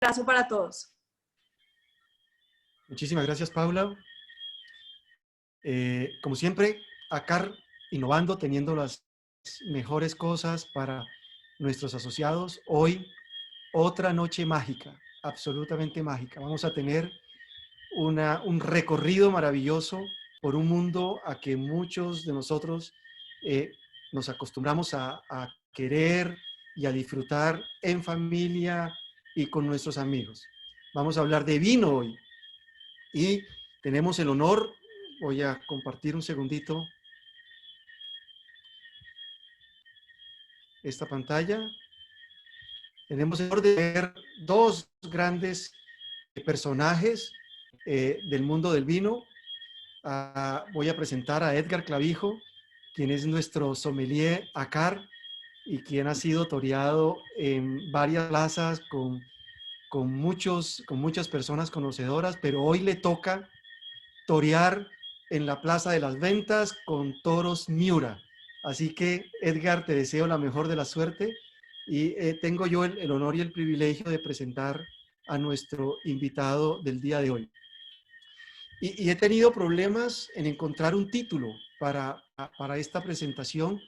abrazo para todos. Muchísimas gracias, Paula. Como siempre, ACAR innovando, teniendo las mejores cosas para nuestros asociados. Hoy, otra noche mágica, absolutamente mágica. Vamos a tener un recorrido maravilloso por un mundo a que muchos de nosotros nos acostumbramos a querer y a disfrutar en familia y con nuestros amigos. Vamos a hablar de vino hoy y tenemos el honor, voy a compartir un segundito esta pantalla. Tenemos el honor de ver dos grandes personajes del mundo del vino. Voy a presentar a Edgar Clavijo, quien es nuestro sommelier ACAR y quien ha sido toreado en varias plazas con muchas personas conocedoras, pero hoy le toca torear en la Plaza de las Ventas con toros Miura. Así que, Edgar, te deseo la mejor de la suerte y tengo yo el honor y el privilegio de presentar a nuestro invitado del día de hoy. Y he tenido problemas en encontrar un título para esta presentación,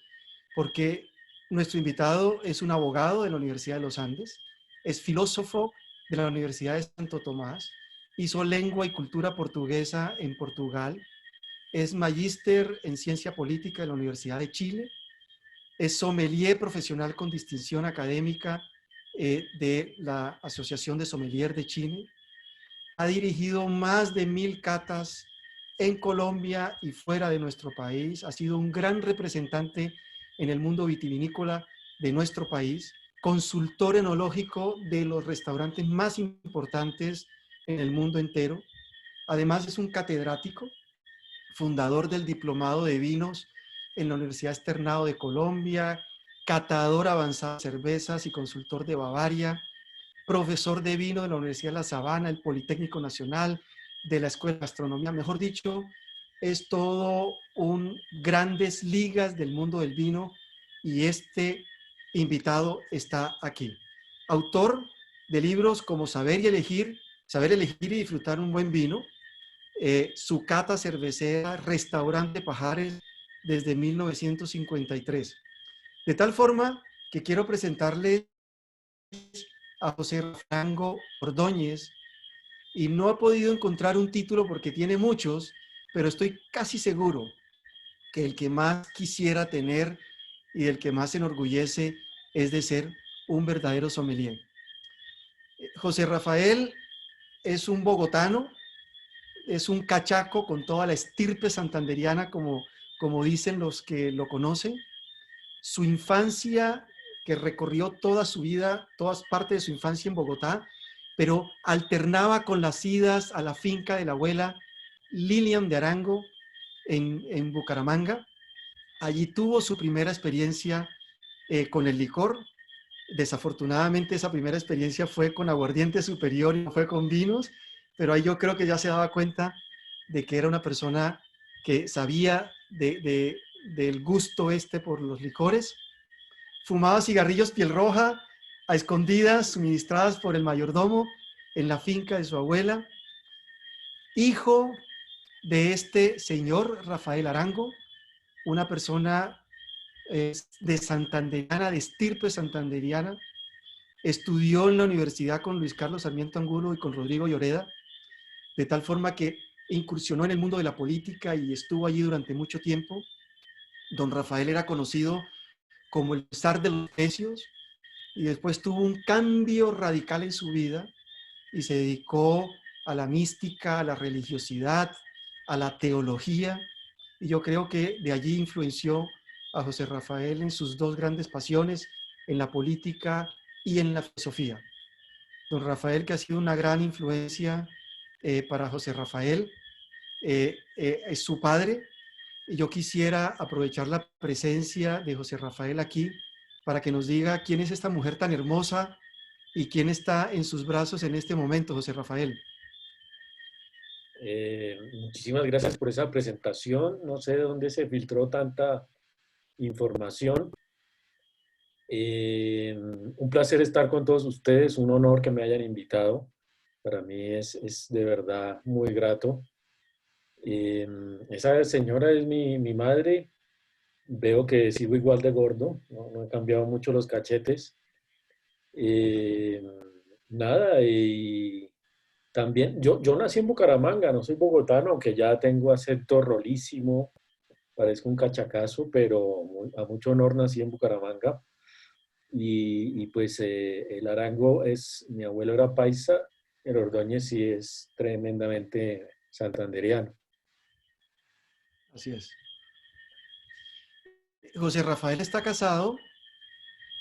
porque nuestro invitado es un abogado de la Universidad de los Andes, es filósofo de la Universidad de Santo Tomás, hizo lengua y cultura portuguesa en Portugal, es magíster en ciencia política de la Universidad de Chile, es sommelier profesional con distinción académica de la Asociación de Sommelier de Chile, ha dirigido más de 1000 catas en Colombia y fuera de nuestro país, ha sido un gran representante en el mundo vitivinícola de nuestro país, consultor enológico de los restaurantes más importantes en el mundo entero. Además es un catedrático, fundador del Diplomado de Vinos en la Universidad Externado de Colombia, catador avanzado de cervezas y consultor de Bavaria, profesor de vino de la Universidad de La Sabana, el Politécnico Nacional, de la Escuela de Gastronomía. Mejor dicho, es todo un grandes ligas del mundo del vino y este invitado está aquí. Autor de libros como Saber elegir y disfrutar un buen vino, su cata cervecera, Restaurante Pajares, desde 1953. De tal forma que quiero presentarles a José Frango Ordóñez y no he podido encontrar un título porque tiene muchos, pero estoy casi seguro que el que más quisiera tener y del que más se enorgullece es de ser un verdadero sommelier. José Rafael es un bogotano, es un cachaco con toda la estirpe santanderiana, como dicen los que lo conocen. Su infancia, que recorrió toda su vida, todas partes de su infancia en Bogotá, pero alternaba con las idas a la finca de la abuela Lilian de Arango en Bucaramanga. Allí tuvo su primera experiencia con el licor. Desafortunadamente esa primera experiencia fue con aguardiente superior y no fue con vinos, pero ahí yo creo que ya se daba cuenta de que era una persona que sabía del gusto por los licores. Fumaba cigarrillos piel roja a escondidas, suministradas por el mayordomo en la finca de su abuela. Hijo de este señor Rafael Arango, una persona de santanderiana, de estirpe santanderiana. Estudió en la universidad con Luis Carlos Sarmiento Angulo y con Rodrigo Lloreda, de tal forma que incursionó en el mundo de la política y estuvo allí durante mucho tiempo. Don Rafael era conocido como el zar de los necios y después tuvo un cambio radical en su vida y se dedicó a la mística, a la religiosidad, a la teología, y yo creo que de allí influenció a José Rafael en sus dos grandes pasiones, en la política y en la filosofía. Don Rafael, que ha sido una gran influencia para José Rafael, es su padre, y yo quisiera aprovechar la presencia de José Rafael aquí para que nos diga quién es esta mujer tan hermosa y quién está en sus brazos en este momento, José Rafael. Muchísimas gracias por esa presentación. No sé de dónde se filtró tanta información. Un placer estar con todos ustedes, un honor que me hayan invitado. Para mí es de verdad muy grato. Esa señora es mi madre. Veo que sigo igual de gordo, no he cambiado mucho los cachetes. Eh, Nada, y también yo nací en Bucaramanga, no soy bogotano, aunque ya tengo acento rolísimo, parezco un cachacazo, pero a mucho honor nací en Bucaramanga. Y pues el Arango mi abuelo era paisa, el Ordóñez sí es tremendamente santandereano. Así es. José Rafael está casado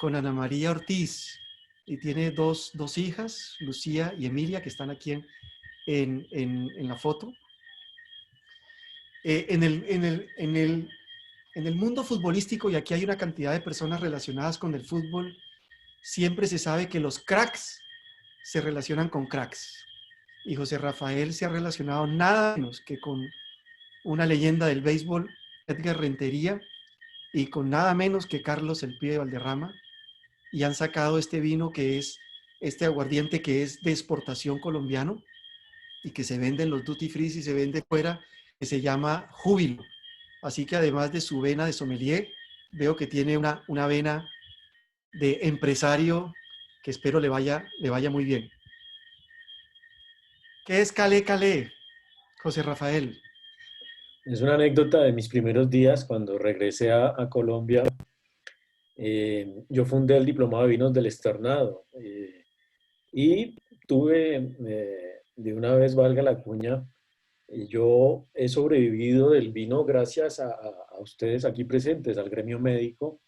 con Ana María Ortiz y tiene dos hijas, Lucía y Emilia, que están aquí en la foto. En el mundo futbolístico, y aquí hay una cantidad de personas relacionadas con el fútbol, siempre se sabe que los cracks se relacionan con cracks. Y José Rafael se ha relacionado nada menos que con una leyenda del béisbol, Edgar Rentería, y con nada menos que Carlos El Pibe Valderrama, y han sacado este vino que es, este aguardiente que es de exportación colombiano y que se vende en los duty free y se vende fuera, que se llama Júbilo. Así que además de su vena de sommelier, veo que tiene una vena de empresario que espero le vaya muy bien. ¿Qué es Calé Calé, José Rafael? Es una anécdota de mis primeros días cuando regresé a Colombia. Yo fundé el Diplomado de Vinos del Externado y tuve, de una vez valga la cuña, yo he sobrevivido del vino gracias a ustedes aquí presentes, al gremio médico,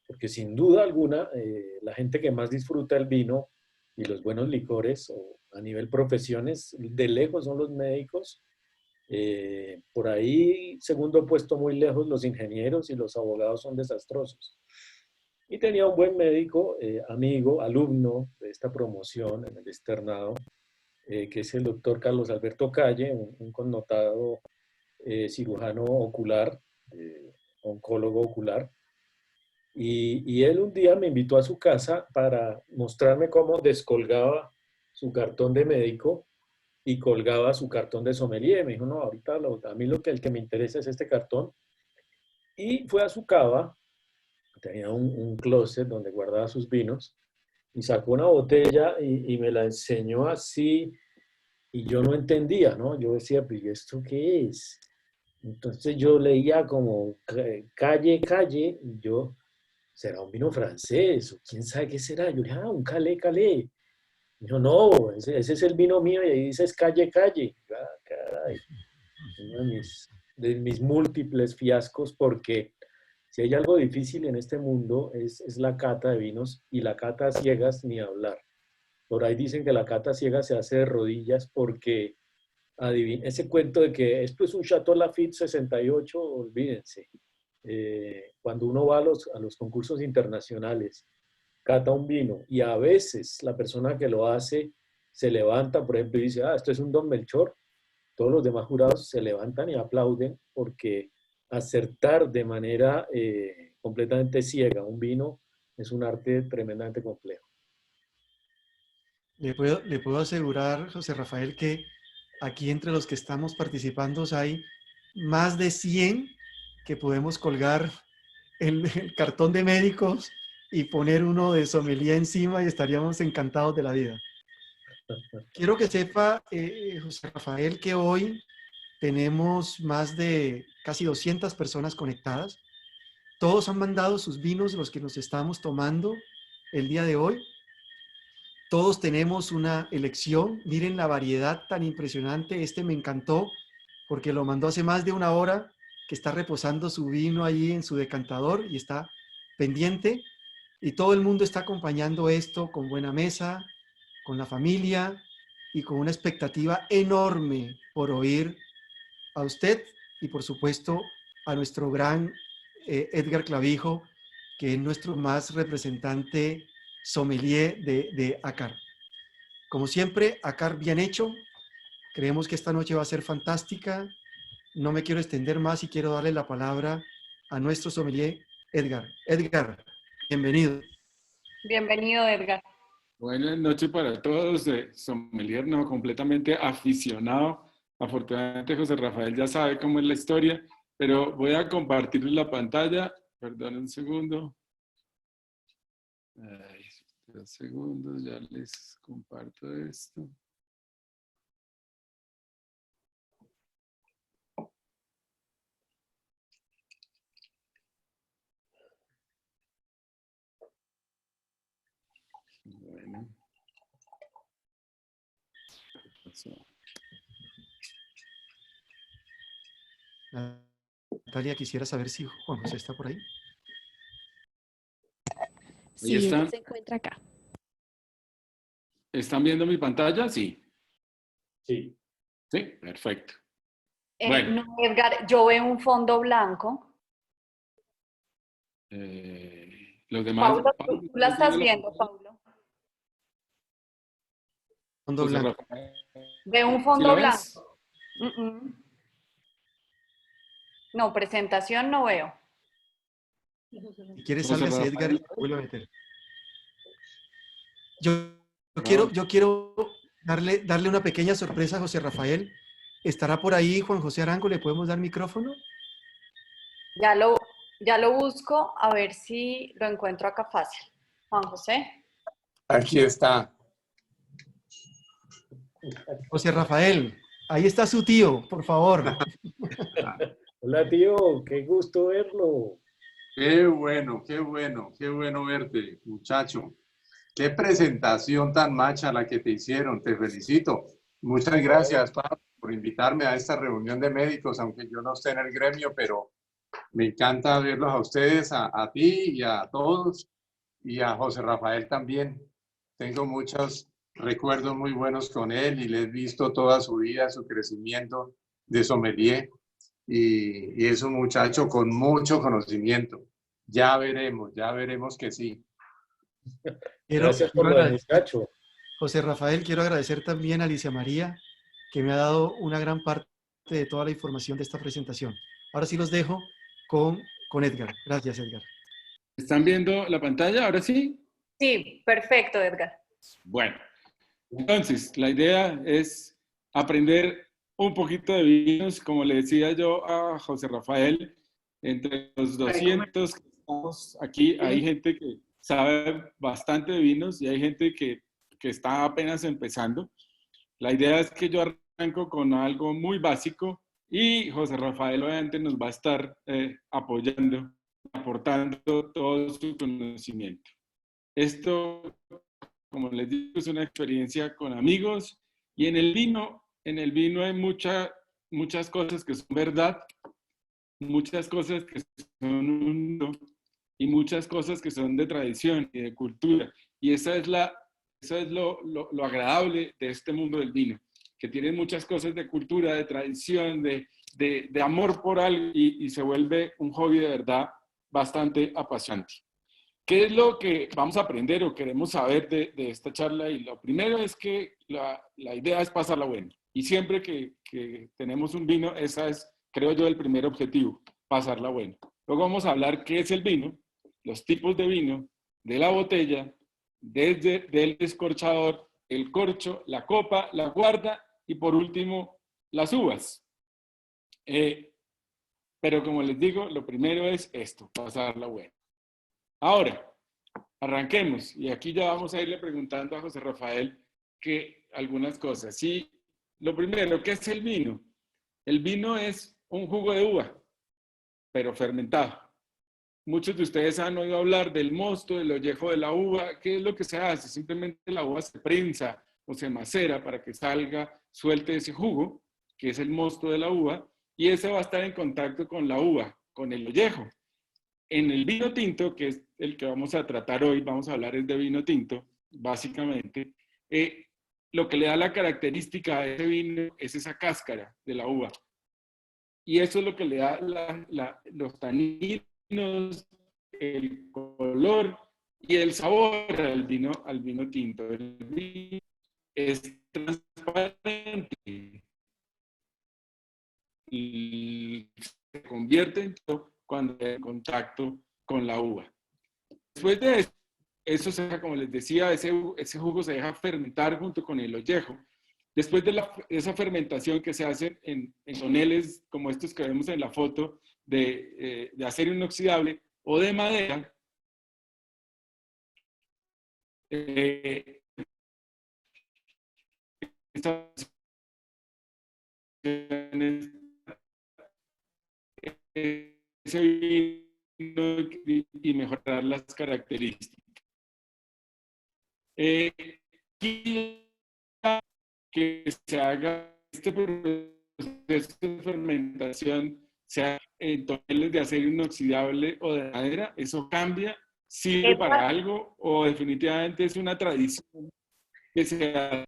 porque sin duda alguna la gente que más disfruta el vino y los buenos licores o a nivel profesiones, de lejos son los médicos. Por ahí, segundo puesto muy lejos, los ingenieros y los abogados son desastrosos. Y tenía un buen médico, amigo, alumno de esta promoción en el externado, que es el doctor Carlos Alberto Calle, un connotado cirujano ocular, oncólogo ocular. Y él un día me invitó a su casa para mostrarme cómo descolgaba su cartón de médico y colgaba su cartón de sommelier. Me dijo, no, ahorita a mí el que me interesa es este cartón. Y fue a su cava, tenía un closet donde guardaba sus vinos, y sacó una botella y me la enseñó así, y yo no entendía, ¿no? Yo decía, pues, ¿y esto qué es? Entonces yo leía como calle, calle, y yo, ¿será un vino francés? ¿O quién sabe qué será? Yo le dije, un calé, calé. Dijo, no, ese es el vino mío y ahí dices calle, calle. Ah, caray, uno de mis múltiples fiascos, porque si hay algo difícil en este mundo es la cata de vinos, y la cata a ciegas ni hablar. Por ahí dicen que la cata ciega se hace de rodillas porque, adivin, ese cuento de que esto es un Chateau Lafite 68, olvídense. Cuando uno va a los concursos internacionales, cata un vino y a veces la persona que lo hace se levanta, por ejemplo, y dice, ah, esto es un Don Melchor, todos los demás jurados se levantan y aplauden porque acertar de manera completamente ciega un vino es un arte tremendamente complejo. Le puedo asegurar, José Rafael, que aquí entre los que estamos participando hay más de 100 que podemos colgar el cartón de médicos y poner uno de sommelier encima y estaríamos encantados de la vida. Quiero que sepa, José Rafael, que hoy tenemos más de casi 200 personas conectadas. Todos han mandado sus vinos, los que nos estamos tomando el día de hoy. Todos tenemos una elección. Miren la variedad tan impresionante. Este me encantó porque lo mandó hace más de una hora, que está reposando su vino allí en su decantador y está pendiente. Y todo el mundo está acompañando esto con buena mesa, con la familia y con una expectativa enorme por oír a usted y por supuesto a nuestro gran Edgar Clavijo, que es nuestro más representante sommelier de ACAR. Como siempre, ACAR bien hecho. Creemos que esta noche va a ser fantástica. No me quiero extender más y quiero darle la palabra a nuestro sommelier Edgar. Edgar, bienvenido. Bienvenido, Edgar. Buenas noches para todos. Sommelier, no, completamente aficionado. Afortunadamente José Rafael ya sabe cómo es la historia, pero voy a compartir la pantalla. Perdón un segundo. Ay, 2 segundos, ya les comparto esto. Bueno. Natalia, quisiera saber si Juan José está por ahí. Ahí Sí, él están. se encuentra acá. ¿Están viendo mi pantalla? Sí. Sí. Sí, perfecto. Bueno. No, Edgar, yo veo un fondo blanco. Los demás. Paulo, tú la estás viendo, Paulo. Fondo José blanco. Rafael. Veo un ¿Sí fondo la ves? blanco. No, presentación no veo. Si quieres, José sálgase, Edgar, y Rafael. vuelve a meter. Yo quiero darle una pequeña sorpresa a José Rafael. ¿Estará por ahí Juan José Arango? ¿Le podemos dar micrófono? Ya lo busco a ver si lo encuentro acá fácil. Juan José. Aquí está. José Rafael, ahí está su tío, por favor. Hola, tío, qué gusto verlo. Qué bueno, qué bueno, qué bueno verte, muchacho. Qué presentación tan macha la que te hicieron, te felicito. Muchas gracias, Pablo, por invitarme a esta reunión de médicos, aunque yo no esté en el gremio, pero me encanta verlos a ustedes, a ti y a todos, y a José Rafael también. Tengo muchos recuerdos muy buenos con él y le he visto toda su vida, su crecimiento de sommelier, y es un muchacho con mucho conocimiento. Ya veremos que sí. Gracias por Quiero lo de agradecer, muchacho. José Rafael, quiero agradecer también a Alicia María, que me ha dado una gran parte de toda la información de esta presentación. Ahora sí los dejo con Edgar. Gracias, Edgar. ¿Están viendo la pantalla? ¿Ahora sí? Sí, perfecto, Edgar. Bueno, entonces, la idea es aprender un poquito de vinos, como le decía yo a José Rafael, entre los 200 que estamos aquí, hay gente que sabe bastante de vinos y hay gente que está apenas empezando. La idea es que yo arranco con algo muy básico y José Rafael obviamente nos va a estar apoyando, aportando todo su conocimiento. Esto, como les digo, es una experiencia con amigos y en el vino hay muchas cosas que son verdad, muchas cosas que son un no, y muchas cosas que son de tradición y de cultura. Y eso es lo agradable de este mundo del vino, que tiene muchas cosas de cultura, de tradición, de amor por algo y se vuelve un hobby de verdad bastante apasionante. ¿Qué es lo que vamos a aprender o queremos saber de esta charla? Y lo primero es que la idea es pasarla bueno. Y siempre que tenemos un vino, esa es, creo yo, el primer objetivo, pasarla bueno. Luego vamos a hablar qué es el vino, los tipos de vino, de la botella, desde del descorchador, el corcho, la copa, la guarda y por último, las uvas. Pero como les digo, lo primero es esto, pasarla bueno. Ahora, arranquemos. Y aquí ya vamos a irle preguntando a José Rafael que algunas cosas. Sí, lo primero, ¿qué es el vino? El vino es un jugo de uva, pero fermentado. Muchos de ustedes han oído hablar del mosto, del ollejo de la uva. ¿Qué es lo que se hace? Simplemente la uva se prensa o se macera para que salga, suelte ese jugo, que es el mosto de la uva, y ese va a estar en contacto con la uva, con el ollejo. En el vino tinto, que es el que vamos a tratar hoy, vamos a hablar es de vino tinto, básicamente, lo que le da la característica a ese vino es esa cáscara de la uva. Y eso es lo que le da los taninos, el color y el sabor al vino tinto. El vino es transparente y se convierte en tinto cuando está en contacto con la uva. Después de eso, eso se deja, como les decía, ese jugo se deja fermentar junto con el ollejo. Después de esa fermentación que se hace en toneles como estos que vemos en la foto de acero inoxidable o de madera, estas ese vino y mejorar las características. Que se haga este proceso de fermentación, sea en toneles de acero inoxidable o de madera, ¿eso cambia? ¿Sirve para algo o definitivamente es una tradición que se hace?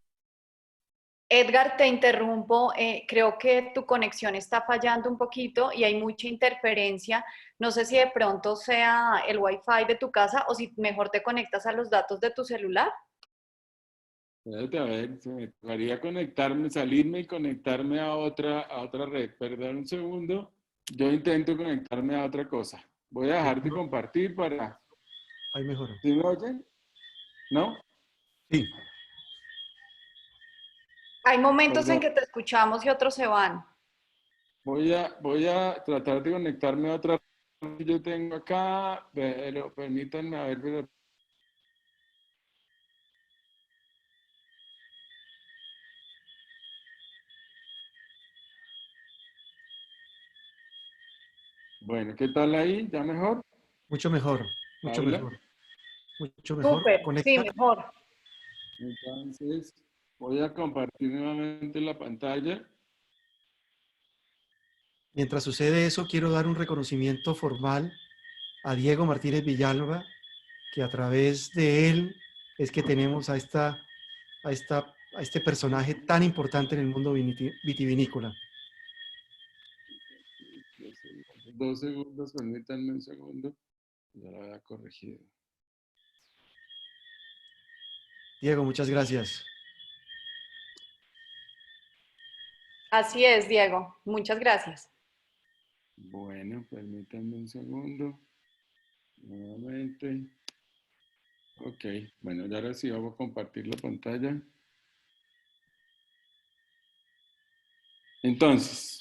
Edgar, te interrumpo. Creo que tu conexión está fallando un poquito y hay mucha interferencia. No sé si de pronto sea el Wi-Fi de tu casa o si mejor te conectas a los datos de tu celular. Espérate, a ver, se me tocaría conectarme, salirme y conectarme a otra red. Perdón un segundo. Yo intento conectarme a otra cosa. Voy a dejar de compartir para... Ahí mejoró. ¿Sí me oyen? ¿No? Sí. Hay momentos en Perdón. que te escuchamos y otros se van. Voy a tratar de conectarme a otra red que yo tengo acá, pero permítanme a ver, pero... Bueno, ¿qué tal ahí? ¿Ya mejor? Mucho mejor, mucho ¿Habla? mejor, mucho mejor. Súper, sí, Conecta. mejor. Entonces, voy a compartir nuevamente la pantalla. Mientras sucede eso, quiero dar un reconocimiento formal a Diego Martínez Villalba, que a través de él es que tenemos a este personaje tan importante en el mundo vitivinícola. 2 segundos, permítanme un segundo. Ya lo había corregido. Diego, muchas gracias. Así es, Diego. Muchas gracias. Bueno, permítanme un segundo. Nuevamente. Ok, bueno, ya ahora sí vamos a compartir la pantalla. Entonces,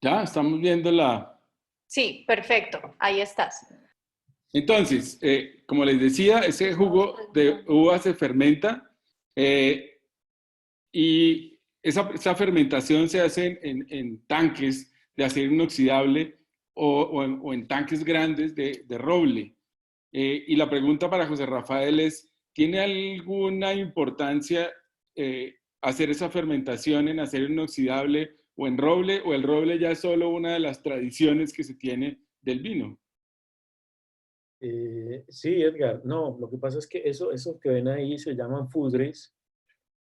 ya estamos viendo la... Sí, perfecto. Ahí estás. Entonces, como les decía, ese jugo de uva se fermenta y esa fermentación se hace en tanques de acero inoxidable o en tanques grandes de roble. Y la pregunta para José Rafael es, ¿tiene alguna importancia hacer esa fermentación en acero inoxidable o en roble, o el roble ya es solo una de las tradiciones que se tiene del vino? Sí, Edgar. No, lo que pasa es que eso que ven ahí se llaman fudres,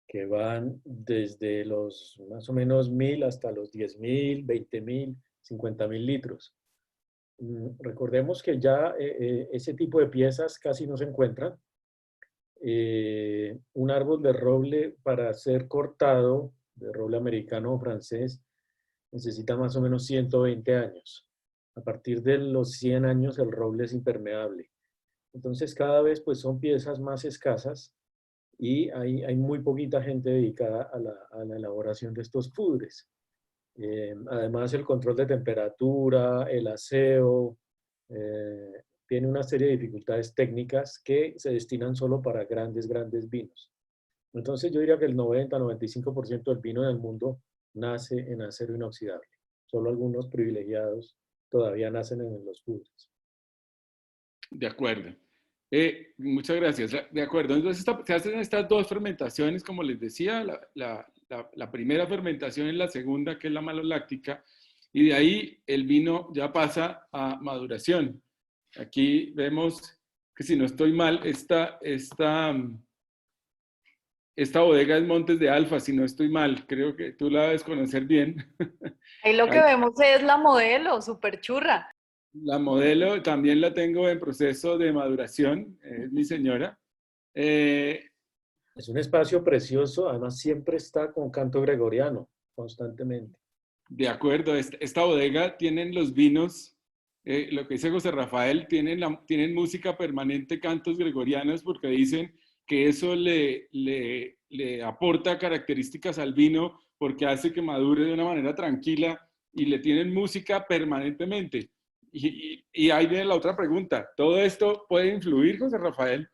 que van desde los más o menos 1000 hasta los 10.000, 20.000, 50.000 litros. Recordemos que ya ese tipo de piezas casi no se encuentran. Un árbol de roble para ser cortado, de roble americano o francés, necesita más o menos 120 años. A partir de los 100 años el roble es impermeable. Entonces cada vez pues son piezas más escasas y hay muy poquita gente dedicada a la elaboración de estos fudres. Además el control de temperatura, el aseo, tiene una serie de dificultades técnicas que se destinan solo para grandes vinos. Entonces yo diría que el 90-95% del vino del mundo nace en acero inoxidable. Solo algunos privilegiados todavía nacen en los fudres. De acuerdo. Muchas gracias. De acuerdo. Entonces se hacen estas dos fermentaciones, como les decía, la primera fermentación es la segunda, que es la maloláctica, y de ahí el vino ya pasa a maduración. Aquí vemos que, si no estoy mal, esta bodega es Montes de Alfa, si no estoy mal. Creo que tú la debes conocer bien. Ahí lo que vemos es la modelo, súper churra. La modelo también la tengo en proceso de maduración, es mi señora. Es un espacio precioso, además siempre está con canto gregoriano, constantemente. De acuerdo, esta bodega tienen los vinos lo que dice José Rafael, tienen música permanente, cantos gregorianos, porque dicen que eso le aporta características al vino, porque hace que madure de una manera tranquila, y le tienen música permanentemente. Y ahí viene la otra pregunta. ¿Todo esto puede influir, José Rafael?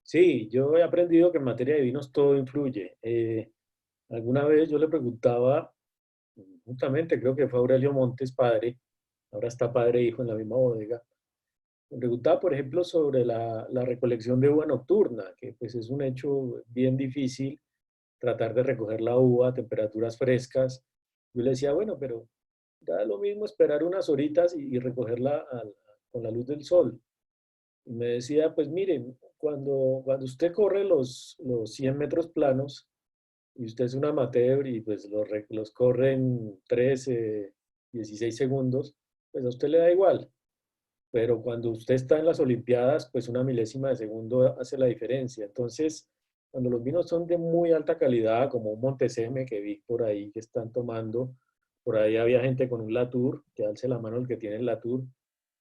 Sí, yo he aprendido que en materia de vinos todo influye. Alguna vez yo le preguntaba, justamente creo que fue Aurelio Montes, padre, ahora está padre e hijo en la misma bodega, me preguntaba, por ejemplo, sobre la recolección de uva nocturna, que pues es un hecho bien difícil, tratar de recoger la uva a temperaturas frescas. Yo le decía, bueno, pero da lo mismo esperar unas horitas y recogerla con la luz del sol. Y me decía, pues miren, cuando usted corre los 100 metros planos y usted es un amateur y pues los corre en 13, 16 segundos, pues a usted le da igual. Pero cuando usted está en las Olimpiadas, pues una milésima de segundo hace la diferencia. Entonces, cuando los vinos son de muy alta calidad, como un Monteseme que vi por ahí que están tomando, por ahí había gente con un Latour, que alce la mano el que tiene el Latour,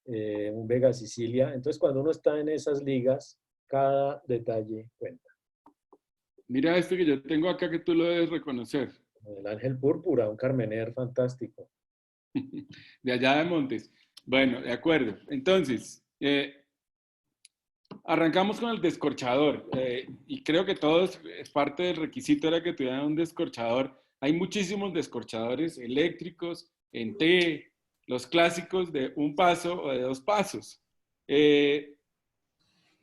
un Vega Sicilia. Entonces, cuando uno está en esas ligas, cada detalle cuenta. Mira este que yo tengo acá que tú lo debes reconocer. El Ángel Púrpura, un Carmener fantástico. De allá de Montes. Bueno, de acuerdo. Entonces, arrancamos con el descorchador. Y creo que todos, es parte del requisito era que tuvieran un descorchador. Hay muchísimos descorchadores eléctricos, en T, los clásicos de un paso o de dos pasos.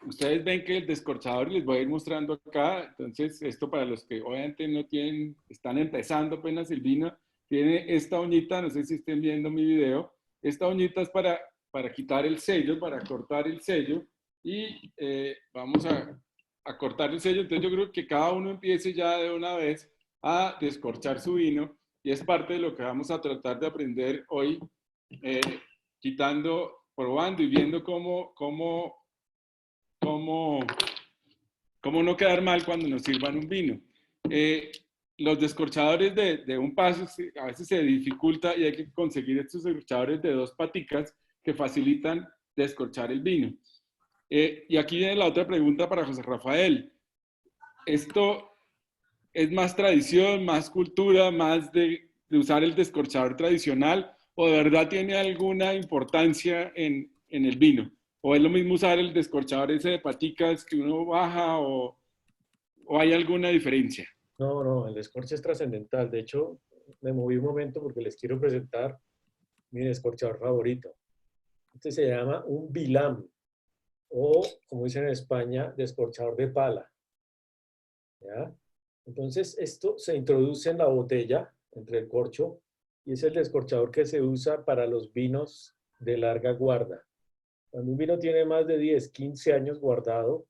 Ustedes ven que el descorchador, les voy a ir mostrando acá, entonces esto para los que obviamente no tienen, están empezando apenas el vino, tiene esta uñita, no sé si estén viendo mi video, esta uñita es para quitar el sello, para cortar el sello, y vamos a cortar el sello. Entonces yo creo que cada uno empiece ya de una vez a descorchar su vino, y es parte de lo que vamos a tratar de aprender hoy, quitando, probando y viendo cómo no quedar mal cuando nos sirvan un vino. Los descorchadores de un paso a veces se dificulta y hay que conseguir estos descorchadores de dos paticas que facilitan descorchar el vino. Y aquí viene la otra pregunta para José Rafael. ¿Esto es más tradición, más cultura, más de usar el descorchador tradicional, o de verdad tiene alguna importancia en el vino? ¿O es lo mismo usar el descorchador ese de paticas que uno baja, o hay alguna diferencia? No, no, el descorche es trascendental. De hecho, me moví un momento porque les quiero presentar mi descorchador favorito. Este se llama un bilam, o como dicen en España, descorchador de pala. ¿Ya? Entonces, esto se introduce en la botella, entre el corcho, y es el descorchador que se usa para los vinos de larga guarda. Cuando un vino tiene más de 10, 15 años guardado,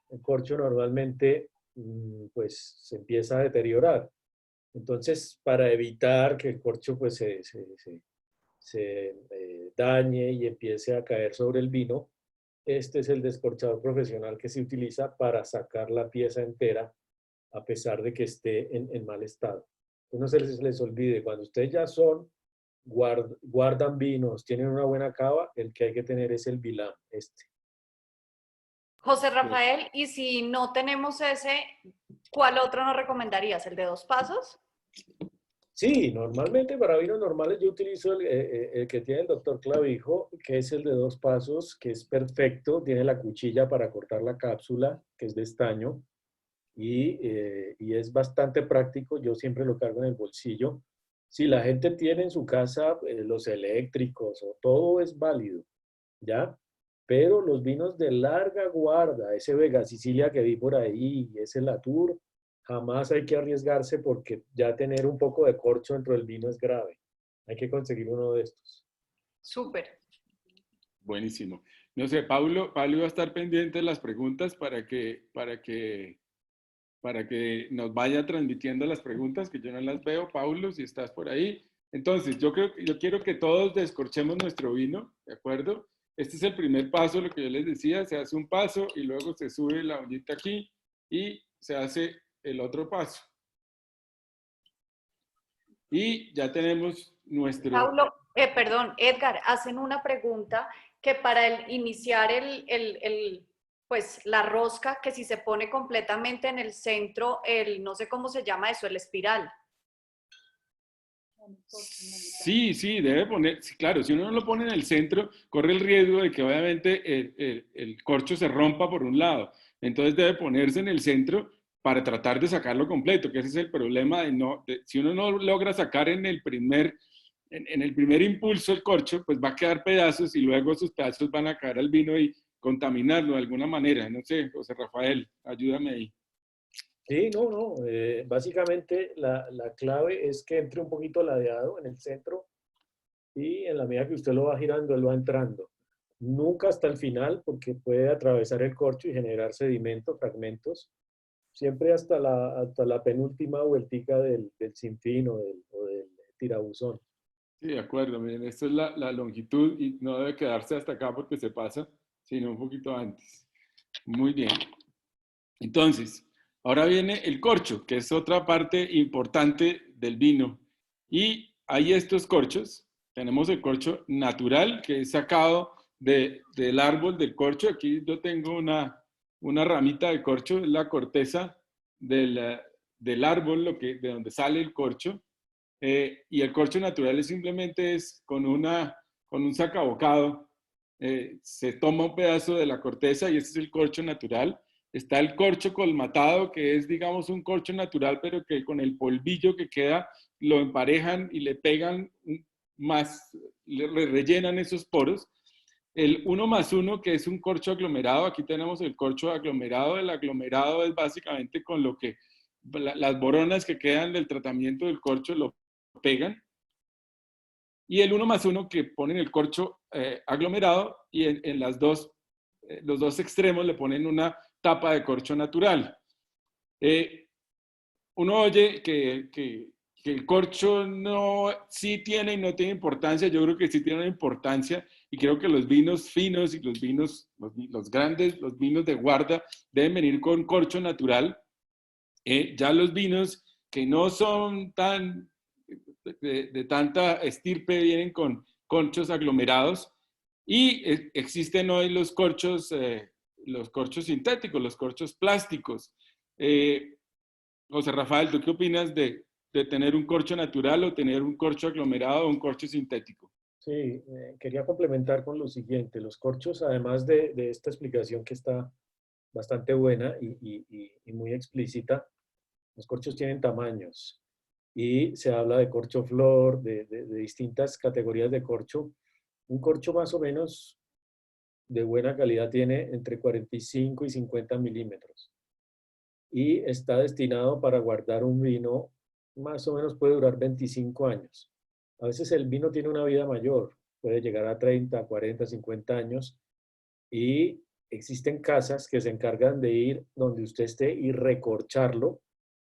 el corcho normalmente pues se empieza a deteriorar. Entonces, para evitar que el corcho pues se dañe y empiece a caer sobre el vino, este es el descorchador profesional que se utiliza para sacar la pieza entera a pesar de que esté en mal estado. Entonces no se les olvide, cuando ustedes ya guardan vinos, tienen una buena cava, el que hay que tener es el Bilam, este. José Rafael, y si no tenemos ese, ¿cuál otro nos recomendarías? ¿El de dos pasos? Sí, normalmente para vinos normales yo utilizo el que tiene el doctor Clavijo, que es el de dos pasos, que es perfecto, tiene la cuchilla para cortar la cápsula, que es de estaño, y es bastante práctico, yo siempre lo cargo en el bolsillo. Si la gente tiene en su casa los eléctricos o todo es válido, ¿ya? Pero los vinos de larga guarda, ese Vega Sicilia que vi por ahí, ese Latour, jamás hay que arriesgarse porque ya tener un poco de corcho dentro del vino es grave. Hay que conseguir uno de estos. Súper. Buenísimo. No sé, Paulo va a estar pendiente de las preguntas para que nos vaya transmitiendo las preguntas, que yo no las veo. Paulo, si estás por ahí. Entonces, yo quiero que todos descorchemos nuestro vino, ¿de acuerdo? Este es el primer paso, lo que yo les decía, se hace un paso y luego se sube la uñita aquí y se hace el otro paso. Y ya tenemos nuestro... Perdón, Edgar, hacen una pregunta que para iniciar pues la rosca, que si se pone completamente en el centro, no sé cómo se llama eso, el espiral. Sí, sí, debe poner, sí, claro, si uno no lo pone en el centro, corre el riesgo de que obviamente el corcho se rompa por un lado. Entonces debe ponerse en el centro para tratar de sacarlo completo, que ese es el problema de no, si uno no logra sacar en el primer impulso el corcho, pues va a quedar pedazos y luego esos pedazos van a caer al vino y contaminarlo de alguna manera. No sé, José Rafael, ayúdame ahí. Sí, no, no. Básicamente la clave es que entre un poquito ladeado en el centro y en la medida que usted lo va girando, él va entrando. Nunca hasta el final porque puede atravesar el corcho y generar sedimento, fragmentos. Siempre hasta la penúltima vueltica del sinfín o del tirabuzón. Sí, de acuerdo, miren, esto es la longitud y no debe quedarse hasta acá porque se pasa, sino un poquito antes. Muy bien. Entonces, ahora viene el corcho, que es otra parte importante del vino. Y hay estos corchos. Tenemos el corcho natural, que es sacado del árbol del corcho. Aquí yo tengo una ramita de corcho, es la corteza del árbol, de donde sale el corcho. Y el corcho natural simplemente es con un sacabocado. Se toma un pedazo de la corteza y ese es el corcho natural. Está el corcho colmatado, que es, digamos, un corcho natural, pero que con el polvillo que queda lo emparejan y le pegan más, le rellenan esos poros. El 1+1, que es un corcho aglomerado. Aquí tenemos el corcho aglomerado. El aglomerado es básicamente con lo que las boronas que quedan del tratamiento del corcho lo pegan. Y el 1+1 que ponen el corcho aglomerado y en los dos extremos le ponen una tapa de corcho natural. Uno oye que el corcho no, sí tiene y no tiene importancia. Yo creo que sí tiene una importancia y creo que los vinos finos y los vinos, los grandes, los vinos de guarda deben venir con corcho natural. Ya los vinos que no son tan de tanta estirpe vienen con corchos aglomerados y existen hoy los corchos sintéticos, los corchos plásticos. José Rafael, ¿tú qué opinas de tener un corcho natural o tener un corcho aglomerado o un corcho sintético? Sí, quería complementar con lo siguiente. Los corchos, además de esta explicación que está bastante buena y muy explícita, los corchos tienen tamaños y se habla de corcho flor, de distintas categorías de corcho. Un corcho más o menos de buena calidad tiene entre 45 y 50 milímetros y está destinado para guardar un vino, más o menos puede durar 25 años. A veces el vino tiene una vida mayor, puede llegar a 30, 40, 50 años y existen casas que se encargan de ir donde usted esté y recorcharlo,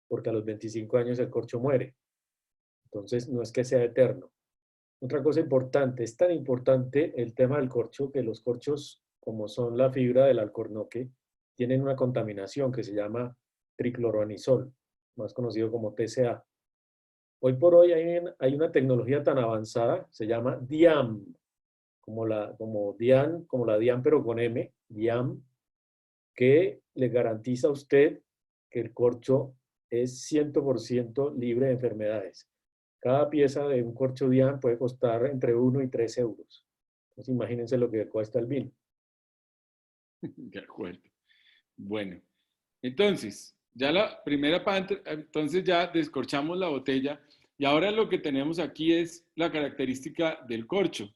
porque a los 25 años el corcho muere. Entonces no es que sea eterno. Otra cosa importante, es tan importante el tema del corcho que los corchos, como son la fibra del alcornoque, tienen una contaminación que se llama tricloroanisol, más conocido como TCA. Hoy por hoy hay una tecnología tan avanzada, se llama DIAM, como la DIAM pero con M, DIAM, que le garantiza a usted que el corcho es 100% libre de enfermedades. Cada pieza de un corcho DIAM puede costar entre 1 y 3 euros. Entonces imagínense lo que cuesta el vino. De acuerdo. Bueno, entonces, ya la primera parte, entonces ya descorchamos la botella y ahora lo que tenemos aquí es la característica del corcho.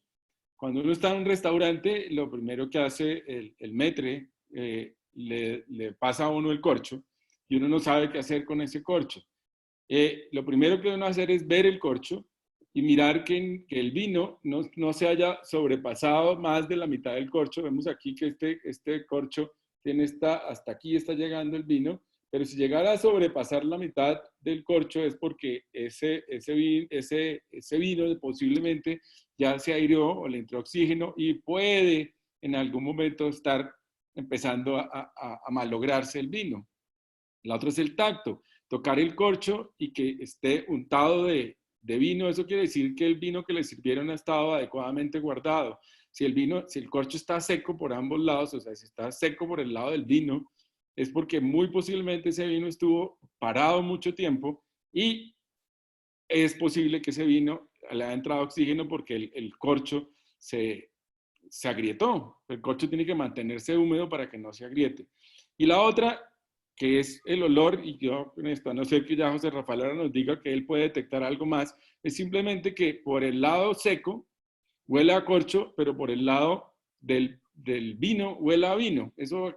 Cuando uno está en un restaurante, lo primero que hace el maître, le pasa a uno el corcho y uno no sabe qué hacer con ese corcho. Lo primero que uno hacer es ver el corcho y mirar que el vino no se haya sobrepasado más de la mitad del corcho. Vemos aquí que este corcho tiene hasta aquí está llegando el vino, pero si llegara a sobrepasar la mitad del corcho es porque ese vino posiblemente ya se aireó o le entró oxígeno y puede en algún momento estar empezando a malograrse el vino. La otra es el tacto, tocar el corcho y que esté untado de vino, eso quiere decir que el vino que le sirvieron ha estado adecuadamente guardado. Si el corcho está seco por ambos lados, o sea, si está seco por el lado del vino, es porque muy posiblemente ese vino estuvo parado mucho tiempo y es posible que ese vino le haya entrado oxígeno porque el corcho se agrietó. El corcho tiene que mantenerse húmedo para que no se agriete. Y la otra, que es el olor, y yo con esto, a no ser que ya José Rafael ahora nos diga que él puede detectar algo más, es simplemente que por el lado seco huele a corcho, pero por el lado del vino huele a vino. Eso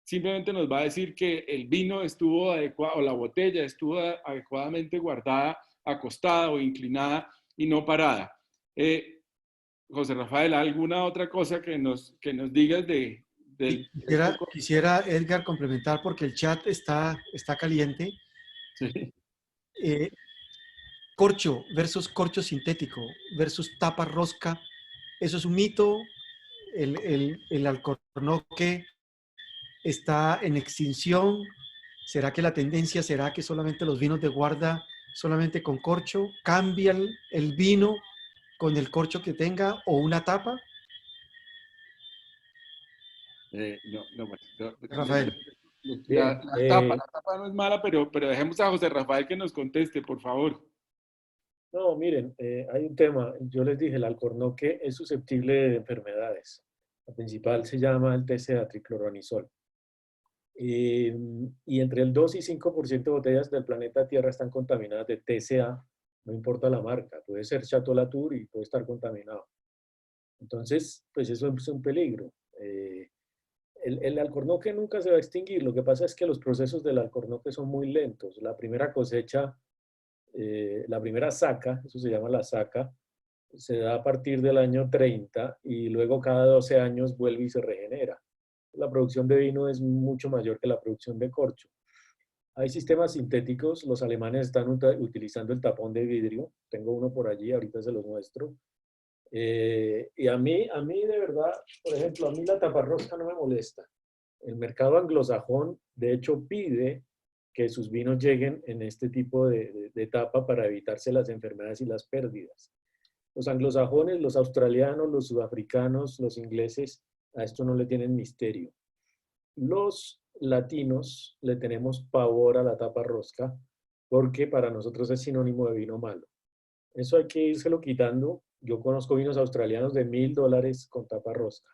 simplemente nos va a decir que el vino estuvo adecuado, o la botella estuvo adecuadamente guardada, acostada o inclinada y no parada. José Rafael, ¿alguna otra cosa que nos digas del... Quisiera, Edgar, complementar porque el chat está caliente. Sí. Corcho versus corcho sintético versus tapa rosca. Eso es un mito. El alcornoque está en extinción. ¿Será que la tendencia será que solamente los vinos de guarda solamente con corcho? ¿Cambia el vino con el corcho que tenga o una tapa? Rafael. Bien, La tapa no es mala, pero dejemos a José Rafael que nos conteste, por favor. no, miren, hay un tema. Yo les dije, el alcornoque es susceptible de enfermedades. La principal se llama el TCA, tricloranisol. Y entre el 2 y 5% de botellas del planeta Tierra están contaminadas de TCA, no importa la marca. Puede ser Chateau Latour y puede estar contaminado. Entonces, pues eso es un peligro. El alcornoque nunca se va a extinguir. Lo que pasa es que los procesos del alcornoque son muy lentos. La primera cosecha, la primera saca, eso se llama la saca, se da a partir del año 30 y luego cada 12 años vuelve y se regenera. La producción de vino es mucho mayor que la producción de corcho. Hay sistemas sintéticos, los alemanes están utilizando el tapón de vidrio, tengo uno por allí, ahorita se los muestro. Y a mí de verdad, por ejemplo, a mí la taparrosca no me molesta. El mercado anglosajón, de hecho, pide que sus vinos lleguen en este tipo de tapa para evitarse las enfermedades y las pérdidas. Los anglosajones, los australianos, los sudafricanos, los ingleses, a esto no le tienen misterio. Los latinos le tenemos pavor a la tapa rosca porque para nosotros es sinónimo de vino malo. Eso hay que írselo quitando. Yo conozco vinos australianos de $1000 con tapa rosca.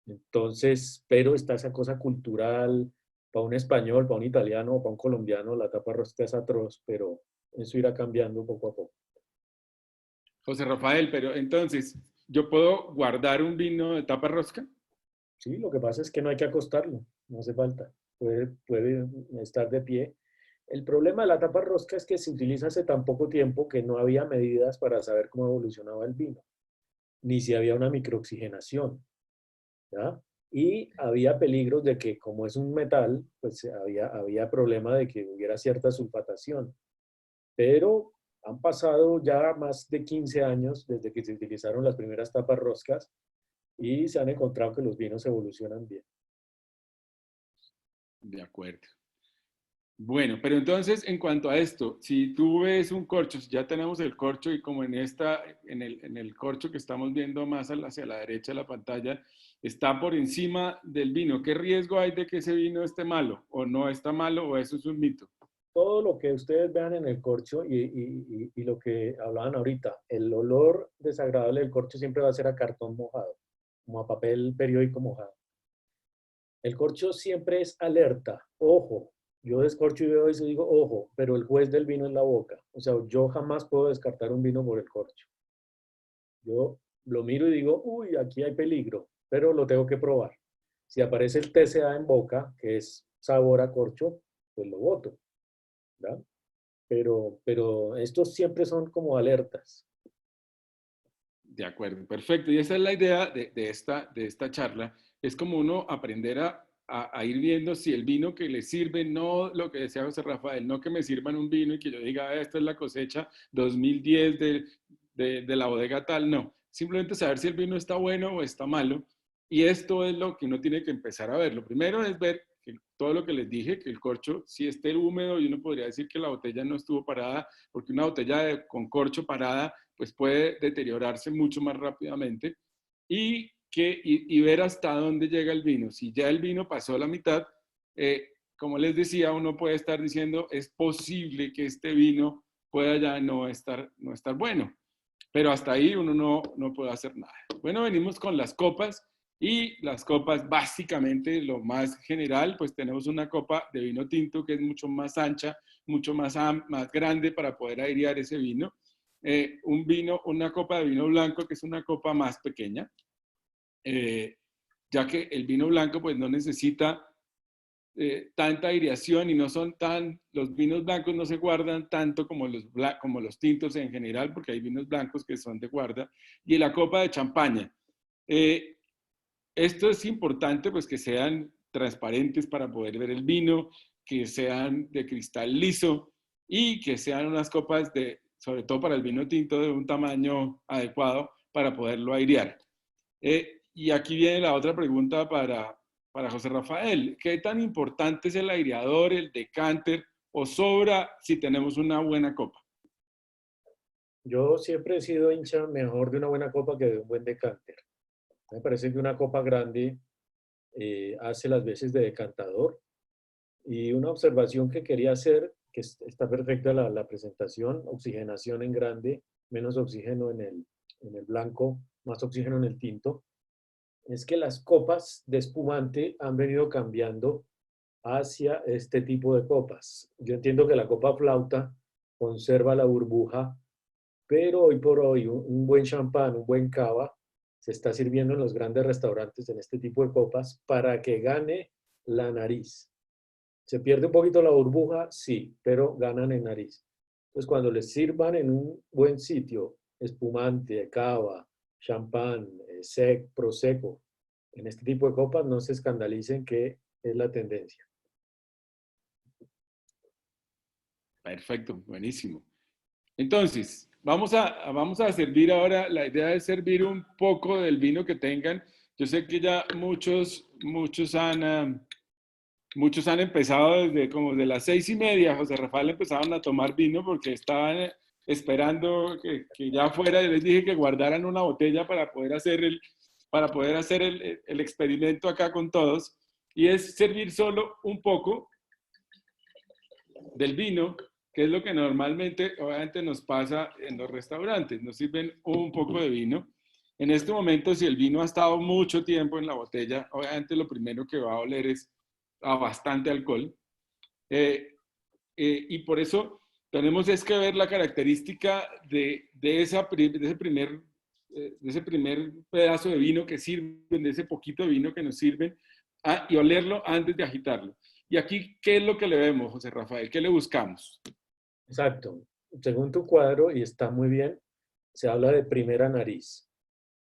Entonces, pero está esa cosa cultural, para un español, para un italiano, para un colombiano, la tapa rosca es atroz, pero eso irá cambiando poco a poco. José Rafael, pero entonces, ¿yo puedo guardar un vino de tapa rosca? Sí, lo que pasa es que no hay que acostarlo, no hace falta. Puede estar de pie. El problema de la tapa rosca es que se utiliza hace tan poco tiempo que no había medidas para saber cómo evolucionaba el vino, ni si había una microoxigenación, ¿ya? Y había peligros de que, como es un metal, pues había problema de que hubiera cierta sulfatación. Pero han pasado ya más de 15 años desde que se utilizaron las primeras tapas roscas y se han encontrado que los vinos evolucionan bien. De acuerdo. Bueno, pero entonces, en cuanto a esto, si tú ves un corcho, si ya tenemos el corcho y como en el corcho que estamos viendo más hacia la derecha de la pantalla, está por encima del vino, ¿qué riesgo hay de que ese vino esté malo? ¿O no está malo? ¿O eso es un mito? Todo lo que ustedes vean en el corcho y lo que hablaban ahorita, el olor desagradable del corcho siempre va a ser a cartón mojado, como a papel periódico mojado. El corcho siempre es alerta, ojo. Yo descorcho y veo eso y digo, ojo, pero el juez del vino es la boca. O sea, yo jamás puedo descartar un vino por el corcho. Yo lo miro y digo, uy, aquí hay peligro, pero lo tengo que probar. Si aparece el TCA en boca, que es sabor a corcho, pues lo boto, ¿verdad? Pero estos siempre son como alertas. De acuerdo, perfecto. Y esa es la idea de esta charla. Es como uno aprender a ir viendo si el vino que le sirve, no lo que decía José Rafael, no que me sirvan un vino y que yo diga, esta es la cosecha 2010 de la bodega tal, no. Simplemente saber si el vino está bueno o está malo. Y esto es lo que uno tiene que empezar a ver. Lo primero es ver que todo lo que les dije, que el corcho si esté húmedo, y uno podría decir que la botella no estuvo parada, porque una botella con corcho parada pues puede deteriorarse mucho más rápidamente, y ver hasta dónde llega el vino. Si ya el vino pasó la mitad, como les decía, uno puede estar diciendo, es posible que este vino pueda ya no estar bueno, pero hasta ahí uno no puede hacer nada. Bueno, venimos con las copas, y las copas básicamente lo más general, pues tenemos una copa de vino tinto que es mucho más ancha, mucho más grande para poder airear ese vino. Una copa de vino blanco que es una copa más pequeña, ya que el vino blanco pues no necesita tanta aireación, y los vinos blancos no se guardan tanto como los tintos en general, porque hay vinos blancos que son de guarda. Y la copa de champaña. Esto es importante, pues que sean transparentes para poder ver el vino, que sean de cristal liso, y que sean unas copas sobre todo para el vino tinto, de un tamaño adecuado para poderlo airear. Y aquí viene la otra pregunta para José Rafael. ¿Qué tan importante es el aireador, el decanter, o sobra si tenemos una buena copa? Yo siempre he sido hincha mejor de una buena copa que de un buen decanter. Me parece que una copa grande hace las veces de decantador. Y una observación que quería hacer, que está perfecta la presentación: oxigenación en grande, menos oxígeno en el blanco, más oxígeno en el tinto. Es que las copas de espumante han venido cambiando hacia este tipo de copas. Yo entiendo que la copa flauta conserva la burbuja, pero hoy por hoy un buen champán, un buen cava, se está sirviendo en los grandes restaurantes en este tipo de copas para que gane la nariz. ¿Se pierde un poquito la burbuja? Sí, pero ganan en nariz. Entonces, cuando les sirvan en un buen sitio espumante, cava, champán, prosecco, en este tipo de copas, no se escandalicen, que es la tendencia. Perfecto, buenísimo. Entonces, vamos a servir ahora. La idea es servir un poco del vino que tengan. Yo sé que ya muchos han empezado desde como de las 6:30. José Rafael, empezaron a tomar vino porque estaban esperando que ya fuera. Y les dije que guardaran una botella para poder hacer el experimento acá con todos. Y es servir solo un poco del vino, que es lo que normalmente, obviamente, nos pasa en los restaurantes. Nos sirven un poco de vino. En este momento, si el vino ha estado mucho tiempo en la botella, obviamente lo primero que va a oler es a bastante alcohol. Y por eso tenemos es que ver la característica de ese primer pedazo de vino que sirven, de ese poquito de vino que nos sirven, y olerlo antes de agitarlo. Y aquí, ¿qué es lo que le vemos, José Rafael? ¿Qué le buscamos? Exacto. Según tu cuadro, y está muy bien, se habla de primera nariz.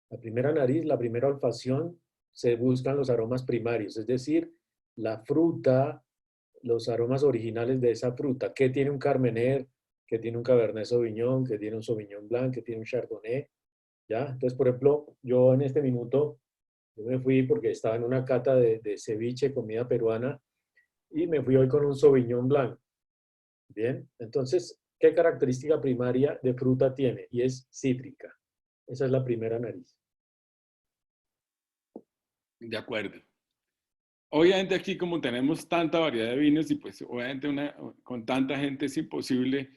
La primera nariz, la primera olfacción, se buscan los aromas primarios, es decir, la fruta, los aromas originales de esa fruta. ¿Qué tiene un Carmener? ¿Qué tiene un Cabernet Sauvignon? ¿Qué tiene un Sauvignon Blanc? ¿Qué tiene un Chardonnay? ¿Ya? Entonces, por ejemplo, yo en este minuto, yo me fui porque estaba en una cata de ceviche, comida peruana, y me fui hoy con un Sauvignon Blanc. Bien, entonces, ¿qué característica primaria de fruta tiene? Y es cítrica. Esa es la primera nariz. De acuerdo. Obviamente aquí, como tenemos tanta variedad de vinos, y pues obviamente con tanta gente es imposible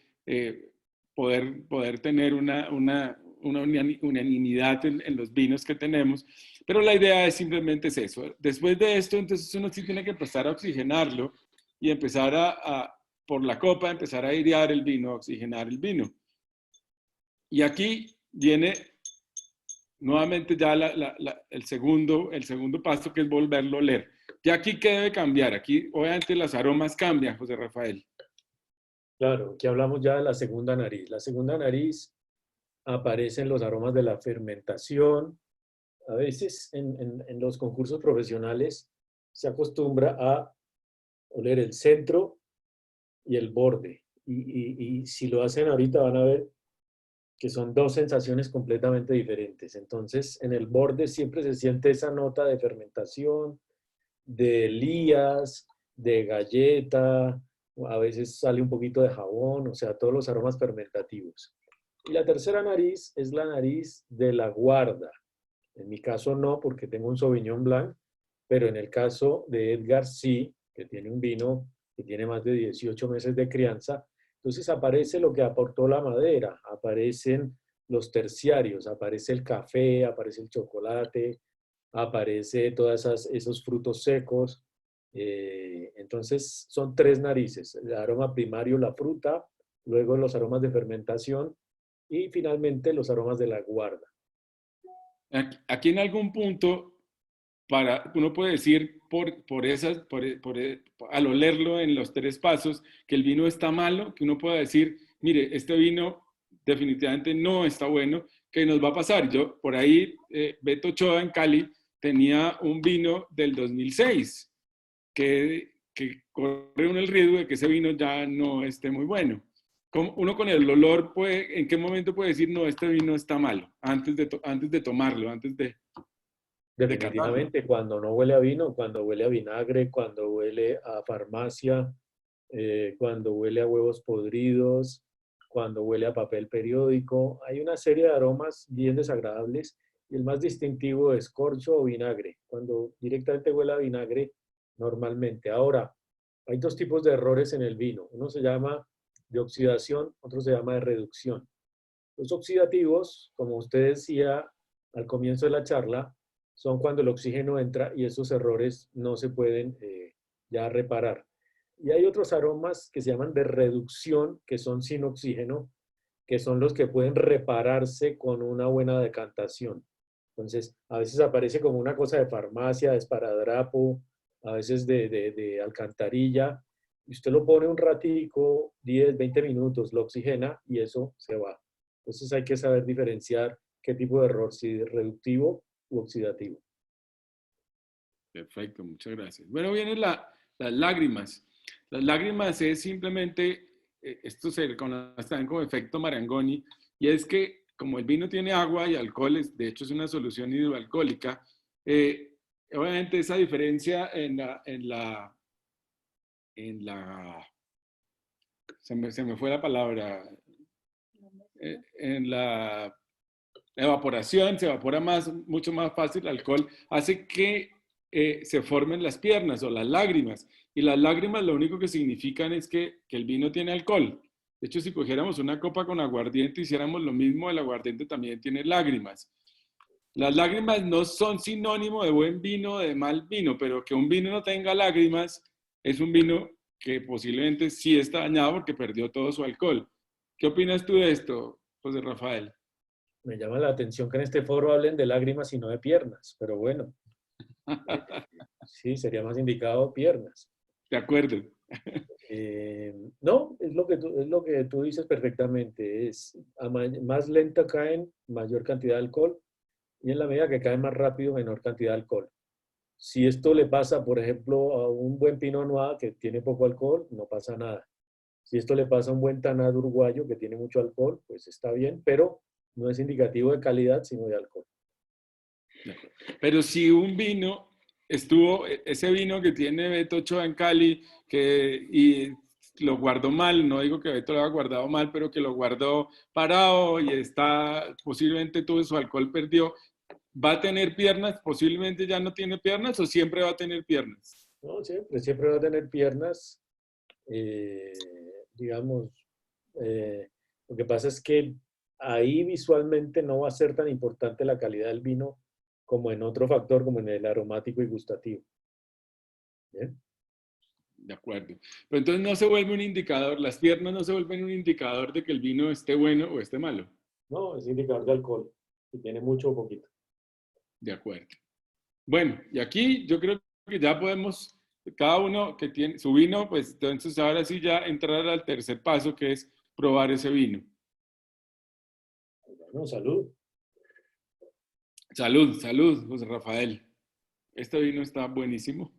poder tener una unanimidad en los vinos que tenemos, pero la idea es simplemente eso. Después de esto, entonces uno sí tiene que empezar a oxigenarlo y empezar por la copa, empezar a airear el vino, a oxigenar el vino. Y aquí viene nuevamente ya el segundo paso, que es volverlo a oler. Ya aquí, ¿qué debe cambiar? Aquí obviamente los aromas cambian, José Rafael. Claro, aquí hablamos ya de la segunda nariz. La segunda nariz aparecen los aromas de la fermentación. A veces en los concursos profesionales se acostumbra a oler el centro y el borde. Y si lo hacen ahorita van a ver que son dos sensaciones completamente diferentes. Entonces, en el borde siempre se siente esa nota de fermentación, de lías, de galleta, a veces sale un poquito de jabón, o sea, todos los aromas fermentativos. Y la tercera nariz es la nariz de la guarda. En mi caso no, porque tengo un Sauvignon Blanc, pero en el caso de Edgar sí, que tiene un vino que tiene más de 18 meses de crianza. Entonces aparece lo que aportó la madera, aparecen los terciarios, aparece el café, aparece el chocolate, aparece todos esos frutos secos. Entonces son tres narices, el aroma primario, la fruta, luego los aromas de fermentación y finalmente los aromas de la guarda. Aquí en algún punto, uno puede decir al olerlo en los tres pasos que el vino está malo, que uno pueda decir, mire, este vino definitivamente no está bueno, ¿qué nos va a pasar? Yo, por ahí, Beto Ochoa en Cali tenía un vino del 2006, que corre uno el riesgo de que ese vino ya no esté muy bueno. Uno con el olor puede, ¿en qué momento puede decir, no, este vino está malo? Antes de tomarlo, antes de Definitivamente, cuando no huele a vino, cuando huele a vinagre, cuando huele a farmacia, cuando huele a huevos podridos, cuando huele a papel periódico, hay una serie de aromas bien desagradables y el más distintivo es corcho o vinagre, cuando directamente huele a vinagre normalmente. Ahora, hay dos tipos de errores en el vino, uno se llama de oxidación, otro se llama de reducción. Los oxidativos, como usted decía al comienzo de la charla, son cuando el oxígeno entra y esos errores no se pueden ya reparar. Y hay otros aromas que se llaman de reducción, que son sin oxígeno, que son los que pueden repararse con una buena decantación. Entonces, a veces aparece como una cosa de farmacia, de esparadrapo, a veces de alcantarilla, y usted lo pone un ratico, 10, 20 minutos, lo oxigena y eso se va. Entonces hay que saber diferenciar qué tipo de error, si es reductivo u oxidativo. Perfecto, muchas gracias. Bueno, vienen las lágrimas. Las lágrimas es simplemente, esto se conoce también como efecto Marangoni, y es que como el vino tiene agua y alcohol, de hecho es una solución hidroalcohólica, obviamente esa diferencia se me fue la palabra, en la evaporación, se evapora mucho más fácil el alcohol, hace que se formen las piernas o las lágrimas. Y las lágrimas lo único que significan es que el vino tiene alcohol. De hecho, si cogiéramos una copa con aguardiente y hiciéramos lo mismo, el aguardiente también tiene lágrimas. Las lágrimas no son sinónimo de buen vino o de mal vino, pero que un vino no tenga lágrimas es un vino que posiblemente sí está dañado porque perdió todo su alcohol. ¿Qué opinas tú de esto, José Rafael? Me llama la atención que en este foro hablen de lágrimas y no de piernas, pero bueno, sí, sería más indicado piernas. De acuerdo. No, es lo que tú dices perfectamente. Más lenta caen, mayor cantidad de alcohol, y en la medida que cae más rápido, menor cantidad de alcohol. Si esto le pasa, por ejemplo, a un buen Pinot Noir que tiene poco alcohol, no pasa nada. Si esto le pasa a un buen Tanat uruguayo que tiene mucho alcohol, pues está bien, pero no es indicativo de calidad, sino de alcohol. Pero si un vino ese vino que tiene Beto Ochoa en Cali, y lo guardó mal, no digo que Beto lo haya guardado mal, pero que lo guardó parado y posiblemente todo su alcohol perdió, ¿va a tener piernas? ¿Posiblemente ya no tiene piernas o siempre va a tener piernas? No, siempre va a tener piernas. Digamos, lo que pasa es que ahí visualmente no va a ser tan importante la calidad del vino como en otro factor, como en el aromático y gustativo. ¿Bien? De acuerdo. Pero entonces no se vuelve un indicador, las piernas no se vuelven un indicador de que el vino esté bueno o esté malo. No, es indicador de alcohol, si tiene mucho o poquito. De acuerdo. Bueno, y aquí yo creo que ya podemos, cada uno que tiene su vino, pues entonces ahora sí ya entrar al tercer paso, que es probar ese vino. Bueno, salud. Salud, salud, José Rafael. Este vino está buenísimo.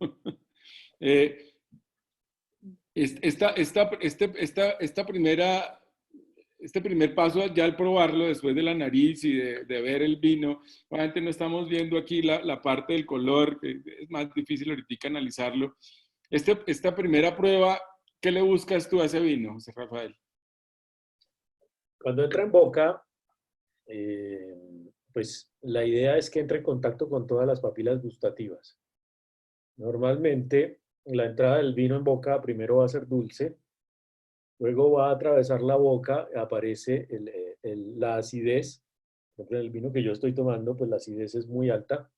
Este primer paso, ya al probarlo después de la nariz y de ver el vino, obviamente no estamos viendo aquí la parte del color, que es más difícil ahorita analizarlo, Esta primera prueba, ¿qué le buscas tú a ese vino, José Rafael? Cuando entra en boca, eh, pues la idea es que entre en contacto con todas las papilas gustativas. Normalmente, la entrada del vino en boca primero va a ser dulce, luego va a atravesar la boca, aparece la acidez. Por ejemplo, en el vino que yo estoy tomando, pues la acidez es muy alta.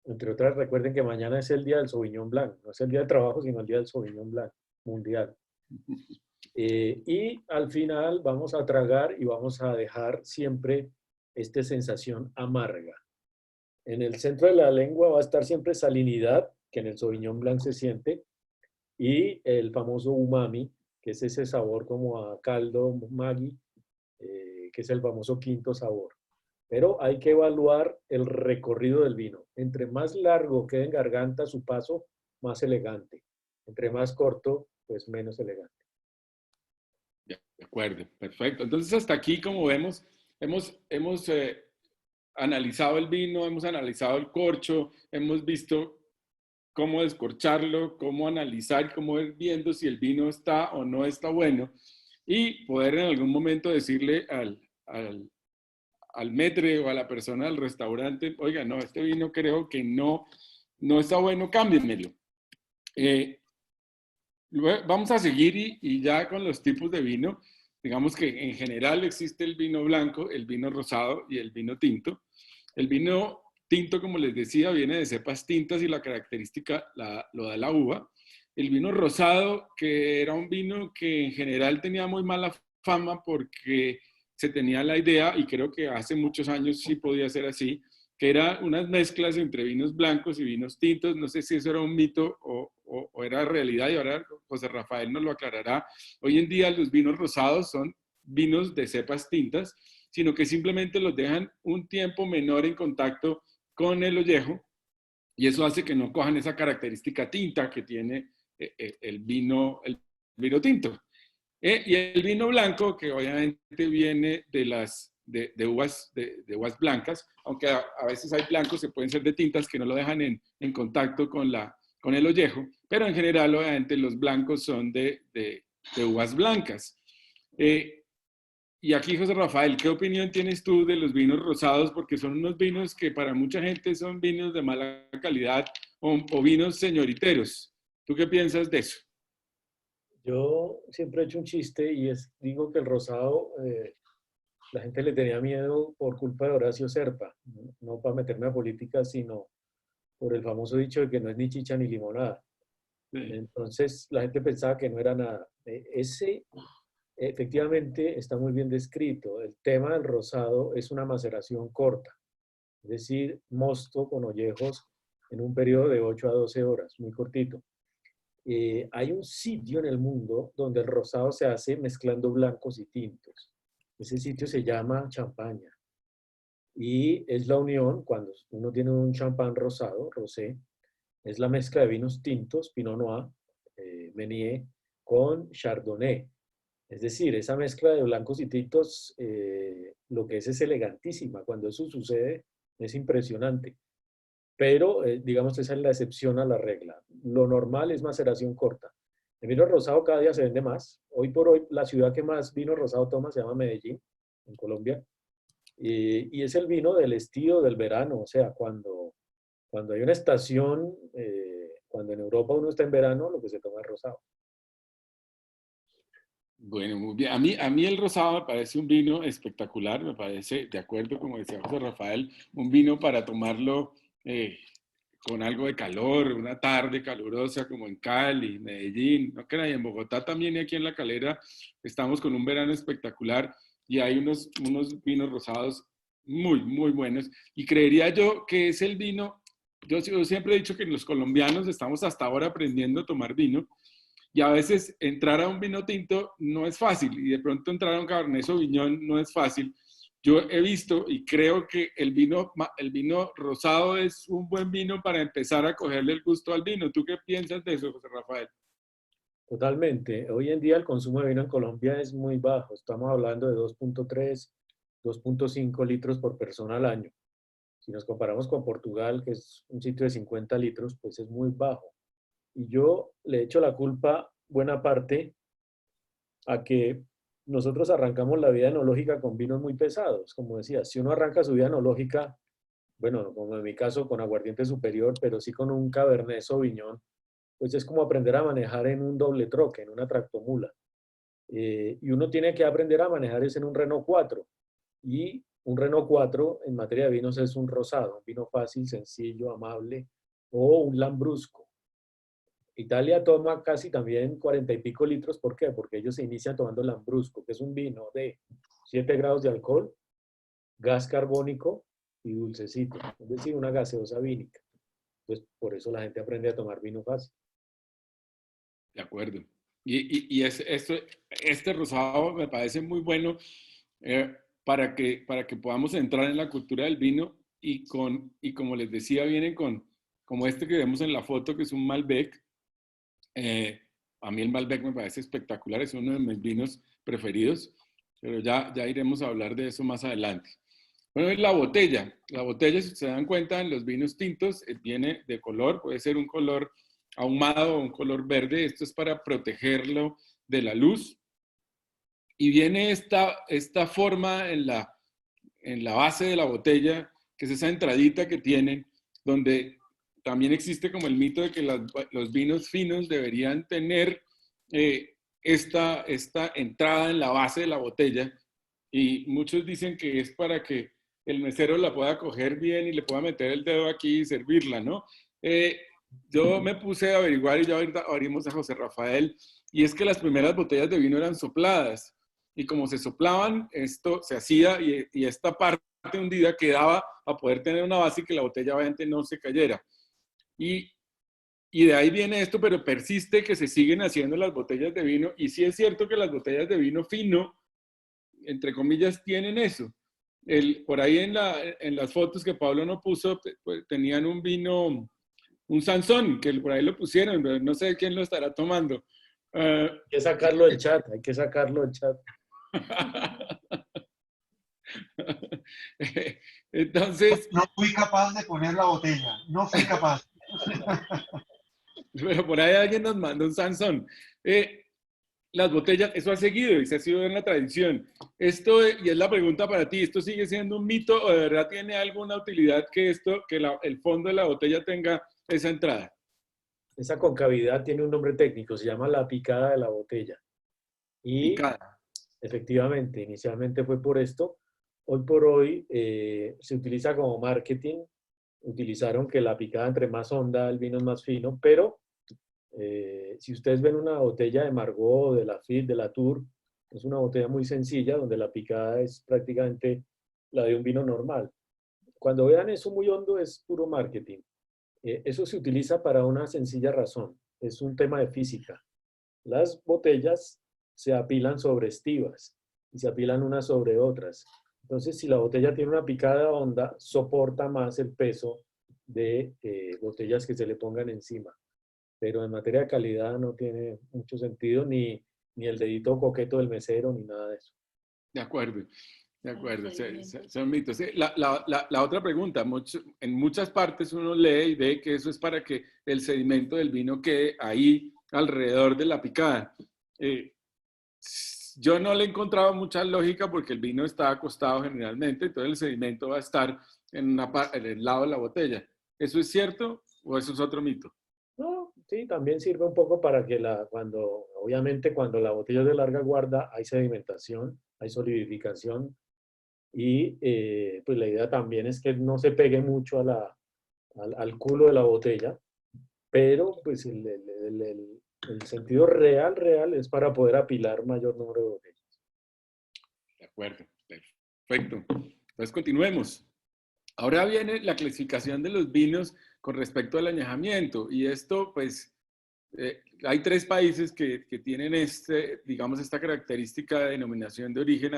Entre otras, recuerden que mañana es el día del Sauvignon Blanc. No es el día de trabajo, sino el día del Sauvignon Blanc mundial. Y al final vamos a tragar y vamos a dejar siempre esta sensación amarga. En el centro de la lengua va a estar siempre salinidad, que en el Sauvignon Blanc se siente, y el famoso umami, que es ese sabor como a caldo Maggi, que es el famoso quinto sabor. Pero hay que evaluar el recorrido del vino. Entre más largo quede en garganta su paso, más elegante. Entre más corto, pues menos elegante. De acuerdo, perfecto. Entonces, hasta aquí, como vemos, hemos analizado el vino, hemos analizado el corcho, hemos visto cómo descorcharlo, cómo analizar, cómo ir viendo si el vino está o no está bueno y poder en algún momento decirle al maître o a la persona del restaurante, oiga, no, este vino creo que no está bueno, cámbienmelo. Vamos a seguir y ya con los tipos de vino. Digamos que en general existe el vino blanco, el vino rosado y el vino tinto. El vino tinto, como les decía, viene de cepas tintas y la característica lo da la uva. El vino rosado, que era un vino que en general tenía muy mala fama porque se tenía la idea, y creo que hace muchos años sí podía ser así, que eran unas mezclas entre vinos blancos y vinos tintos. No sé si eso era un mito o era realidad, y ahora José Rafael nos lo aclarará. Hoy en día los vinos rosados son vinos de cepas tintas, sino que simplemente los dejan un tiempo menor en contacto con el ollejo, y eso hace que no cojan esa característica tinta que tiene el vino tinto. Y el vino blanco, que obviamente viene de uvas blancas, aunque a veces hay blancos que pueden ser de tintas que no lo dejan en contacto con el ollejo, pero en general obviamente los blancos son de uvas blancas. Y aquí, José Rafael, ¿qué opinión tienes tú de los vinos rosados? Porque son unos vinos que para mucha gente son vinos de mala calidad o vinos señoriteros. ¿Tú qué piensas de eso? Yo siempre he hecho un chiste y digo que el rosado, la gente le tenía miedo por culpa de Horacio Serpa, no para meterme a política, sino por el famoso dicho de que no es ni chicha ni limonada. Sí. Entonces la gente pensaba que no era nada. Ese efectivamente está muy bien descrito. El tema del rosado es una maceración corta, es decir, mosto con ollejos en un periodo de 8 a 12 horas, muy cortito. Hay un sitio en el mundo donde el rosado se hace mezclando blancos y tintos. Ese sitio se llama Champaña. Y es la unión, cuando uno tiene un champán rosado, rosé, es la mezcla de vinos tintos, Pinot Noir, Meunier, con Chardonnay. Es decir, esa mezcla de blancos y tintos, lo que es elegantísima. Cuando eso sucede, es impresionante. Pero, digamos, esa es la excepción a la regla. Lo normal es maceración corta. El vino rosado cada día se vende más. Hoy por hoy, la ciudad que más vino rosado toma se llama Medellín, en Colombia. Y es el vino del estío, del verano. O sea, cuando hay una estación, cuando en Europa uno está en verano, lo que se toma es rosado. Bueno, muy bien. A mí el rosado me parece un vino espectacular, me parece, de acuerdo, como decía José Rafael, un vino para tomarlo con algo de calor, una tarde calurosa como en Cali, Medellín, no crean, en Bogotá también y aquí en La Calera estamos con un verano espectacular y hay unos vinos rosados muy, muy buenos. Y creería yo que es el vino, yo siempre he dicho que los colombianos estamos hasta ahora aprendiendo a tomar vino, y a veces entrar a un vino tinto no es fácil, y de pronto entrar a un Cabernet Sauvignon no es fácil. Yo he visto y creo que el vino rosado es un buen vino para empezar a cogerle el gusto al vino. ¿Tú qué piensas de eso, José Rafael? Totalmente. Hoy en día el consumo de vino en Colombia es muy bajo. Estamos hablando de 2.3, 2.5 litros por persona al año. Si nos comparamos con Portugal, que es un sitio de 50 litros, pues es muy bajo. Y yo le echo la culpa, buena parte, a que nosotros arrancamos la vida enológica con vinos muy pesados. Como decía, si uno arranca su vida enológica, bueno, como en mi caso con aguardiente superior, pero sí con un Cabernet Sauvignon, pues es como aprender a manejar en un doble troque, en una tractomula. Y uno tiene que aprender a manejar eso en un Renault 4. Y un Renault 4 en materia de vinos es un rosado, un vino fácil, sencillo, amable, o un Lambrusco. Italia toma casi también 40 y pico litros. ¿Por qué? Porque ellos se inician tomando Lambrusco, que es un vino de 7 grados de alcohol, gas carbónico y dulcecito, es decir, una gaseosa vínica. Pues por eso la gente aprende a tomar vino fácil. De acuerdo. Y este rosado me parece muy bueno para que podamos entrar en la cultura del vino y como les decía, vienen como este que vemos en la foto, que es un Malbec. A mí el Malbec me parece espectacular, es uno de mis vinos preferidos, pero ya iremos a hablar de eso más adelante. Bueno, es la botella. La botella, si se dan cuenta, en los vinos tintos viene de color, puede ser un color ahumado o un color verde. Esto es para protegerlo de la luz. Y viene esta forma en la base de la botella, que es esa entradita que tienen, donde también existe como el mito de que los vinos finos deberían tener esta entrada en la base de la botella. Y muchos dicen que es para que el mesero la pueda coger bien y le pueda meter el dedo aquí y servirla, ¿no? Yo me puse a averiguar y ya ahorita abrimos a José Rafael, y es que las primeras botellas de vino eran sopladas, y como se soplaban, esto se hacía y esta parte hundida quedaba a poder tener una base y que la botella obviamente no se cayera. Y de ahí viene esto, pero persiste que se siguen haciendo las botellas de vino, y sí es cierto que las botellas de vino fino, entre comillas, tienen eso. Por ahí en las fotos que Pablo no puso, pues, tenían un vino, un Sansón, que por ahí lo pusieron, pero no sé quién lo estará tomando. Hay que sacarlo del chat, hay que sacarlo del chat. Entonces... No fui capaz de poner la botella, no fui capaz. Pero por ahí alguien nos mandó un Sansón. Las botellas, eso ha seguido y se ha sido en la tradición. Esto, y es la pregunta para ti, ¿esto sigue siendo un mito o de verdad tiene alguna utilidad que el fondo de la botella tenga esa entrada? Esa concavidad tiene un nombre técnico, se llama la picada de la botella. Y Picada. efectivamente, inicialmente fue por esto. Hoy por hoy se utiliza como marketing. Utilizaron que la picada entre más honda, el vino es más fino, pero si ustedes ven una botella de Margaux, de Lafite, de Latour, es una botella muy sencilla donde la picada es prácticamente la de un vino normal. Cuando vean eso muy hondo es puro marketing. Eso se utiliza para una sencilla razón. Es un tema de física. Las botellas se apilan sobre estivas y se apilan unas sobre otras. Entonces, si la botella tiene una picada honda, soporta más el peso de botellas que se le pongan encima. Pero en materia de calidad no tiene mucho sentido ni el dedito coqueto del mesero ni nada de eso. De acuerdo. De acuerdo, son mitos. La otra pregunta, en muchas partes uno lee y ve que eso es para que el sedimento del vino quede ahí alrededor de la picada. Yo no le he encontrado mucha lógica porque el vino está acostado generalmente, entonces el sedimento va a estar en el lado de la botella. ¿Eso es cierto o eso es otro mito? No, sí, también sirve un poco para que obviamente cuando la botella es de larga guarda hay sedimentación, hay solidificación. Y pues la idea también es que no se pegue mucho al culo de la botella, pero pues el sentido real es para poder apilar mayor número de botellas. De acuerdo, perfecto. Entonces continuemos. Ahora viene la clasificación de los vinos con respecto al añejamiento, y esto pues hay 3 países que tienen digamos, esta característica de denominación de origen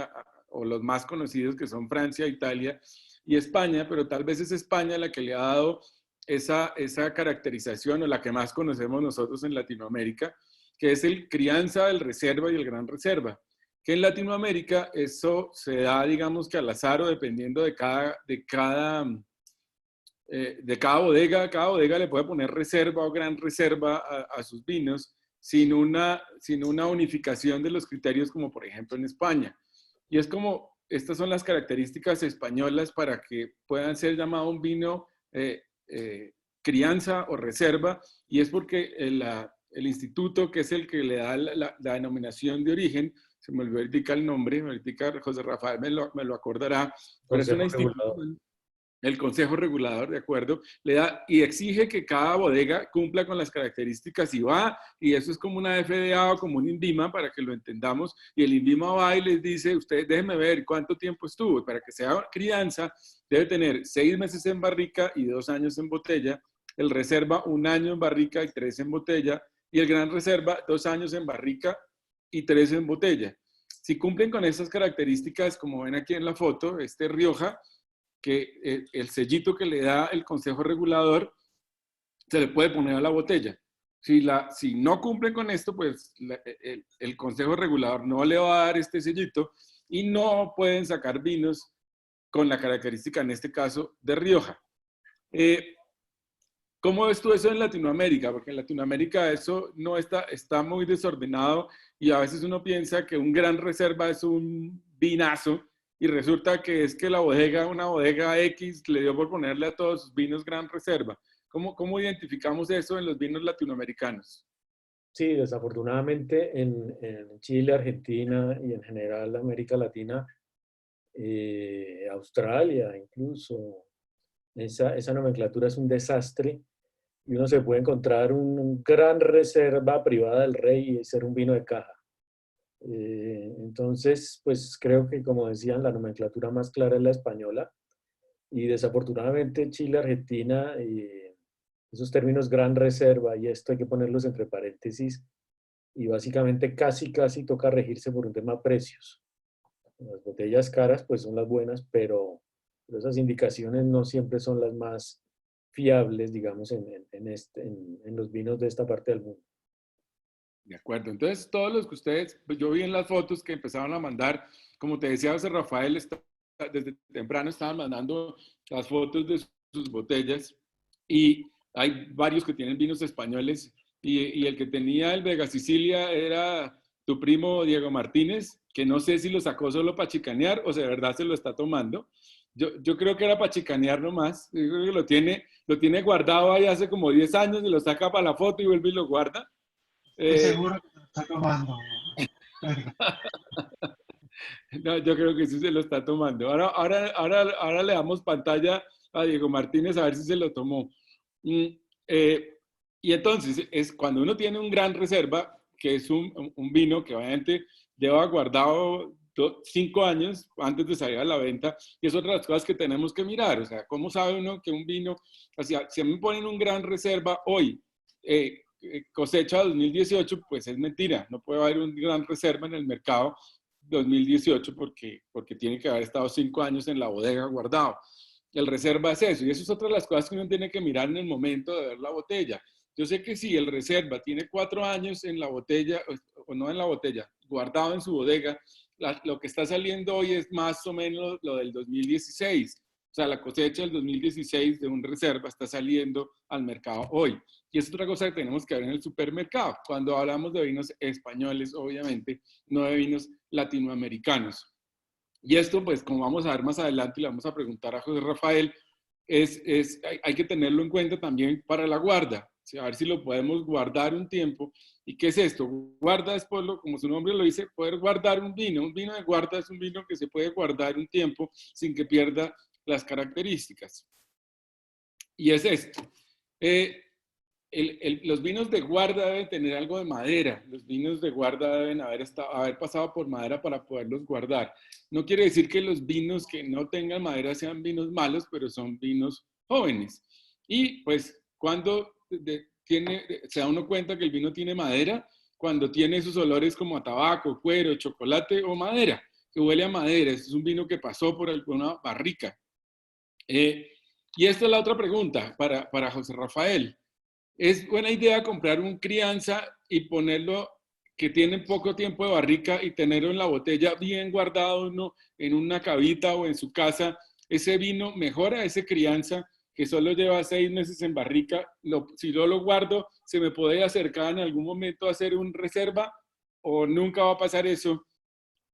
o los más conocidos, que son Francia, Italia y España, pero tal vez es España la que le ha dado esa caracterización, o la que más conocemos nosotros en Latinoamérica, que es el crianza, el reserva y el gran reserva. Que en Latinoamérica eso se da, digamos que al azar o dependiendo de cada de cada bodega le puede poner reserva o gran reserva a sus vinos sin una unificación de los criterios como por ejemplo en España. Y es como, estas son las características españolas para que puedan ser llamado un vino crianza o reserva, y es porque el instituto que es el que le da la denominación de origen, se me olvidó indicar el nombre, ahorita José Rafael me lo acordará, pero es una institución, el Consejo Regulador, de acuerdo, le da y exige que cada bodega cumpla con las características y va, y eso es como una FDA o como un INVIMA para que lo entendamos, y el INVIMA va y les dice, ustedes déjenme ver cuánto tiempo estuvo, para que sea crianza debe tener 6 meses en barrica y 2 años en botella, el reserva 1 año en barrica y 3 en botella, y el gran reserva 2 años en barrica y 3 en botella. Si cumplen con esas características, como ven aquí en la foto, este Rioja, que el sellito que le da el Consejo Regulador se le puede poner a la botella. Si no cumplen con esto, pues el Consejo Regulador no le va a dar este sellito y no pueden sacar vinos con la característica, en este caso, de Rioja. ¿Cómo ves tú eso en Latinoamérica? Porque en Latinoamérica eso no está muy desordenado y a veces uno piensa que un gran reserva es un vinazo, y resulta que es que una bodega X, le dio por ponerle a todos sus vinos gran reserva. ¿Cómo identificamos eso en los vinos latinoamericanos? Sí, desafortunadamente en Chile, Argentina y en general América Latina, Australia incluso, esa nomenclatura es un desastre y uno se puede encontrar un gran reserva privada del rey y ser un vino de caja. Entonces, pues creo que, como decían, la nomenclatura más clara es la española, y desafortunadamente Chile, Argentina, esos términos gran reserva y esto hay que ponerlos entre paréntesis, y básicamente casi toca regirse por un tema de precios. Las botellas caras pues son las buenas, pero esas indicaciones no siempre son las más fiables, digamos, en los vinos de esta parte del mundo. De acuerdo, entonces todos los que ustedes, pues yo vi en las fotos que empezaron a mandar, como te decía José Rafael, desde temprano estaban mandando las fotos de sus botellas, y hay varios que tienen vinos españoles, y el que tenía el Vega Sicilia era tu primo Diego Martínez, que no sé si lo sacó solo para chicanear o si de verdad se lo está tomando. Yo creo que era para chicanear nomás, yo creo que lo tiene guardado ahí hace como 10 años y lo saca para la foto y vuelve y lo guarda. Estoy seguro que lo está tomando. No, yo creo que sí se lo está tomando. Ahora le damos pantalla a Diego Martínez a ver si se lo tomó. Y entonces, es cuando uno tiene un gran reserva, que es un vino que obviamente lleva guardado 5 años antes de salir a la venta, y es otra de las cosas que tenemos que mirar. O sea, ¿cómo sabe uno que un vino, o sea, si me ponen un gran reserva hoy, cosecha 2018, pues es mentira, no puede haber un gran reserva en el mercado 2018 porque tiene que haber estado 5 años en la bodega guardado. El reserva es eso, y eso es otra de las cosas que uno tiene que mirar en el momento de ver la botella. Yo sé que si el reserva tiene 4 años en la botella, o no en la botella, guardado en su bodega, lo que está saliendo hoy es más o menos lo del 2016. O sea, la cosecha del 2016 de un reserva está saliendo al mercado hoy. Y es otra cosa que tenemos que ver en el supermercado. Cuando hablamos de vinos españoles, obviamente, no de vinos latinoamericanos. Y esto, pues, como vamos a ver más adelante y le vamos a preguntar a José Rafael, hay que tenerlo en cuenta también para la guarda. A ver si lo podemos guardar un tiempo. ¿Y qué es esto? Guarda es, como su nombre lo dice, poder guardar un vino. Un vino de guarda es un vino que se puede guardar un tiempo sin que pierda las características. Y es esto. Los vinos de guarda deben tener algo de madera. Los vinos de guarda deben haber pasado por madera para poderlos guardar. No quiere decir que los vinos que no tengan madera sean vinos malos, pero son vinos jóvenes. Y pues cuando se da uno cuenta que el vino tiene madera, cuando tiene esos olores como a tabaco, cuero, chocolate o madera, que huele a madera. Este es un vino que pasó por alguna barrica. Y esta es la otra pregunta para José Rafael. ¿Es buena idea comprar un crianza y ponerlo que tiene poco tiempo de barrica y tenerlo en la botella bien guardado uno en una cavita o en su casa? ¿Ese vino mejora ese crianza que solo lleva 6 meses en barrica, si yo lo guardo, ¿se me puede acercar en algún momento a hacer un reserva o nunca va a pasar eso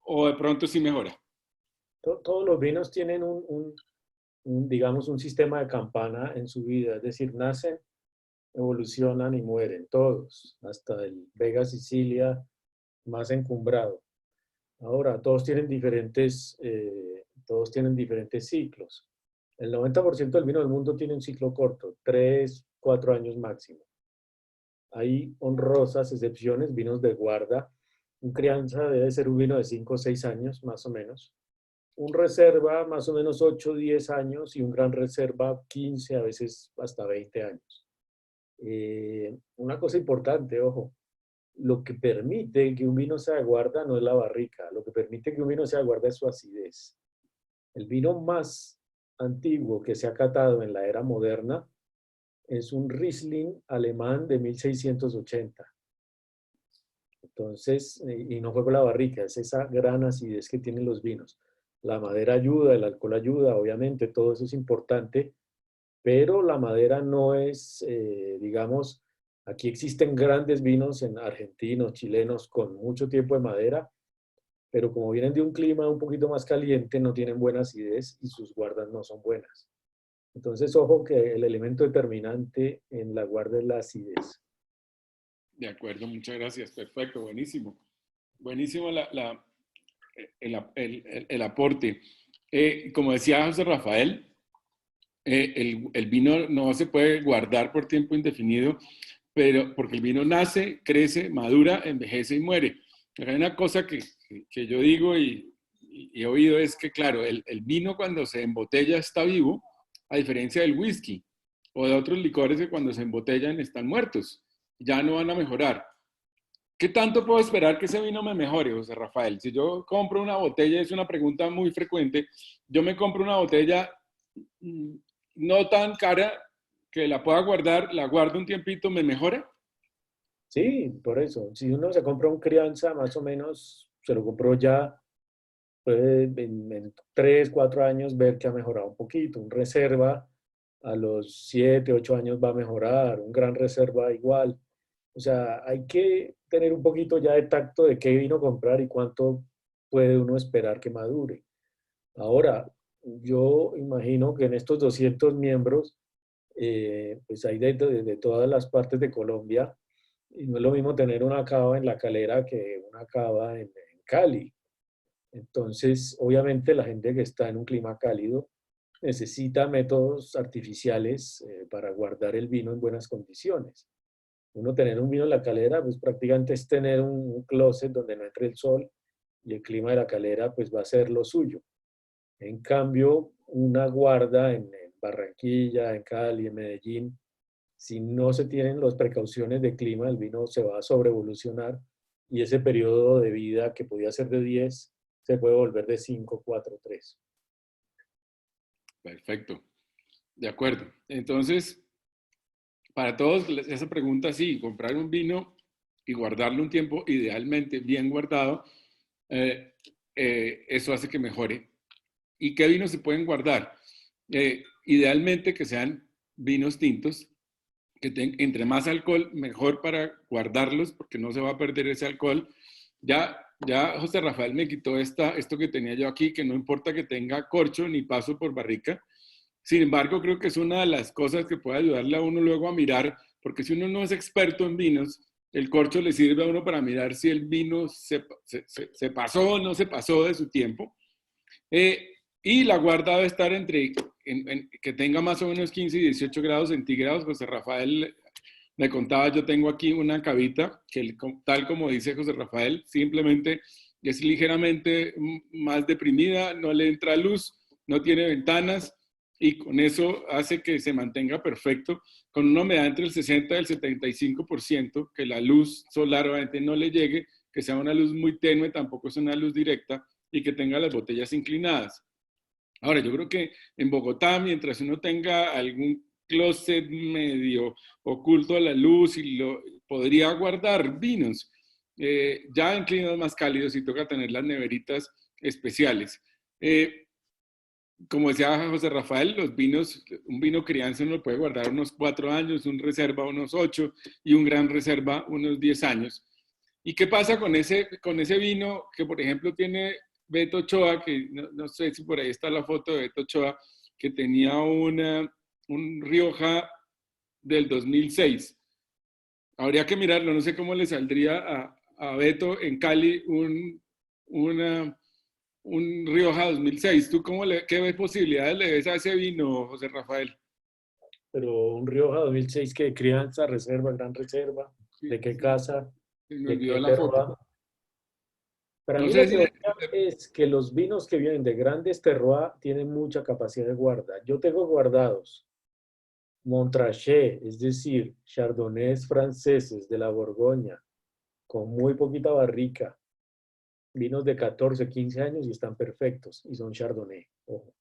o de pronto sí mejora? Todos los vinos tienen digamos, un sistema de campana en su vida, es decir, nacen, evolucionan y mueren, todos, hasta el Vega Sicilia más encumbrado. Ahora, todos tienen diferentes ciclos. El 90% del vino del mundo tiene un ciclo corto, 3, 4 años máximo. Hay honrosas excepciones, vinos de guarda. Un crianza debe ser un vino de 5 o 6 años, más o menos. Un reserva, más o menos 8 o 10 años, y un gran reserva, 15, a veces hasta 20 años. Una cosa importante, ojo, lo que permite que un vino sea de guarda no es la barrica, lo que permite que un vino sea de guarda es su acidez. El vino más antiguo que se ha catado en la era moderna es un Riesling alemán de 1680. Entonces, y no fue por la barrica, es esa gran acidez que tienen los vinos. La madera ayuda, el alcohol ayuda, obviamente, todo eso es importante, pero la madera no es, digamos, aquí existen grandes vinos en argentinos, chilenos, con mucho tiempo de madera, pero como vienen de un clima un poquito más caliente, no tienen buena acidez y sus guardas no son buenas. Entonces, ojo que el elemento determinante en la guarda es la acidez. De acuerdo, muchas gracias. Perfecto, buenísimo. Buenísimo el aporte. Como decía José Rafael, el vino no se puede guardar por tiempo indefinido, pero porque el vino nace, crece, madura, envejece y muere. Pero hay una cosa que yo digo y he oído es que, claro, el vino cuando se embotella está vivo, a diferencia del whisky o de otros licores que cuando se embotellan están muertos, ya no van a mejorar. ¿Qué tanto puedo esperar que ese vino me mejore, José Rafael? Si yo compro una botella, es una pregunta muy frecuente, yo me compro una botella no tan cara que la pueda guardar, la guardo un tiempito, ¿me mejora? Sí, por eso. Si uno se compra un crianza, más o menos, se lo compró ya, puede en 3, 4 años ver que ha mejorado un poquito. Un reserva a los 7, 8 años va a mejorar, un gran reserva igual. O sea, hay que tener un poquito ya de tacto de qué vino comprar y cuánto puede uno esperar que madure. Ahora, yo imagino que en estos 200 miembros, pues hay de todas las partes de Colombia, y no es lo mismo tener una cava en La Calera que una cava en Cali. Entonces, obviamente la gente que está en un clima cálido necesita métodos artificiales para guardar el vino en buenas condiciones. Uno tener un vino en La Calera, pues prácticamente es tener un closet donde no entre el sol, y el clima de La Calera pues va a ser lo suyo. En cambio, una guarda en Barranquilla, en Cali, en Medellín, si no se tienen las precauciones de clima, el vino se va a sobreevolucionar, y ese periodo de vida que podía ser de 10 se puede volver de 5, 4, 3. Perfecto. De acuerdo. Entonces, para todos, esa pregunta sí, comprar un vino y guardarlo un tiempo, idealmente bien guardado, eso hace que mejore. ¿Y qué vinos se pueden guardar? Idealmente que sean vinos tintos, que entre más alcohol, mejor para guardarlos, porque no se va a perder ese alcohol. Ya José Rafael me quitó esto que tenía yo aquí, que no importa que tenga corcho ni paso por barrica. Sin embargo, creo que es una de las cosas que puede ayudarle a uno luego a mirar, porque si uno no es experto en vinos, el corcho le sirve a uno para mirar si el vino se pasó o no se pasó de su tiempo. Y la guarda debe estar que tenga más o menos 15 y 18 grados centígrados. José Rafael me contaba, yo tengo aquí una cavita que tal como dice José Rafael, simplemente es ligeramente más deprimida, no le entra luz, no tiene ventanas, y con eso hace que se mantenga perfecto, con una humedad entre el 60 y el 75%, que la luz solar obviamente no le llegue, que sea una luz muy tenue, tampoco es una luz directa, y que tenga las botellas inclinadas. Ahora, yo creo que en Bogotá, mientras uno tenga algún closet medio oculto a la luz, podría guardar vinos. Ya en climas más cálidos y toca tener las neveritas especiales. como decía José Rafael, los vinos, un vino crianza uno lo puede guardar unos 4 años, un reserva unos 8 y un gran reserva unos 10 años. ¿Y qué pasa con ese vino que, por ejemplo, tiene Beto Ochoa, que no sé si por ahí está la foto de Beto Ochoa, que tenía un Rioja del 2006? Habría que mirarlo, no sé cómo le saldría a Beto en Cali un Rioja 2006. ¿Tú qué posibilidades le ves a ese vino, José Rafael? Pero un Rioja 2006, ¿qué crianza, reserva, gran reserva? ¿De qué casa? Se me ¿De olvidó qué la foto. terroir? Para No mí sé la si... teoría es que los vinos que vienen de grandes terroirs tienen mucha capacidad de guarda. Yo tengo guardados Montrachet, es decir, chardonnays franceses de la Borgoña, con muy poquita barrica, vinos de 14, 15 años y están perfectos, y son chardonnay, ojo.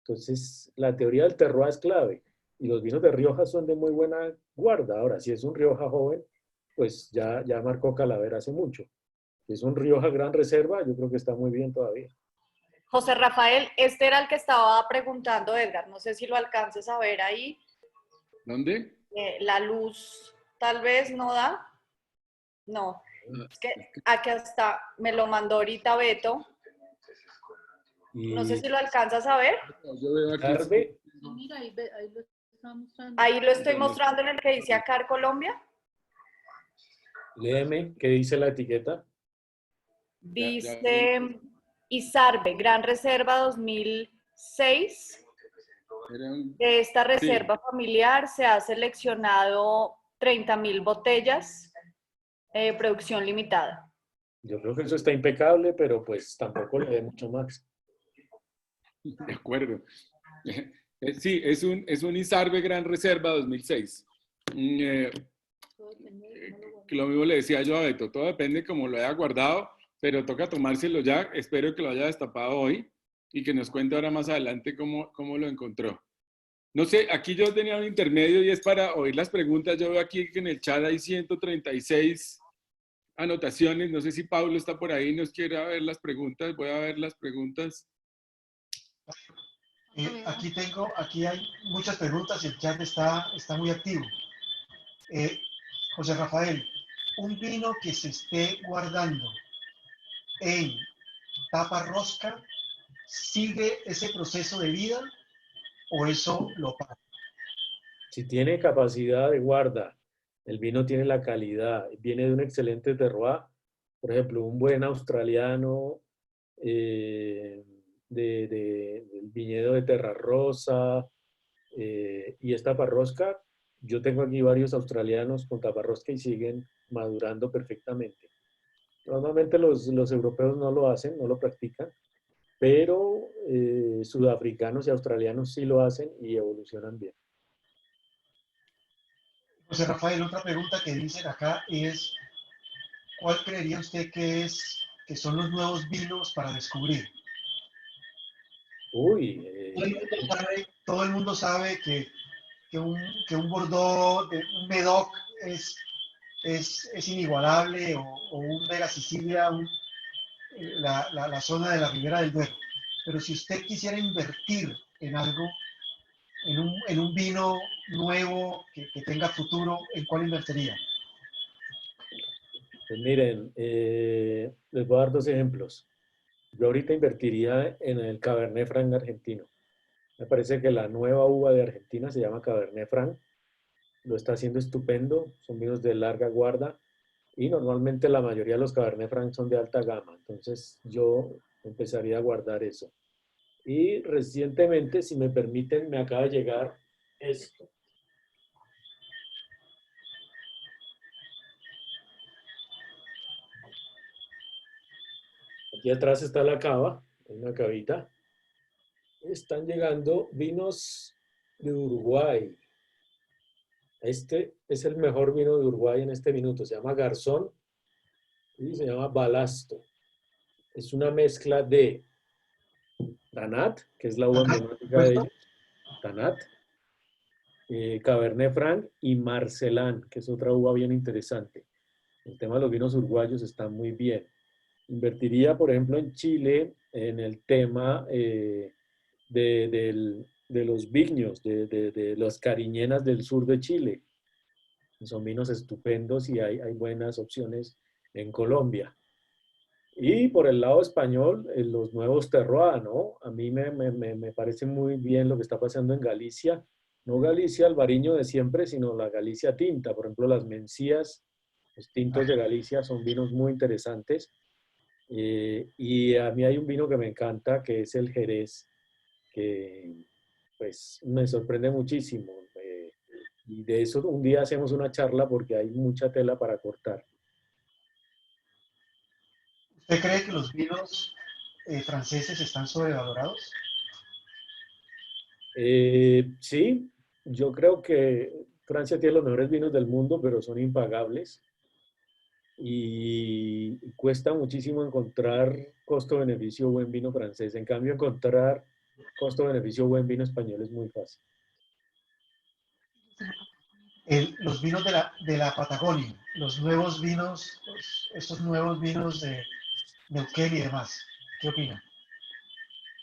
Entonces, la teoría del terroir es clave, y los vinos de Rioja son de muy buena guarda. Ahora, si es un Rioja joven, pues ya marcó Calavera hace mucho. Si es un Rioja gran reserva, yo creo que está muy bien todavía. José Rafael, este era el que estaba preguntando Edgar, no sé si lo alcances a ver ahí. ¿Dónde? La luz tal vez no da. No, es que aquí está, me lo mandó ahorita Beto. No sé Y si lo alcanzas a ver. Yo veo aquí... Carve, No, mira, ahí lo está mostrando. Ahí lo estoy mostrando en el que dice Acar Colombia. léeme, ¿qué dice la etiqueta? Dice Isarbe, Gran Reserva 2006. De esta reserva familiar se ha seleccionado 30.000 botellas, producción limitada. Yo creo que eso está impecable, pero pues tampoco le dé mucho más. De acuerdo. Sí, es un Isarbe Gran Reserva 2006. Que lo mismo le decía yo a Beto, todo depende cómo lo haya guardado, pero toca tomárselo ya. Espero que lo haya destapado hoy y que nos cuente ahora más adelante cómo lo encontró. No sé, aquí yo tenía un intermedio y es para oír las preguntas. Yo veo aquí que en el chat hay 136 anotaciones. No sé si Pablo está por ahí y nos quiere ver las preguntas. Voy a ver las preguntas. Aquí hay muchas preguntas, el chat está muy activo. José Rafael, un vino que se esté guardando en tapa rosca, ¿sigue ese proceso de vida o eso lo para? Si tiene capacidad de guarda, el vino tiene la calidad, viene de un excelente terroir, por ejemplo, un buen australiano del viñedo de Terra Rosa y esta taparrosca, yo tengo aquí varios australianos con taparrosca y siguen madurando perfectamente. Normalmente los europeos no lo hacen, no lo practican, pero sudafricanos y australianos sí lo hacen y evolucionan bien. José Rafael, otra pregunta que dicen acá es, ¿cuál creería usted que son los nuevos vinos para descubrir? Uy, Todo el mundo sabe que un Bordeaux, un Medoc es inigualable o un Vega Sicilia, la zona de la Ribera del Duero. Pero si usted quisiera invertir en algo, en un vino nuevo que tenga futuro, ¿en cuál invertiría? pues miren, les voy a dar dos ejemplos. Yo ahorita invertiría en el Cabernet Franc argentino. Me parece que la nueva uva de Argentina se llama Cabernet Franc. Lo está haciendo estupendo. Son vinos de larga guarda. Y normalmente la mayoría de los Cabernet Franc son de alta gama. Entonces yo empezaría a guardar eso. Y recientemente, si me permiten, me acaba de llegar esto. Aquí atrás está la cava, una cavita. Están llegando vinos de Uruguay. Este es el mejor vino de Uruguay en este minuto. Se llama Garzón y se llama Balasto. Es una mezcla de Tanat, que es la uva emblemática de ellos, Tanat, Cabernet Franc y Marcelán, que es otra uva bien interesante. El tema de los vinos uruguayos está muy bien. Invertiría, por ejemplo, en Chile en el tema de los viños, de las cariñenas del sur de Chile. Son vinos estupendos y hay buenas opciones en Colombia. Y por el lado español, los nuevos terroirs, ¿no? A mí me parece muy bien lo que está pasando en Galicia. No Galicia albariño de siempre, sino la Galicia tinta. Por ejemplo, las mencías, los tintos de Galicia son vinos muy interesantes. Y a mí hay un vino que me encanta, que es el Jerez, que pues me sorprende muchísimo. Y de eso un día hacemos una charla porque hay mucha tela para cortar. ¿Usted cree que los vinos franceses están sobrevalorados? Sí, yo creo que Francia tiene los mejores vinos del mundo, pero son impagables y cuesta muchísimo encontrar costo-beneficio buen vino francés. En cambio, encontrar costo-beneficio buen vino español es muy fácil. Los vinos de la Patagonia, los nuevos vinos, estos nuevos vinos de Neuquén y demás. ¿Qué opina?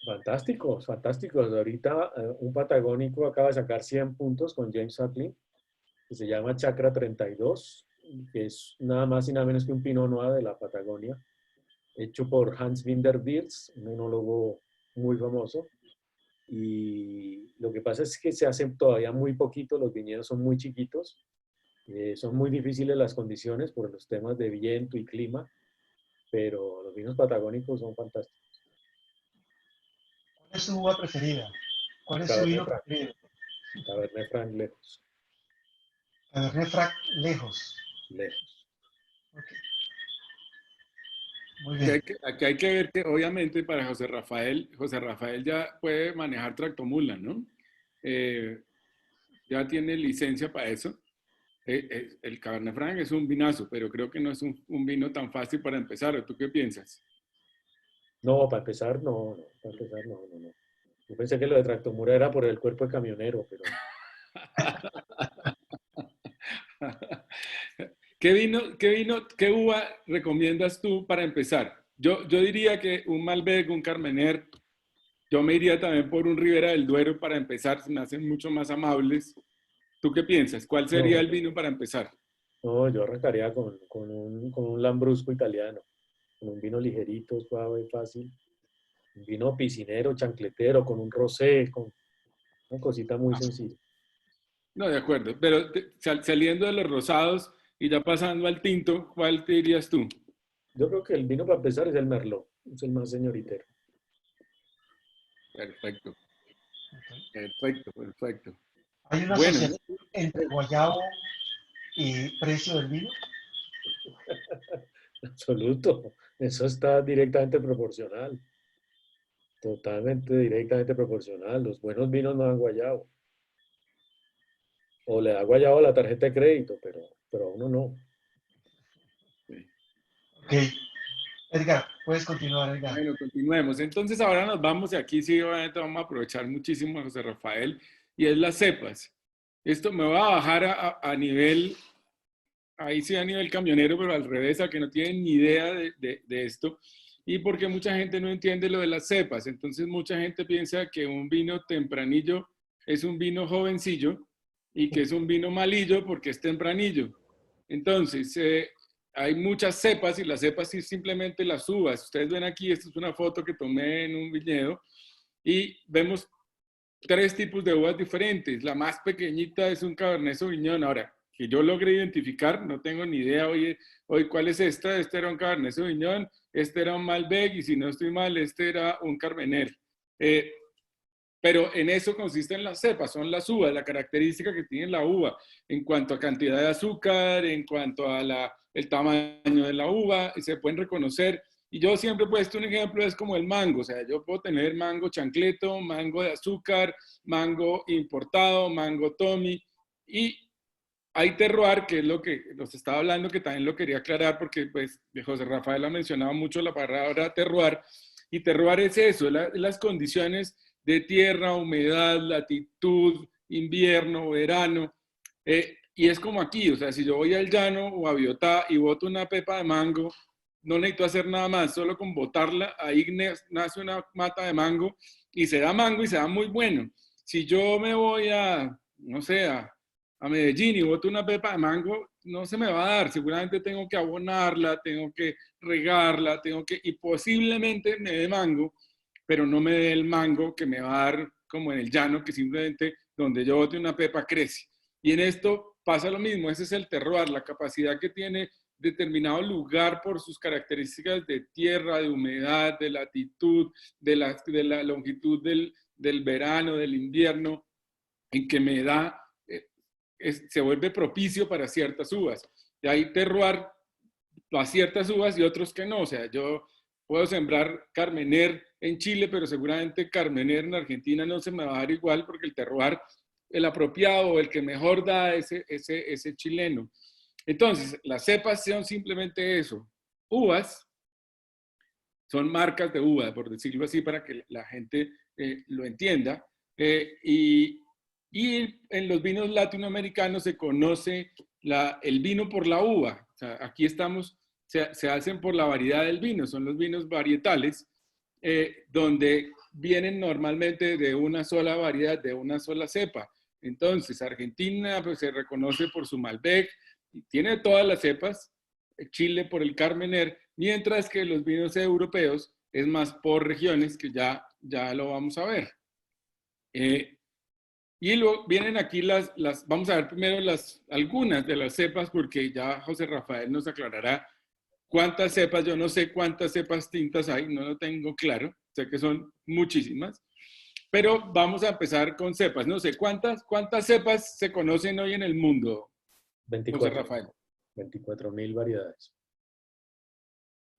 Fantásticos, fantásticos. Ahorita un patagónico acaba de sacar 100 puntos con James Suckling, que se llama Chakra 32, que es nada más y nada menos que un Pinot Noir de la Patagonia, hecho por Hans Winterbiers, un enólogo muy famoso. Y lo que pasa es que se hacen todavía muy poquito, los viñedos son muy chiquitos, son muy difíciles las condiciones por los temas de viento y clima, pero los vinos patagónicos son fantásticos. ¿Cuál es su uva preferida? ¿Cuál es su Cabernet vino Franc, preferido? Cabernet Franc lejos, Cabernet Franc lejos. lejos. Okay. Muy Aquí bien. aquí hay que ver que obviamente para José Rafael ya puede manejar tractomula, ¿no? Ya tiene licencia para eso. El Cabernet Franc es un vinazo, pero creo que no es un vino tan fácil para empezar. ¿Tú qué piensas? No, para empezar, no, para empezar, no. Yo pensé que lo de Tractomura era por el cuerpo de camionero, pero... ¿Qué uva recomiendas tú para empezar? Yo diría que un Malbec, un Carmener. Yo me iría también por un Ribera del Duero para empezar, se me hacen mucho más amables. ¿Tú qué piensas? ¿Cuál sería No, el vino para empezar? no, yo arrancaría con un Lambrusco italiano, con un vino ligerito, suave, fácil. Un vino piscinero, chancletero, con un rosé, con una cosita muy sencilla. No, de acuerdo, pero saliendo de los rosados y ya pasando al tinto, ¿cuál te dirías tú? Yo creo que el vino para empezar es el Merlot, es el más señoritero. Perfecto, Okay. perfecto, perfecto. ¿Hay una Bueno, asociación entre guayabo y precio del vino? Absoluto, eso está directamente proporcional, totalmente directamente proporcional. Los buenos vinos no dan guayabo. O le da guayabo a la tarjeta de crédito, pero a uno no. Ok. Edgar, puedes continuar, Edgar. bueno, continuemos. Entonces ahora nos vamos y aquí sí obviamente vamos a aprovechar muchísimo a José Rafael y es las cepas. Esto me va a bajar a nivel, ahí sí a nivel camionero, pero al revés, a que no tienen ni idea de esto. Y porque mucha gente no entiende lo de las cepas. Entonces mucha gente piensa que un vino tempranillo es un vino jovencillo y que es un vino malillo porque es tempranillo. Entonces, hay muchas cepas y las cepas sí simplemente las uvas. Ustedes ven aquí, esta es una foto que tomé en un viñedo y vemos tres tipos de uvas diferentes. La más pequeñita es un Cabernet Sauvignon. Ahora, que yo logré identificar, no tengo ni idea hoy cuál es esta. Este era un Cabernet Sauvignon, este era un Malbec y si no estoy mal, este era un Carmener. Pero en eso consisten las cepas, son las uvas, la característica que tiene la uva en cuanto a cantidad de azúcar, en cuanto a el tamaño de la uva, se pueden reconocer. Y yo siempre he puesto un ejemplo, es como el mango, o sea, yo puedo tener mango chancleto, mango de azúcar, mango importado, mango Tommy, y hay terroir, que es lo que nos estaba hablando, que también lo quería aclarar, porque pues José Rafael ha mencionado mucho la palabra terroir, y terroir es eso, las condiciones de tierra, humedad, latitud, invierno, verano, y es como aquí, o sea, si yo voy al llano o a Biotá y boto una pepa de mango, no necesito hacer nada más, solo con botarla, ahí nace una mata de mango y se da mango y se da muy bueno. Si yo me voy a, no sé, a Medellín y boto una pepa de mango, no se me va a dar. Seguramente tengo que abonarla, tengo que regarla, y posiblemente me dé mango, pero no me dé el mango que me va a dar como en el llano, que simplemente donde yo bote una pepa crece. Y en esto pasa lo mismo, ese es el terroir, la capacidad que tiene determinado lugar por sus características de tierra, de humedad, de latitud, de la longitud del verano, del invierno, en que me da, se vuelve propicio para ciertas uvas. Y hay terroir a ciertas uvas y otros que no. O sea, yo puedo sembrar Carmener en Chile, pero seguramente Carmener en Argentina no se me va a dar igual porque el terroir, el apropiado, el que mejor da ese chileno. Entonces, las cepas son simplemente eso, uvas, son marcas de uva, por decirlo así, para que la gente lo entienda. Y en los vinos latinoamericanos se conoce el vino por la uva. O sea, aquí se hacen por la variedad del vino, son los vinos varietales, donde vienen normalmente de una sola variedad, de una sola cepa. Entonces, Argentina pues, se reconoce por su Malbec, tiene todas las cepas, Chile por el Carmener, mientras que los vinos europeos es más por regiones, que ya lo vamos a ver. Y luego vienen aquí vamos a ver primero algunas de las cepas, porque ya José Rafael nos aclarará cuántas cepas, yo no sé cuántas cepas tintas hay, no lo tengo claro, sé que son muchísimas, pero vamos a empezar con cepas, no sé, ¿cuántas cepas se conocen hoy en el mundo, 24, José Rafael? 24.000 variedades.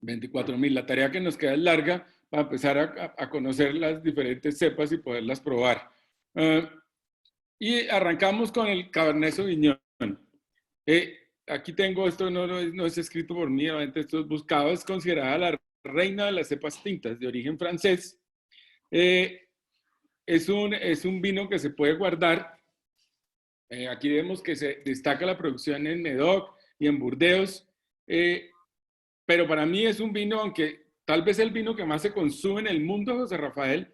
24.000. La tarea que nos queda es larga para empezar a conocer las diferentes cepas y poderlas probar. Y arrancamos con el Cabernet Sauvignon. Aquí tengo esto, no es escrito por mí, esto es buscado, es considerada la reina de las cepas tintas de origen francés. Es un vino que se puede guardar. Aquí vemos que se destaca la producción en Médoc y en Burdeos. Pero para mí es un vino, aunque tal vez el vino que más se consume en el mundo, José Rafael.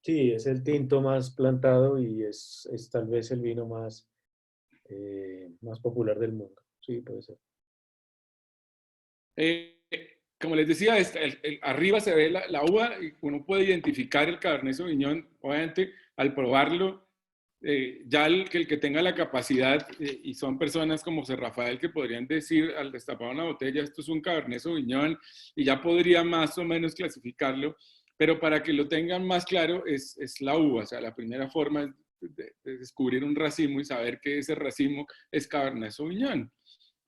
Sí, es el tinto más plantado y es tal vez el vino más popular del mundo. Sí, puede ser. Como les decía, arriba se ve la uva y uno puede identificar el Cabernet Sauvignon, obviamente, al probarlo. Ya el que tenga la capacidad, y son personas como José Rafael que podrían decir al destapar una botella, esto es un Cabernet Sauvignon, y ya podría más o menos clasificarlo, pero para que lo tengan más claro es la uva. O sea, la primera forma de descubrir un racimo y saber que ese racimo es Cabernet Sauvignon.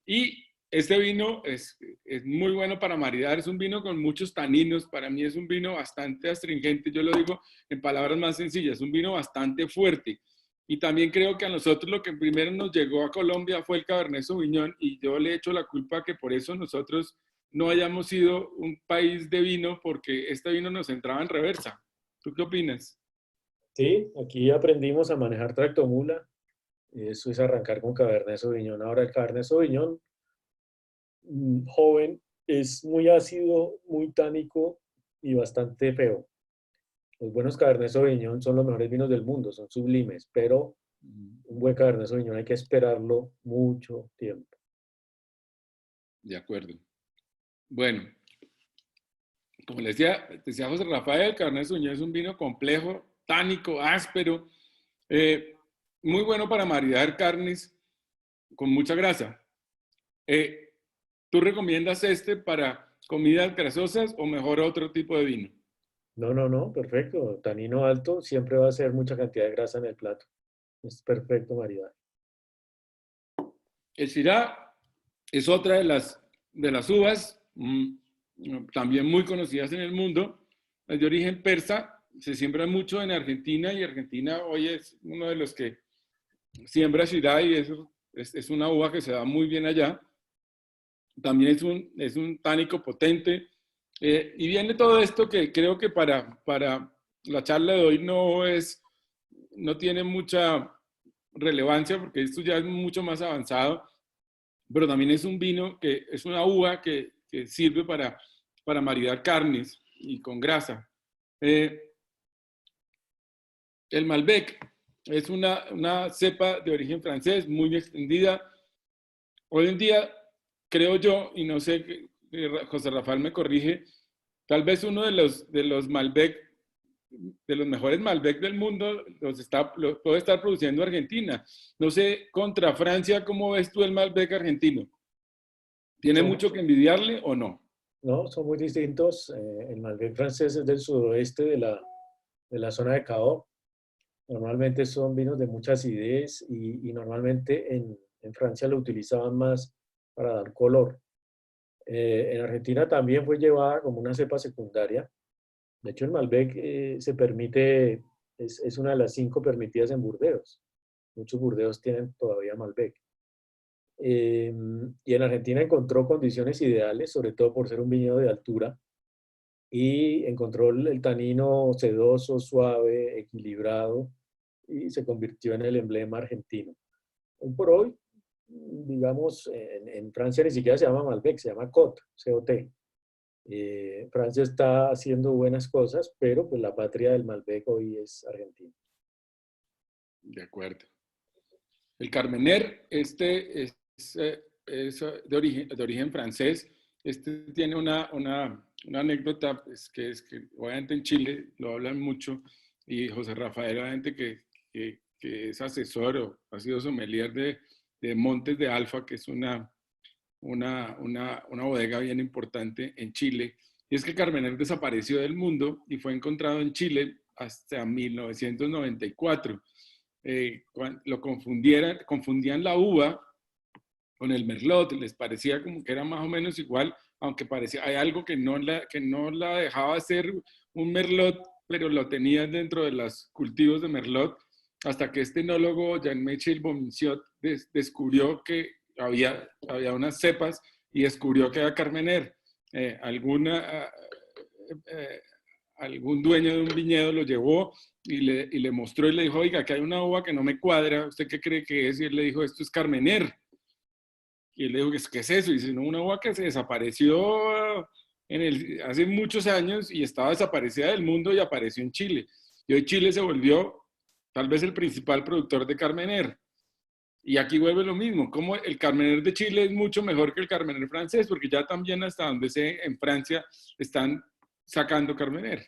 Y este vino es muy bueno para maridar, es un vino con muchos taninos, para mí es un vino bastante astringente, yo lo digo en palabras más sencillas, es un vino bastante fuerte. Y también creo que a nosotros lo que primero nos llegó a Colombia fue el Cabernet Sauvignon, y yo le echo la culpa que por eso nosotros no hayamos sido un país de vino, porque este vino nos entraba en reversa. ¿Tú qué opinas? Sí, aquí aprendimos a manejar tractomula. Eso es arrancar con Cabernet Sauvignon. Ahora el Cabernet Sauvignon joven es muy ácido, muy tánico y bastante feo. Los buenos Cabernet Sauvignon son los mejores vinos del mundo, son sublimes, pero un buen Cabernet Sauvignon hay que esperarlo mucho tiempo. De acuerdo. Bueno, como les decía José Rafael, Cabernet Sauvignon es un vino complejo, tánico, áspero, muy bueno para maridar carnes con mucha grasa. ¿Tú recomiendas este para comidas grasosas o mejor otro tipo de vino? No, perfecto. Tanino alto siempre va a ser mucha cantidad de grasa en el plato. Es perfecto maridaje. El Syrah es otra de las uvas también muy conocidas en el mundo. Es de origen persa, se siembra mucho en Argentina, y Argentina hoy es uno de los que siembra Syrah, y es una uva que se da muy bien allá. También es un tánico potente. Y viene todo esto que creo que para la charla de hoy no tiene mucha relevancia, porque esto ya es mucho más avanzado, pero también es un vino que es una uva que que sirve para maridar carnes y con grasa. El Malbec es una cepa de origen francés muy extendida. Hoy en día, creo yo, y no sé, José Rafael me corrige, tal vez uno de los Malbec, de los mejores Malbec del mundo, los puede estar produciendo Argentina. No sé, contra Francia, ¿cómo ves tú el Malbec argentino? ¿Tiene mucho que envidiarle o no? No, son muy distintos. El Malbec francés es del suroeste de la zona de Cahors. Normalmente son vinos de mucha acidez y normalmente en Francia lo utilizaban más para dar color. En Argentina también fue llevada como una cepa secundaria. De hecho, el Malbec se permite, es una de las 5 permitidas en Burdeos. Muchos Burdeos tienen todavía Malbec. Y en Argentina encontró condiciones ideales, sobre todo por ser un viñedo de altura, y encontró el tanino sedoso, suave, equilibrado, y se convirtió en el emblema argentino. Hoy por hoy, digamos, en Francia ni siquiera se llama Malbec, se llama Cot, C-O-T. Francia está haciendo buenas cosas, pero pues la patria del Malbec hoy es Argentina. De acuerdo. El Carmener, es de origen francés. Este tiene una anécdota, es que obviamente en Chile lo hablan mucho, y José Rafael, obviamente que es asesor o ha sido sommelier de Montes de Alfa, que es una bodega bien importante en Chile. Y es que Carmener desapareció del mundo y fue encontrado en Chile hasta 1994. Lo confundían la uva con el merlot, les parecía como que era más o menos igual, aunque parecía, hay algo que no la dejaba ser un merlot, pero lo tenía dentro de los cultivos de merlot, hasta que este enólogo Jean-Michel Bournisot descubrió que había unas cepas y descubrió que era Carmener. Algún dueño de un viñedo lo llevó y le mostró y le dijo, oiga, que hay una uva que no me cuadra, ¿usted qué cree que es? Y él le dijo, esto es Carmener. Y él le dijo, ¿qué es eso? Y dice, no, una uva que se desapareció hace muchos años y estaba desaparecida del mundo y apareció en Chile. Y hoy Chile se volvió tal vez el principal productor de Carmener. Y aquí vuelve lo mismo, como el Carmener de Chile es mucho mejor que el Carmener francés, porque ya también hasta donde sé, en Francia están sacando Carmener.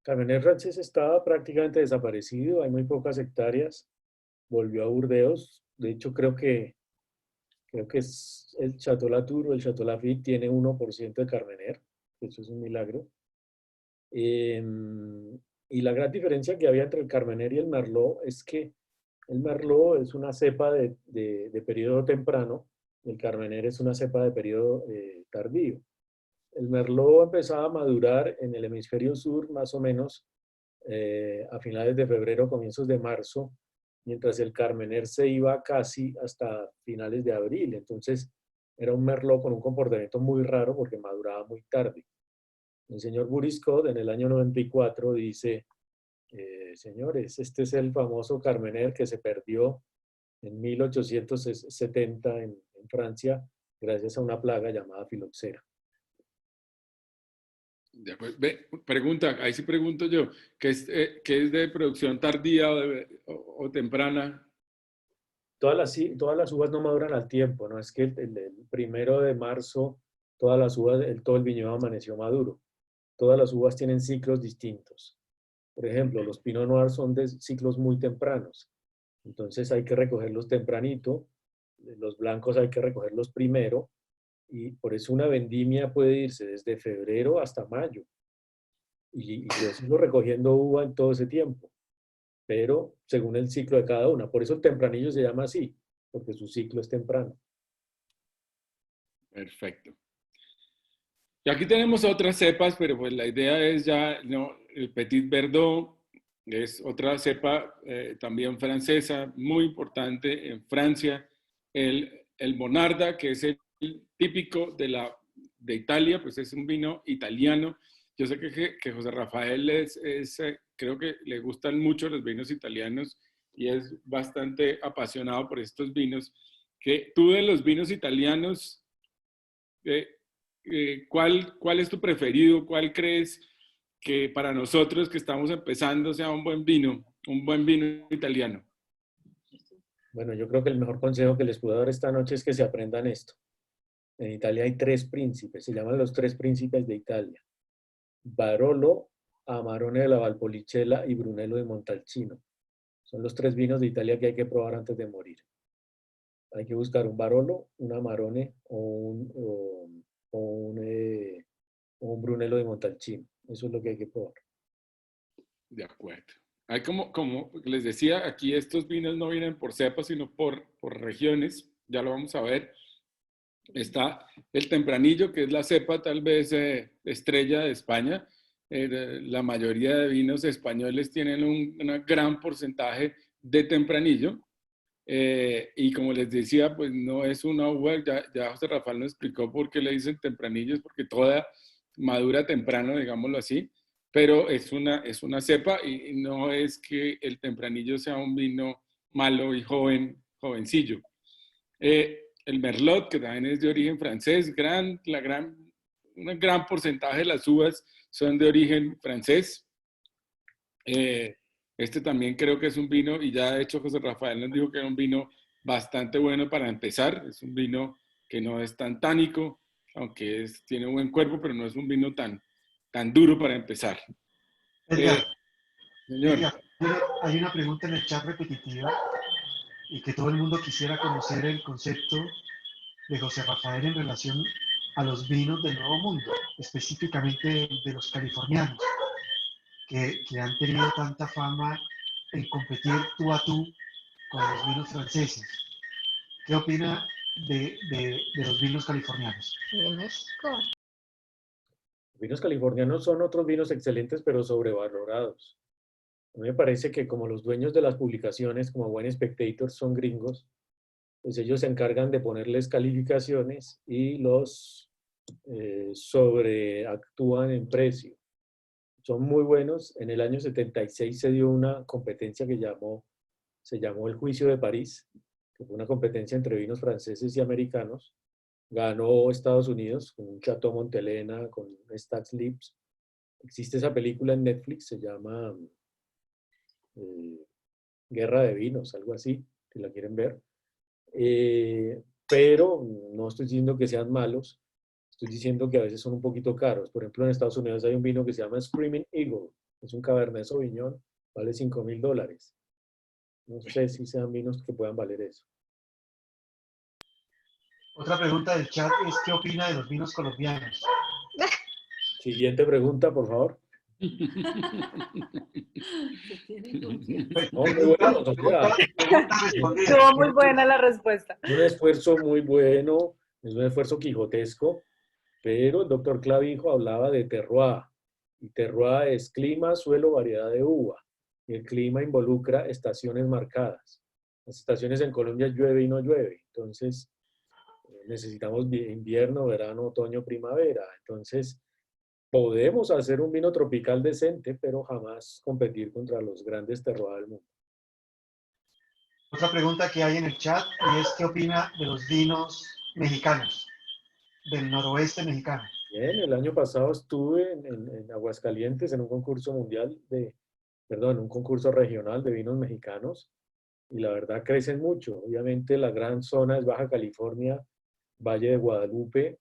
Carmener francés estaba prácticamente desaparecido, hay muy pocas hectáreas, volvió a Burdeos. De hecho, creo que es el Chateau Latour o el Chateau Lafite tiene 1% de Carmener, eso es un milagro. Y la gran diferencia que había entre el Carmener y el Merlot es que el Merlot es una cepa de periodo temprano, el Carmener es una cepa de periodo tardío. El Merlot empezaba a madurar en el hemisferio sur más o menos a finales de febrero, comienzos de marzo, mientras el Carmener se iba casi hasta finales de abril. Entonces era un Merlot con un comportamiento muy raro porque maduraba muy tarde. El señor Bournisot en el año 94 dice, señores, este es el famoso Carmener que se perdió en 1870 en Francia gracias a una plaga llamada filoxera. Pregunta, ahí sí pregunto yo, ¿qué es de producción tardía o temprana? Todas las uvas no maduran al tiempo, no es que el 1 de marzo todas las uvas, todo el viñedo amaneció maduro. Todas las uvas tienen ciclos distintos. Por ejemplo, los Pinot Noir son de ciclos muy tempranos. Entonces hay que recogerlos tempranito. Los blancos hay que recogerlos primero. Y por eso una vendimia puede irse desde febrero hasta mayo. Y yo sigo recogiendo uva en todo ese tiempo. Pero según el ciclo de cada una. Por eso el tempranillo se llama así, porque su ciclo es temprano. Perfecto. Y aquí tenemos otras cepas, pero pues la idea es ya, no, el Petit Verdot es otra cepa también francesa, muy importante en Francia. El Bonarda, que es el típico de Italia, pues es un vino italiano. Yo sé que José Rafael creo que le gustan mucho los vinos italianos y es bastante apasionado por estos vinos. Que tú de los vinos italianos, ¿cuál es tu preferido? ¿Cuál crees que para nosotros que estamos empezando sea un buen vino italiano? Bueno, yo creo que el mejor consejo que les puedo dar esta noche es que se aprendan esto. En Italia hay 3 príncipes, se llaman los 3 príncipes de Italia. Barolo, Amarone de la Valpolicella y Brunello de Montalcino. Son los 3 vinos de Italia que hay que probar antes de morir. Hay que buscar un Barolo, un Amarone o un Brunello de Montalcino. Eso es lo que hay que probar. De acuerdo. Hay como les decía, aquí estos vinos no vienen por cepas, sino por regiones. Ya lo vamos a ver. Está el Tempranillo, que es la cepa tal vez estrella de España. La mayoría de vinos españoles tienen un gran porcentaje de Tempranillo. Y como les decía, pues no es una uva, ya José Rafael nos explicó por qué le dicen Tempranillo, es porque toda madura temprano, digámoslo así, pero es una cepa y no es que el Tempranillo sea un vino malo y jovencillo. El Merlot, que también es de origen francés, un gran porcentaje de las uvas son de origen francés. Este también creo que es un vino, y ya de hecho José Rafael nos dijo que era un vino bastante bueno para empezar. Es un vino que no es tan tánico, aunque tiene buen cuerpo, pero no es un vino tan duro para empezar. Edgar, Señor. Edgar, hay una pregunta en el chat repetitiva y que todo el mundo quisiera conocer el concepto de José Rafael en relación a los vinos del Nuevo Mundo, específicamente de los californianos, que han tenido tanta fama en competir tú a tú con los vinos franceses. ¿Qué opina de los vinos californianos? De México. Los vinos californianos son otros vinos excelentes, pero sobrevalorados. A mí me parece que como los dueños de las publicaciones, como Wine Spectator, son gringos, pues ellos se encargan de ponerles calificaciones y los sobreactúan en precio. Son muy buenos. En el año 76 se dio una competencia que se llamó el Juicio de París, que fue una competencia entre vinos franceses y americanos. Ganó Estados Unidos con un Chateau Montelena, con un Stags Lips. Existe esa película en Netflix, se llama Guerra de Vinos, algo así, si la quieren ver. Pero no estoy diciendo que sean malos, estoy diciendo que a veces son un poquito caros. Por ejemplo, en Estados Unidos hay un vino que se llama Screaming Eagle, es un Cabernet Sauvignon, vale $5,000. No sé si sean vinos que puedan valer eso. Otra pregunta del chat es ¿qué opina de los vinos colombianos? Siguiente pregunta, por favor. No, muy bueno, o sea, Estuvo muy buena la respuesta. un esfuerzo muy bueno, es un esfuerzo quijotesco, pero el doctor Clavijo hablaba de terroir, y terroir es clima, suelo, variedad de uva, y el clima involucra estaciones marcadas. Las estaciones en Colombia llueve y no llueve, entonces necesitamos invierno, verano, otoño, primavera, entonces podemos hacer un vino tropical decente, pero jamás competir contra los grandes terroirs del mundo. Otra pregunta que hay en el chat y es ¿qué opina de los vinos mexicanos, del noroeste mexicano? Bien, el año pasado estuve en Aguascalientes en un concurso un concurso regional de vinos mexicanos, y la verdad crecen mucho. Obviamente la gran zona es Baja California, Valle de Guadalupe,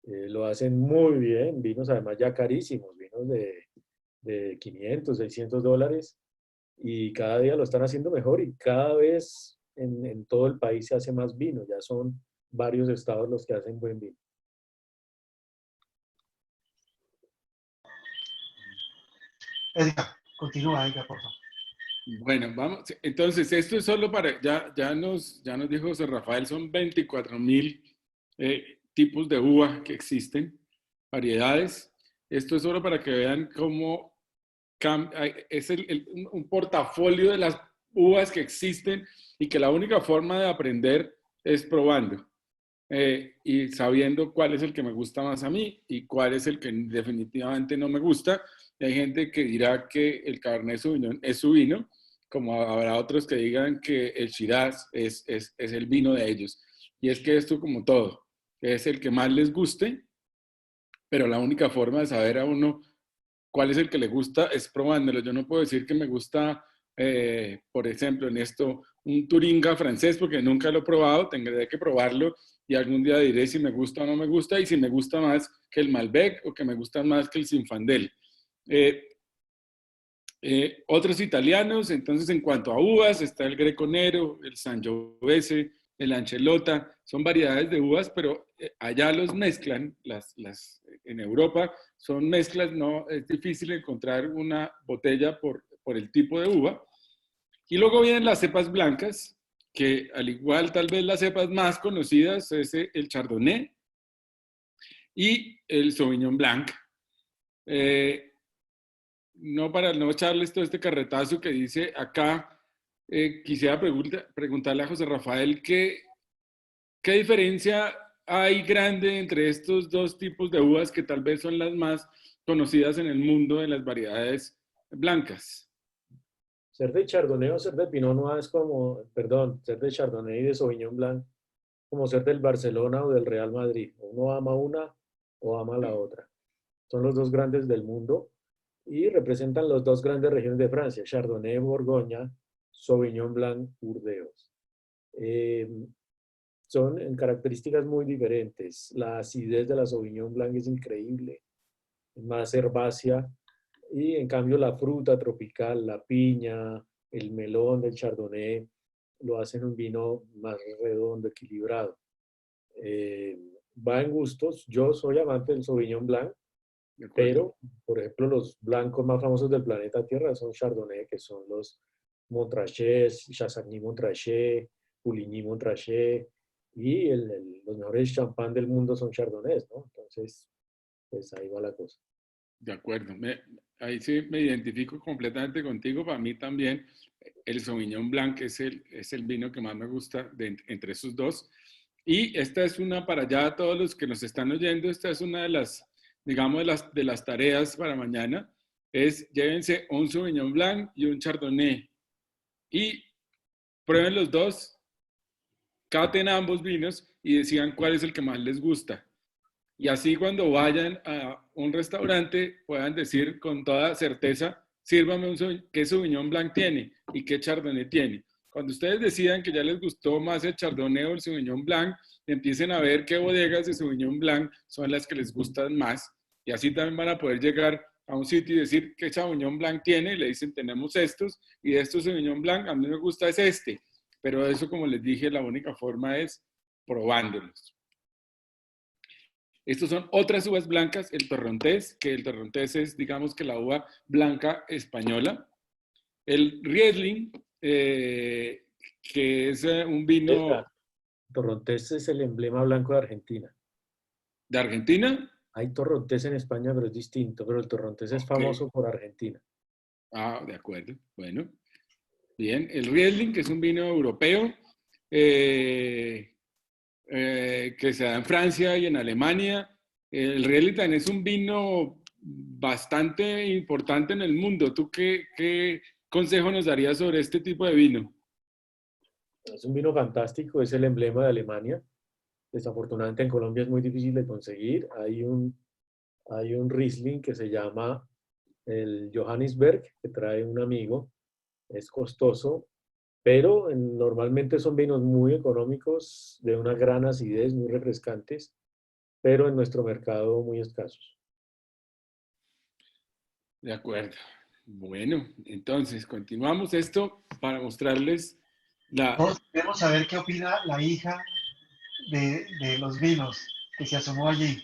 lo hacen muy bien, vinos además ya carísimos, vinos de $500, $600, y cada día lo están haciendo mejor, y cada vez en todo el país se hace más vino, ya son varios estados los que hacen buen vino. Edgar, continúa, Edgar, por favor. Bueno, vamos. Entonces, esto es solo para, ya nos dijo José Rafael, son 24,000 tipos de uva que existen, variedades. Esto es solo para que vean cómo es un portafolio de las uvas que existen y que la única forma de aprender es probando y sabiendo cuál es el que me gusta más a mí y cuál es el que definitivamente no me gusta. Y hay gente que dirá que el Cabernet Sauvignon es su vino, como habrá otros que digan que el Shiraz es el vino de ellos. Y es que esto como todo, es el que más les guste, pero la única forma de saber a uno cuál es el que le gusta es probándolo. Yo no puedo decir que me gusta, por ejemplo, en esto, un Turinga francés, porque nunca lo he probado, tendré que probarlo y algún día diré si me gusta o no me gusta, y si me gusta más que el Malbec o que me gusta más que el Zinfandel. Otros italianos, entonces en cuanto a uvas, está el Greco Nero, el Sangiovese, el Anchelota, son variedades de uvas, pero allá los mezclan, en Europa son mezclas, no es difícil encontrar una botella por el tipo de uva. Y luego vienen las cepas blancas, que al igual tal vez las cepas más conocidas es el Chardonnay y el Sauvignon Blanc. No para no echarles todo este carretazo que dice acá, quisiera preguntarle a José Rafael ¿qué diferencia hay grande entre estos dos tipos de uvas que tal vez son las más conocidas en el mundo de las variedades blancas? Ser de Chardonnay o ser de Pinot Noir es como, perdón, ser de Chardonnay y de Sauvignon Blanc, como ser del Barcelona o del Real Madrid. Uno ama una o ama la otra. Son los dos grandes del mundo y representan las dos grandes regiones de Francia, Chardonnay, Borgoña, Sauvignon Blanc, Burdeos. Son en características muy diferentes. La acidez de la Sauvignon Blanc es increíble, más herbácea, y en cambio la fruta tropical, la piña, el melón del Chardonnay, lo hacen un vino más redondo, equilibrado. Va en gustos. Yo soy amante del Sauvignon Blanc, pero, por ejemplo, los blancos más famosos del planeta Tierra son Chardonnay, que son los Montrachet, Chassagne-Montrachet, Puligny-Montrachet, y los mejores champán del mundo son Chardonnays, ¿no? Entonces, pues ahí va la cosa. De acuerdo. Ahí sí me identifico completamente contigo. Para mí también el Sauvignon Blanc es el vino que más me gusta entre esos dos. Y esta es una para ya todos los que nos están oyendo, esta es una de las, digamos, de las tareas para mañana. Llévense un Sauvignon Blanc y un Chardonnay. Y prueben los dos, caten ambos vinos y decidan cuál es el que más les gusta. Y así cuando vayan a un restaurante puedan decir con toda certeza, sírvame qué Sauvignon Blanc tiene y qué Chardonnay tiene. Cuando ustedes decidan que ya les gustó más el Chardonnay o el Sauvignon Blanc, empiecen a ver qué bodegas de Sauvignon Blanc son las que les gustan más. Y así también van a poder llegar a un sitio y decir qué Sauvignon Blanc tiene, y le dicen tenemos estos, y de estos Sauvignon Blanc a mí me gusta es este. Pero eso, como les dije, la única forma es probándolos. Estos son otras uvas blancas, el torrontés, que el torrontés es, digamos que la uva blanca española. El Riesling, que es un vino... Torrontés es el emblema blanco de Argentina. ¿De Argentina? Hay torrontés en España, pero es distinto. Pero el torrontés es famoso por Argentina. Ah, de acuerdo. Bueno, bien. El Riesling, que es un vino europeo, que se da en Francia y en Alemania. El Riesling también es un vino bastante importante en el mundo. ¿Tú qué consejo nos darías sobre este tipo de vino? Es un vino fantástico, es el emblema de Alemania. Desafortunadamente en Colombia es muy difícil de conseguir. Hay un Riesling que se llama el Johannisberg, que trae un amigo. Es costoso, pero normalmente son vinos muy económicos, de una gran acidez, muy refrescantes, pero en nuestro mercado muy escasos. De acuerdo. Bueno, entonces continuamos esto para mostrarles Todos queremos saber qué opina la hija de los vinos que se asomó allí.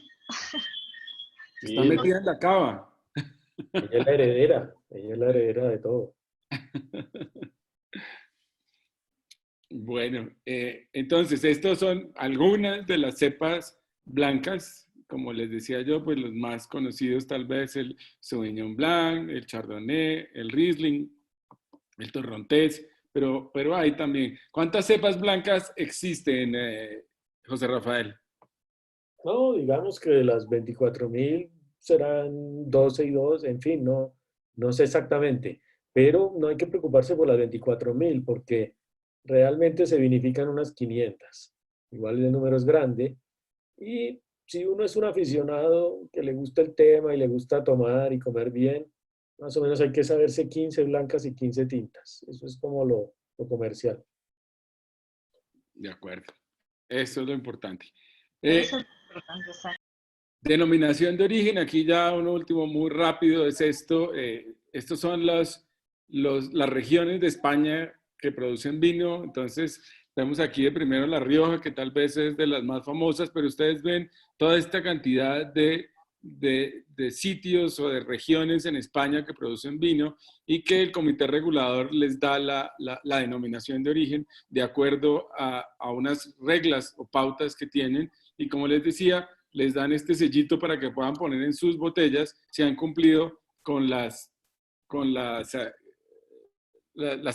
Está metida en la cava. Ella es la heredera de todo. Bueno, entonces estos son algunas de las cepas blancas, como les decía yo, pues los más conocidos tal vez el Sauvignon Blanc, el Chardonnay, el Riesling, el Torrontés, pero hay también. ¿Cuántas cepas blancas existen, José Rafael? No, digamos que de las 24.000 serán 12 y 2, en fin, no sé exactamente, pero no hay que preocuparse por las 24.000 porque realmente se vinifican unas 500. Igual el número es grande, Y si uno es un aficionado que le gusta el tema y le gusta tomar y comer bien, más o menos hay que saberse 15 blancas y 15 tintas. Eso es como lo comercial. De acuerdo. Eso es lo importante. Eso es importante, exacto. Denominación de origen, aquí ya uno último muy rápido es esto. Estos son las regiones de España que producen vino. Entonces, vemos aquí de primero La Rioja, que tal vez es de las más famosas, pero ustedes ven toda esta cantidad de sitios o de regiones en España que producen vino y que el comité regulador les da la denominación de origen de acuerdo a unas reglas o pautas que tienen. Y como les decía, les dan este sellito para que puedan poner en sus botellas si han cumplido con las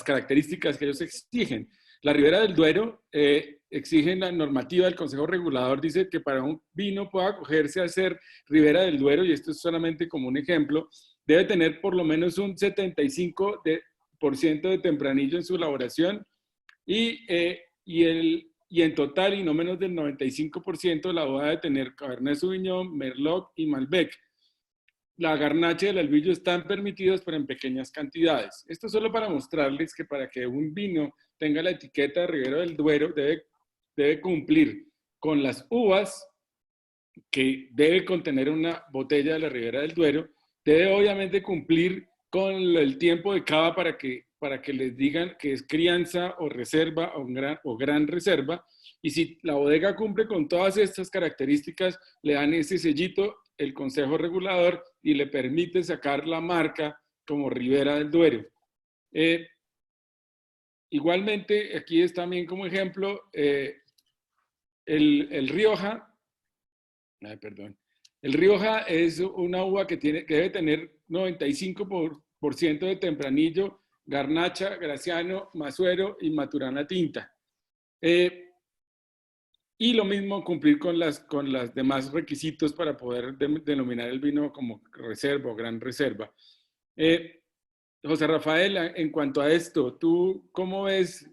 características que ellos exigen. La Ribera del Duero exige la normativa del Consejo Regulador, dice que para un vino pueda acogerse a ser Ribera del Duero, y esto es solamente como un ejemplo, debe tener por lo menos un 75% de tempranillo en su elaboración y en total, y no menos del 95%, la uva debe tener Cabernet Sauvignon, Merlot y Malbec. La garnacha y el albillo están permitidos, pero en pequeñas cantidades. Esto solo para mostrarles que para que un vino tenga la etiqueta de Ribera del Duero, debe cumplir con las uvas que debe contener una botella de la Ribera del Duero, debe obviamente cumplir con el tiempo de cava para que les digan que es crianza o reserva o gran reserva, y si la bodega cumple con todas estas características, le dan ese sellito el Consejo Regulador y le permite sacar la marca como Ribera del Duero. Igualmente, aquí es también como ejemplo el Rioja. Perdón. El Rioja es una uva que debe tener 95% de tempranillo, garnacha, graciano, mazuero y maturana tinta. Y lo mismo cumplir con las demás requisitos para poder denominar el vino como reserva o gran reserva. José Rafael, en cuanto a esto, ¿tú cómo ves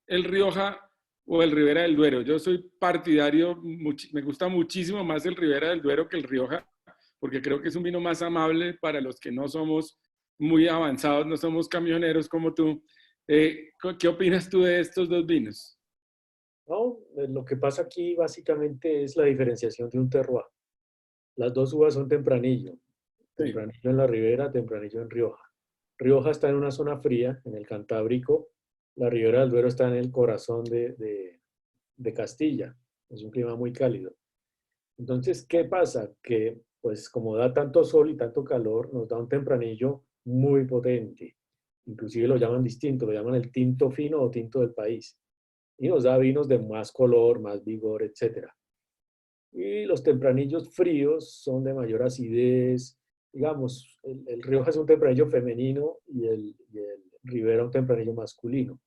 el Rioja o el Ribera del Duero? Yo soy partidario, me gusta muchísimo más el Ribera del Duero que el Rioja, porque creo que es un vino más amable para los que no somos muy avanzados, no somos camioneros como tú. ¿Qué opinas tú de estos dos vinos? No, lo que pasa aquí básicamente es la diferenciación de un terroir. Las dos uvas son tempranillo. Tempranillo en la Ribera, tempranillo en Rioja. Rioja está en una zona fría, en el Cantábrico. La Ribera del Duero está en el corazón de Castilla. Es un clima muy cálido. Entonces, ¿qué pasa? Que, pues, como da tanto sol y tanto calor, nos da un tempranillo muy potente. Inclusive lo llaman distinto, lo llaman el tinto fino o tinto del país. Y nos da vinos de más color, más vigor, etc. Y los tempranillos fríos son de mayor acidez. Digamos, el Rioja es un tempranillo femenino y el Ribera un tempranillo masculino.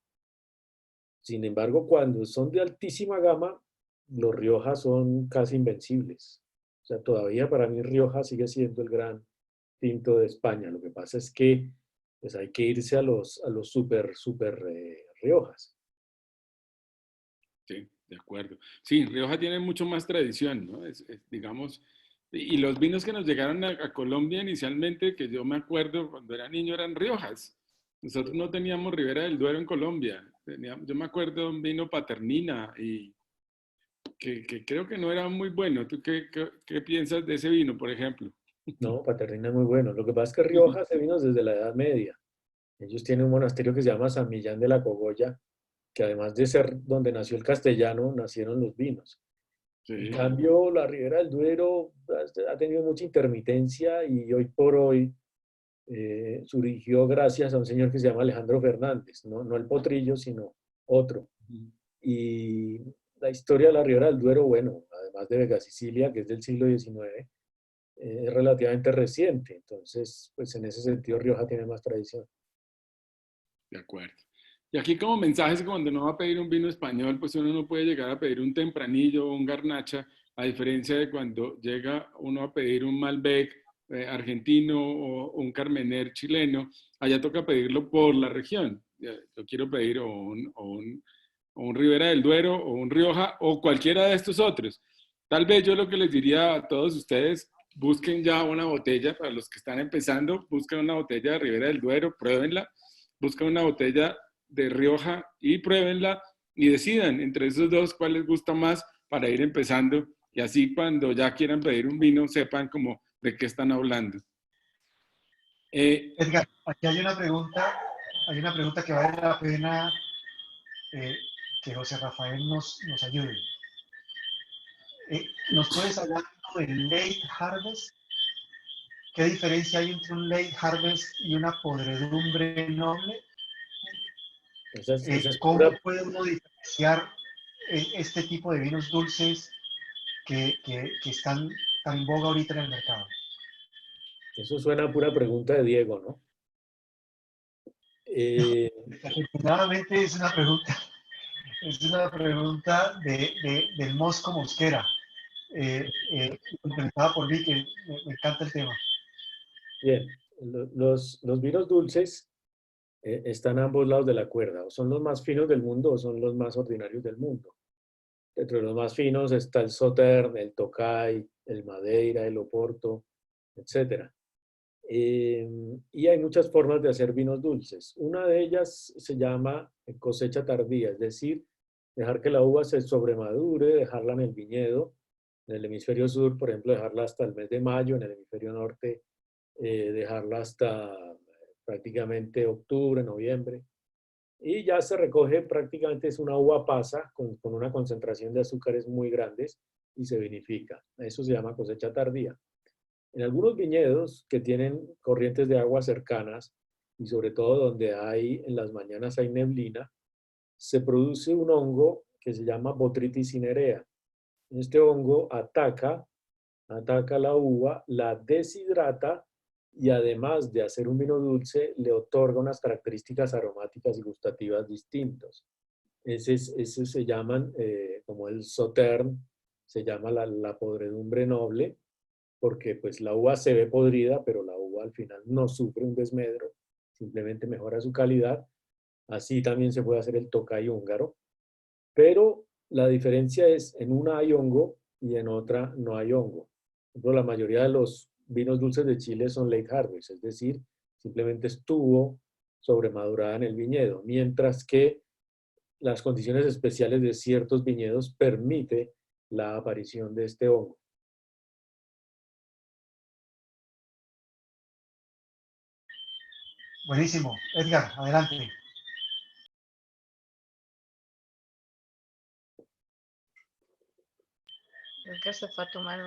Sin embargo, cuando son de altísima gama, los Rioja son casi invencibles. O sea, todavía para mí Rioja sigue siendo el gran tinto de España. Lo que pasa es que pues, hay que irse a los super Riojas. Sí, de acuerdo. Sí, Rioja tiene mucho más tradición, ¿no? Digamos, y los vinos que nos llegaron a Colombia inicialmente, que yo me acuerdo cuando era niño, eran Riojas. Nosotros no teníamos Ribera del Duero en Colombia. Yo me acuerdo de un vino Paternina y que creo que no era muy bueno. ¿Tú qué piensas de ese vino, por ejemplo? No, Paternina es muy bueno. Lo que pasa es que Rioja se vino desde la Edad Media. Ellos tienen un monasterio que se llama San Millán de la Cogolla, que además de ser donde nació el castellano, nacieron los vinos. Sí. En cambio, la Ribera del Duero ha tenido mucha intermitencia y hoy por hoy surgió gracias a un señor que se llama Alejandro Fernández, no el Potrillo, sino otro. Y la historia de la Ribera del Duero, bueno, además de Vega Sicilia, que es del siglo XIX, es relativamente reciente. Entonces, pues en ese sentido, Rioja tiene más tradición. De acuerdo. Y aquí como mensajes, cuando uno va a pedir un vino español, pues uno no puede llegar a pedir un tempranillo o un garnacha, a diferencia de cuando llega uno a pedir un Malbec argentino o un Carmener chileno, allá toca pedirlo por la región. Yo quiero pedir o un Ribera del Duero o un Rioja o cualquiera de estos otros. Tal vez yo lo que les diría a todos ustedes, busquen ya una botella, para los que están empezando, busquen una botella de Ribera del Duero, pruébenla, busquen una botella de Rioja y pruébenla y decidan entre esos dos cuál les gusta más para ir empezando y así cuando ya quieran pedir un vino sepan como de qué están hablando. Edgar, aquí hay una pregunta que vale la pena que José Rafael nos ayude. ¿Nos puedes hablar del late harvest? ¿Qué diferencia hay entre un late harvest y una podredumbre noble? Esa es ¿Cómo pura, puede uno diferenciar este tipo de vinos dulces que están tan en boga ahorita en el mercado? eso suena a pura pregunta de Diego, ¿no? Afortunadamente es una pregunta del Mosco Mosquera, implementada por mí, que me encanta el tema. Bien, los vinos dulces están a ambos lados de la cuerda, o son los más finos del mundo o son los más ordinarios del mundo. Dentro de los más finos está el Sautern, el Tokai, el Madeira, el Oporto, etc. Y hay muchas formas de hacer vinos dulces. Una de ellas se llama cosecha tardía, es decir, dejar que la uva se sobremadure, dejarla en el viñedo. En el hemisferio sur, por ejemplo, dejarla hasta el mes de mayo, en el hemisferio norte, dejarla hasta prácticamente octubre, noviembre. Y ya se recoge prácticamente, es una uva pasa con una concentración de azúcares muy grandes y se vinifica. Eso se llama cosecha tardía. En algunos viñedos que tienen corrientes de agua cercanas y sobre todo donde en las mañanas hay neblina, se produce un hongo que se llama Botrytis cinerea. Este hongo ataca la uva, la deshidrata y además de hacer un vino dulce, le otorga unas características aromáticas y gustativas distintas. Ese se llaman, como el Sautern, se llama la podredumbre noble, porque pues la uva se ve podrida, pero la uva al final no sufre un desmedro, simplemente mejora su calidad. Así también se puede hacer el Tokai húngaro, pero la diferencia es, en una hay hongo y en otra no hay hongo. Por ejemplo, la mayoría de los vinos dulces de Chile son late harvest, es decir, simplemente estuvo sobremadurada en el viñedo, mientras que las condiciones especiales de ciertos viñedos permite la aparición de este hongo. Buenísimo. Edgar, adelante. Edgar se fue a tomar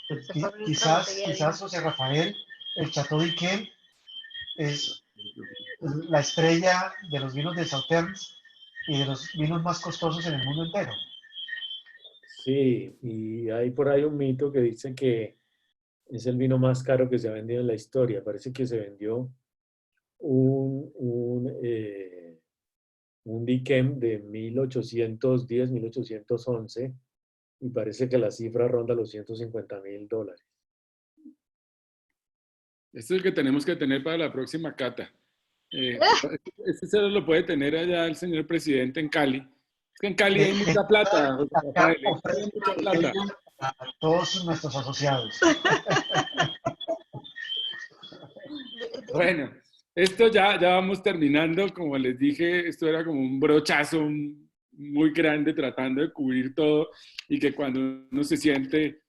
se fue a abrir otra Quizás, botella de quizás vino. José Rafael, el Chateau d'Yquem es la estrella de los vinos de Sauternes y de los vinos más costosos en el mundo entero. Sí, y hay por ahí un mito que dice que es el vino más caro que se ha vendido en la historia. Parece que se vendió un Diquem de 1810, 1811, y parece que la cifra ronda los $150.000. Este es el que tenemos que tener para la próxima cata. Este se lo puede tener allá el señor presidente en Cali. Es que en Cali hay mucha plata, José Rafael, en Cali hay mucha plata. A todos nuestros asociados. Bueno, esto ya vamos terminando. Como les dije, esto era como un brochazo muy grande tratando de cubrir todo y que cuando uno se siente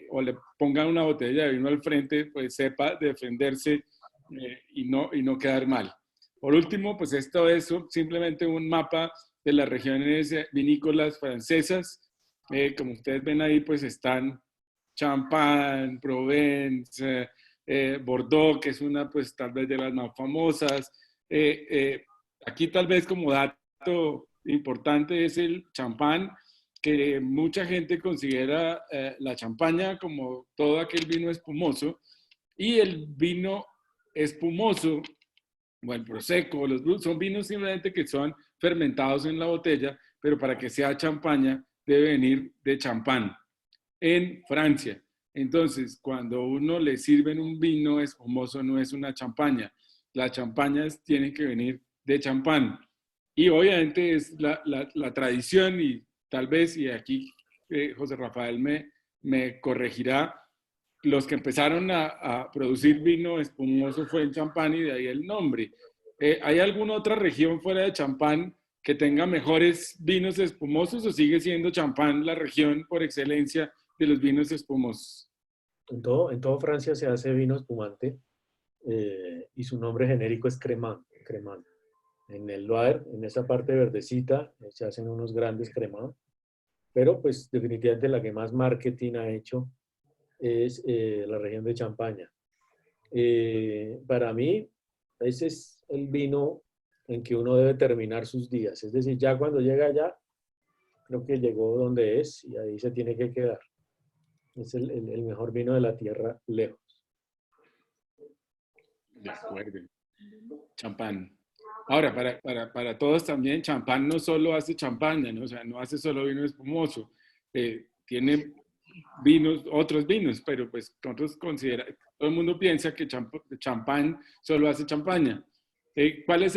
o le pongan una botella de vino al frente, pues sepa defenderse y no quedar mal. Por último, pues esto es simplemente un mapa de las regiones vinícolas francesas. Como ustedes ven ahí, pues están Champagne, Provence, Bordeaux, que es una pues tal vez de las más famosas. Aquí tal vez como dato importante es el champán, que mucha gente considera la champaña como todo aquel vino espumoso, y el vino espumoso, o el prosecco, los Brut, son vinos simplemente que son fermentados en la botella, pero para que sea champaña debe venir de champán, en Francia. Entonces, cuando uno le sirven un vino espumoso, no es una champaña. Las champañas tienen que venir de champán. Y obviamente es la tradición y tal vez, y aquí José Rafael me corregirá, los que empezaron a producir vino espumoso fue en Champán y de ahí el nombre. ¿Hay alguna otra región fuera de Champán que tenga mejores vinos espumosos o sigue siendo Champán la región por excelencia de los vinos espumosos? En todo Francia se hace vino espumante y su nombre genérico es Cremant. Cremant. En el Loire, en esa parte verdecita, se hacen unos grandes Cremant, pero pues definitivamente la que más marketing ha hecho es la región de Champaña. Para mí, ese es el vino en que uno debe terminar sus días. Es decir, ya cuando llega allá, creo que llegó donde es y ahí se tiene que quedar. Es el mejor vino de la tierra lejos. De acuerdo. Champán. Ahora, para todos también, Champán no solo hace champaña, ¿no? O sea, no hace solo vino espumoso. Tiene vinos, otros vinos, pero pues nosotros consideramos, todo el mundo piensa que Champán solo hace champaña. ¿Cuál es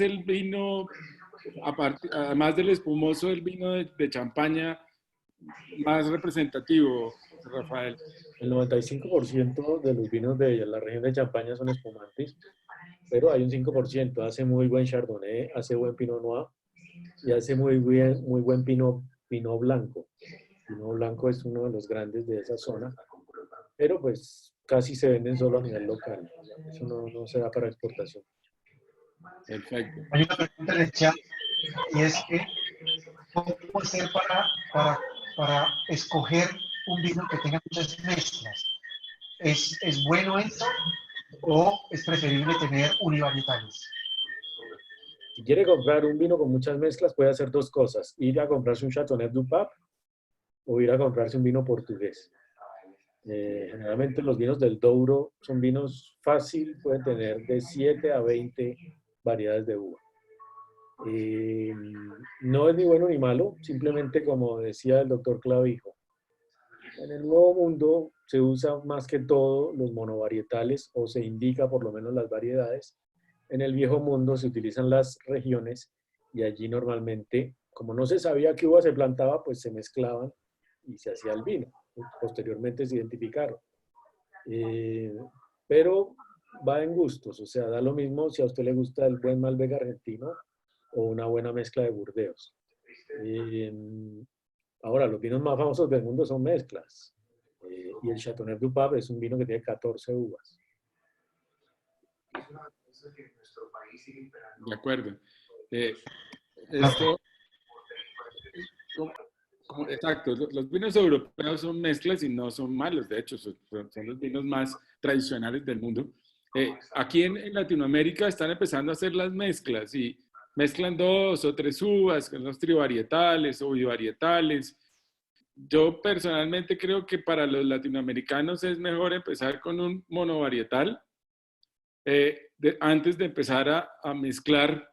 el vino, además del espumoso, el vino de champaña más representativo, Rafael? El 95% de los vinos de la región de Champaña son espumantes, pero hay un 5%, hace muy buen Chardonnay, hace buen Pinot Noir y hace muy buen Pinot Blanco. Pinot Blanco es uno de los grandes de esa zona, pero pues casi se venden solo a nivel local. Eso no se da para exportación. Perfecto. Hay una pregunta en el chat y es que ¿cómo hacer para escoger un vino que tenga muchas mezclas? ¿Es bueno eso o es preferible tener univarietales? Si quiere comprar un vino con muchas mezclas, puede hacer dos cosas. Ir a comprarse un Châteauneuf du Pape o ir a comprarse un vino portugués. Generalmente los vinos del Douro son vinos fácil, pueden tener de 7 a 20 variedades de uva. No es ni bueno ni malo, simplemente como decía el doctor Clavijo, en el Nuevo Mundo se usa más que todo los monovarietales o se indica por lo menos las variedades. En el Viejo Mundo se utilizan las regiones y allí normalmente, como no se sabía qué uva se plantaba, pues se mezclaban y se hacía el vino. Posteriormente se identificaron. Pero va en gustos, o sea, da lo mismo si a usted le gusta el buen Malbec argentino o una buena mezcla de Burdeos. Ahora, los vinos más famosos del mundo son mezclas. Y el Châteauneuf du Pape es un vino que tiene 14 uvas. De acuerdo. Esto, exacto, los vinos europeos son mezclas y no son malos, de hecho, son los vinos más tradicionales del mundo. Aquí en Latinoamérica están empezando a hacer las mezclas y mezclan 2 o 3 uvas, que son los trivarietales o bivarietales. Yo personalmente creo que para los latinoamericanos es mejor empezar con un monovarietal antes de empezar a mezclar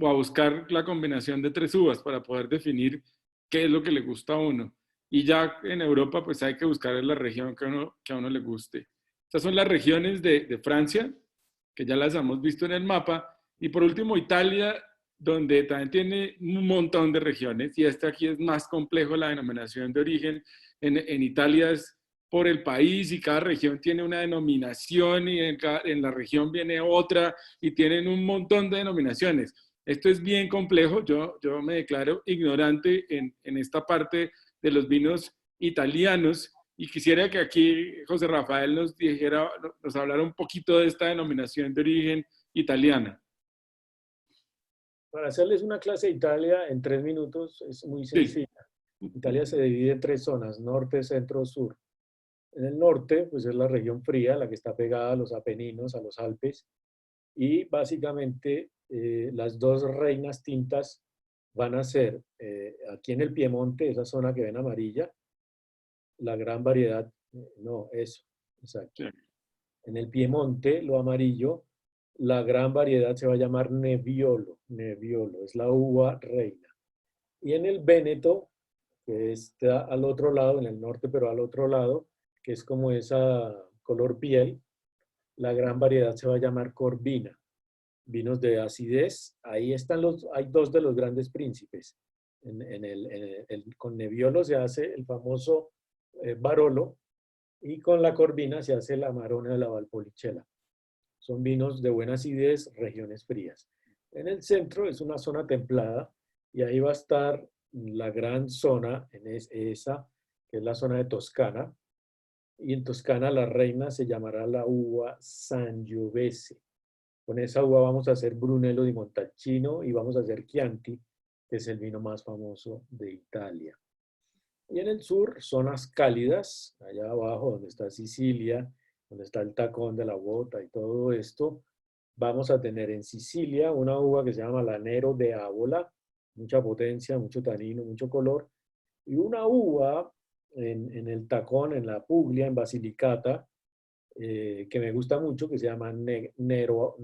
o a buscar la combinación de 3 uvas para poder definir qué es lo que le gusta a uno. Y ya en Europa pues hay que buscar la región que a uno le guste. Estas son las regiones de Francia, que ya las hemos visto en el mapa. Y por último Italia, donde también tiene un montón de regiones. Y aquí es más complejo la denominación de origen. En Italia es por el país y cada región tiene una denominación y en la región viene otra y tienen un montón de denominaciones. Esto es bien complejo, yo me declaro ignorante en esta parte de los vinos italianos y quisiera que aquí José Rafael nos hablara un poquito de esta denominación de origen italiana. Para hacerles una clase de Italia en 3 minutos es muy sencilla. Sí. Italia se divide en 3 zonas, norte, centro, sur. En el norte, pues es la región fría, la que está pegada a los Apeninos, a los Alpes, y básicamente las 2 reinas tintas van a ser aquí en el Piemonte, esa zona que ven amarilla, la gran variedad, exacto. Sí. En el Piemonte, lo amarillo, la gran variedad se va a llamar Nebbiolo, es la uva reina. Y en el Véneto, que está al otro lado, en el norte, pero al otro lado, que es como esa color piel, la gran variedad se va a llamar Corvina. Vinos de acidez, ahí están hay 2 de los grandes príncipes, con Nebbiolo se hace el famoso Barolo y con la Corvina se hace la Amarone de la Valpolicella. Son vinos de buena acidez, regiones frías. En el centro es una zona templada y ahí va a estar la gran zona, esa que es la zona de Toscana. Y en Toscana la reina se llamará la uva Sangiovese. Con esa uva vamos a hacer Brunello di Montalcino y vamos a hacer Chianti, que es el vino más famoso de Italia. Y en el sur, zonas cálidas, allá abajo donde está Sicilia, donde está el tacón de la bota y todo esto, vamos a tener en Sicilia una uva que se llama la Nero de Avola, mucha potencia, mucho tanino, mucho color, y una uva en el tacón, en la Puglia, en Basilicata, que me gusta mucho, que se llama Negro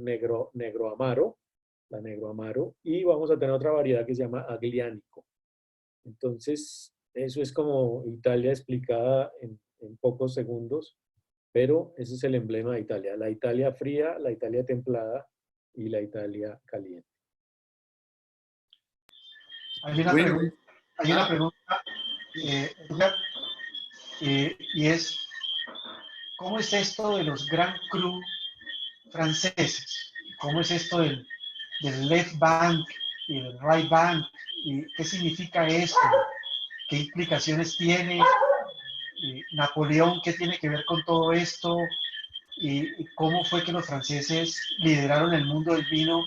Amaro, la Negro Amaro, y vamos a tener otra variedad que se llama Aglianico. Entonces, eso es como Italia explicada en pocos segundos, pero ese es el emblema de Italia, la Italia fría, la Italia templada y la Italia caliente. Hay una Bueno. pregunta, Edgar, y es, ¿cómo es esto de los Grand Cru franceses? ¿Cómo es esto del left bank y del right bank? ¿Y qué significa esto? ¿Qué implicaciones tiene? Napoleón, ¿qué tiene que ver con todo esto? ¿Y cómo fue que los franceses lideraron el mundo del vino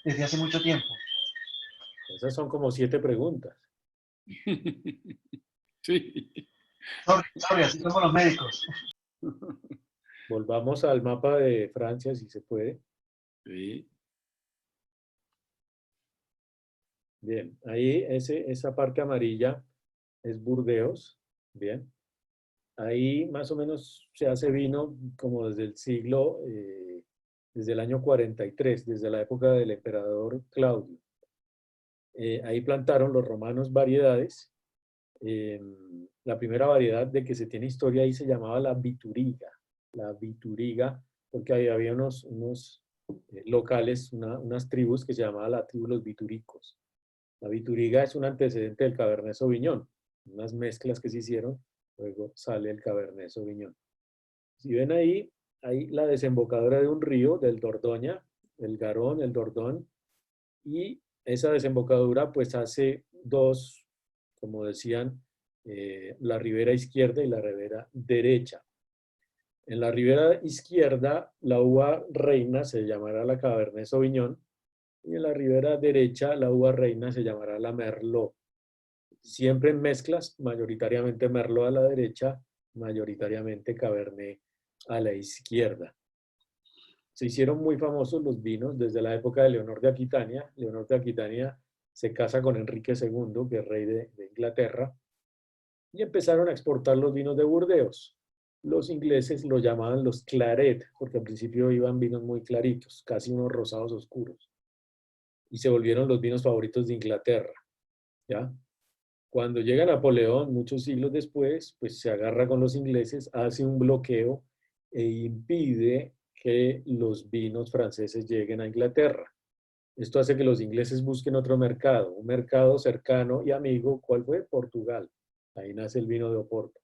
desde hace mucho tiempo? Esas son como 7 preguntas. Sí. Sorry, así somos los médicos. Volvamos al mapa de Francia, si se puede. Sí. Bien, ahí esa parte amarilla es Burdeos. Bien. Ahí más o menos se hace vino como desde el siglo, desde el año 43, desde la época del emperador Claudio. Ahí plantaron los romanos variedades. La primera variedad de que se tiene historia ahí se llamaba la Vituriga. La Vituriga, porque ahí había unos locales, unas tribus que se llamaban la tribu los Vituricos. La Vituriga es un antecedente del Cabernet Sauvignon, unas mezclas que se hicieron, luego sale el Cabernet Sauvignon. Si ven ahí, hay la desembocadura de un río, del Dordoña, el Garón, el Dordón, y esa desembocadura pues hace dos, como decían, la ribera izquierda y la ribera derecha. En la ribera izquierda, la uva reina se llamará la Cabernet Sauvignon, y en la ribera derecha, la uva reina se llamará la Merlot. Siempre en mezclas, mayoritariamente Merlot a la derecha, mayoritariamente Cabernet a la izquierda. Se hicieron muy famosos los vinos desde la época de Leonor de Aquitania. Leonor de Aquitania se casa con Enrique II, que es rey de Inglaterra, y empezaron a exportar los vinos de Burdeos. Los ingleses lo llamaban los claret, porque al principio iban vinos muy claritos, casi unos rosados oscuros, y se volvieron los vinos favoritos de Inglaterra, ¿ya? Cuando llega Napoleón, muchos siglos después, pues se agarra con los ingleses, hace un bloqueo e impide que los vinos franceses lleguen a Inglaterra. Esto hace que los ingleses busquen otro mercado, un mercado cercano y amigo. ¿Cuál fue? Portugal. Ahí nace el vino de Oporto.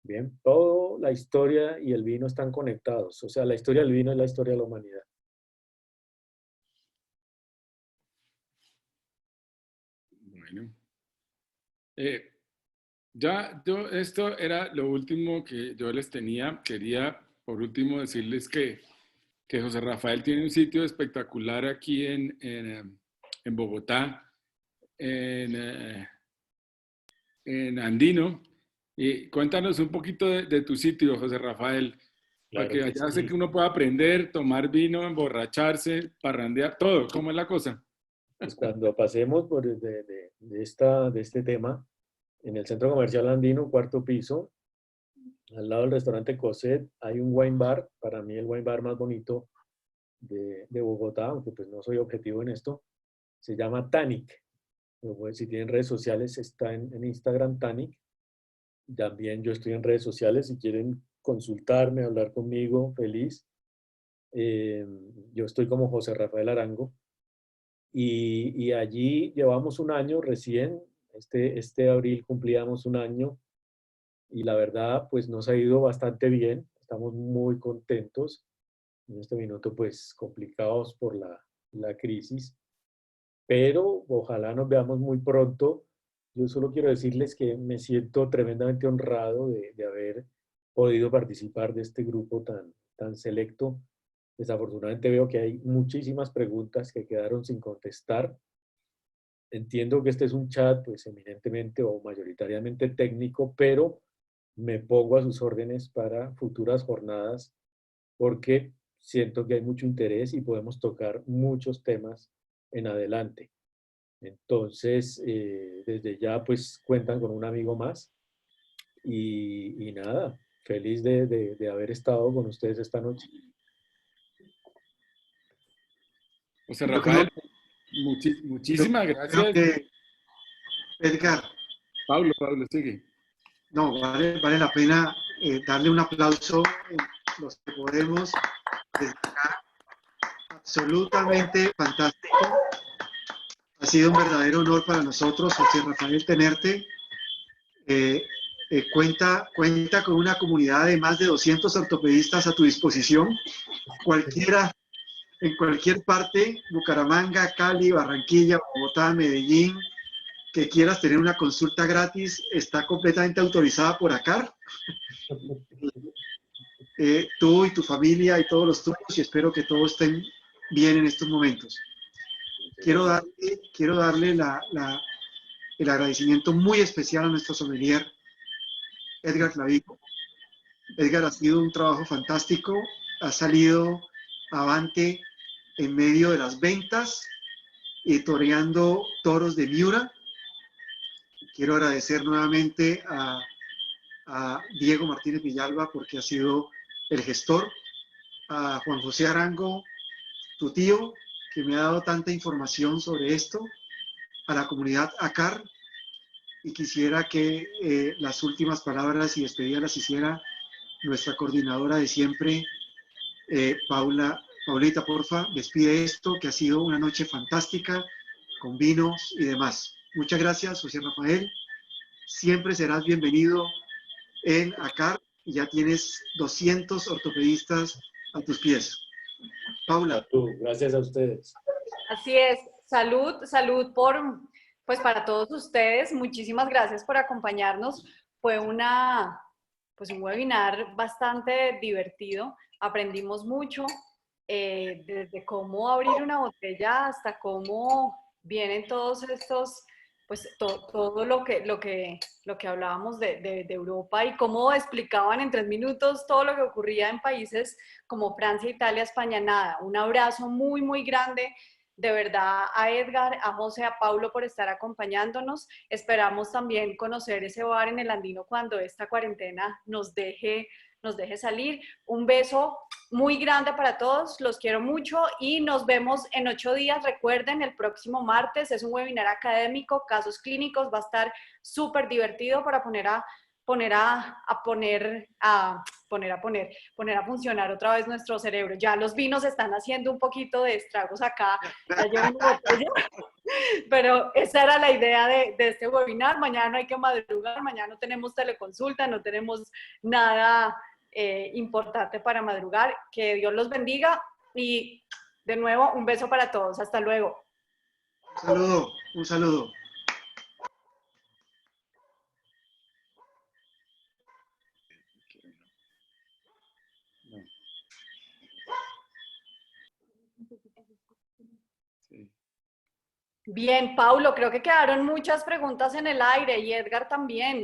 Bien, toda la historia y el vino están conectados. O sea, la historia del vino es la historia de la humanidad. Bueno. Esto era lo último que yo les tenía. Quería, por último, decirles que José Rafael tiene un sitio espectacular aquí en Bogotá, en Andino. Y cuéntanos un poquito de tu sitio, José Rafael, para Claro que que allá sé sí. que uno pueda aprender, tomar vino, emborracharse, parrandear, todo. ¿Cómo es la cosa? Pues cuando pasemos por de este tema, en el centro comercial Andino, cuarto piso, al lado del restaurante Cosette, hay un wine bar, para mí el wine bar más bonito de Bogotá, aunque pues no soy objetivo en esto, se llama Tannic. Si tienen redes sociales, está en Instagram Tannic. También yo estoy en redes sociales, si quieren consultarme, hablar conmigo, feliz. Yo estoy como José Rafael Arango. y allí llevamos un año recién, este abril cumplíamos un año y la verdad pues nos ha ido bastante bien, estamos muy contentos. En este minuto pues complicados por la crisis, pero ojalá nos veamos muy pronto. Yo solo quiero decirles que me siento tremendamente honrado de haber podido participar de este grupo tan selecto. Desafortunadamente veo que hay muchísimas preguntas que quedaron sin contestar. Entiendo que este es un chat pues eminentemente o mayoritariamente técnico, pero me pongo a sus órdenes para futuras jornadas porque siento que hay mucho interés y podemos tocar muchos temas en adelante. Entonces, desde ya pues cuentan con un amigo más y nada, feliz de haber estado con ustedes esta noche. José Yo creo, Rafael, muchísimas creo gracias. que, Edgar, Pablo, sigue. no, vale la pena darle un aplauso los que podemos desde acá. Absolutamente fantástico. Ha sido un verdadero honor para nosotros, José Rafael, tenerte. Cuenta con una comunidad de más de 200 ortopedistas a tu disposición. Cualquiera, en cualquier parte, Bucaramanga, Cali, Barranquilla, Bogotá, Medellín, que quieras tener una consulta gratis, está completamente autorizada por ACAR. Tú y tu familia y todos los tuyos, y espero que todos estén bien en estos momentos. Quiero darle el agradecimiento muy especial a nuestro sommelier, Edgar Clavijo. Edgar, ha sido un trabajo fantástico, ha salido avante en medio de las ventas y toreando toros de Miura. Quiero agradecer nuevamente a Diego Martínez Villalba porque ha sido el gestor, a Juan José Arango, tu tío, que me ha dado tanta información sobre esto, a la comunidad ACAR, y quisiera que las últimas palabras y despedidas las hiciera nuestra coordinadora de siempre, Paulita, porfa, despide esto, que ha sido una noche fantástica, con vinos y demás. Muchas gracias, José Rafael. Siempre serás bienvenido en ACAR y ya tienes 200 ortopedistas a tus pies. Paula. Gracias a ustedes. Así es. Salud, salud pues para todos ustedes. Muchísimas gracias por acompañarnos. Fue pues un webinar bastante divertido. Aprendimos mucho, desde cómo abrir una botella hasta cómo vienen todos estos, pues todo lo que hablábamos de Europa y cómo explicaban en 3 minutos todo lo que ocurría en países como Francia, Italia, España. Nada, un abrazo muy, muy grande. De verdad, a Edgar, a José, a Paulo por estar acompañándonos. Esperamos también conocer ese bar en el Andino cuando esta cuarentena nos deje salir. Un beso muy grande para todos, los quiero mucho y nos vemos en 8 días. Recuerden, el próximo martes es un webinar académico, casos clínicos, va a estar súper divertido para poner a funcionar otra vez nuestro cerebro. Ya los vinos están haciendo un poquito de estragos acá, ya llevo una botella, pero esa era la idea de este webinar. Mañana no hay que madrugar, mañana no tenemos teleconsulta, no tenemos nada importante para madrugar. Que Dios los bendiga y de nuevo un beso para todos. Hasta luego. Un saludo. Bien, Paulo, creo que quedaron muchas preguntas en el aire y Edgar también.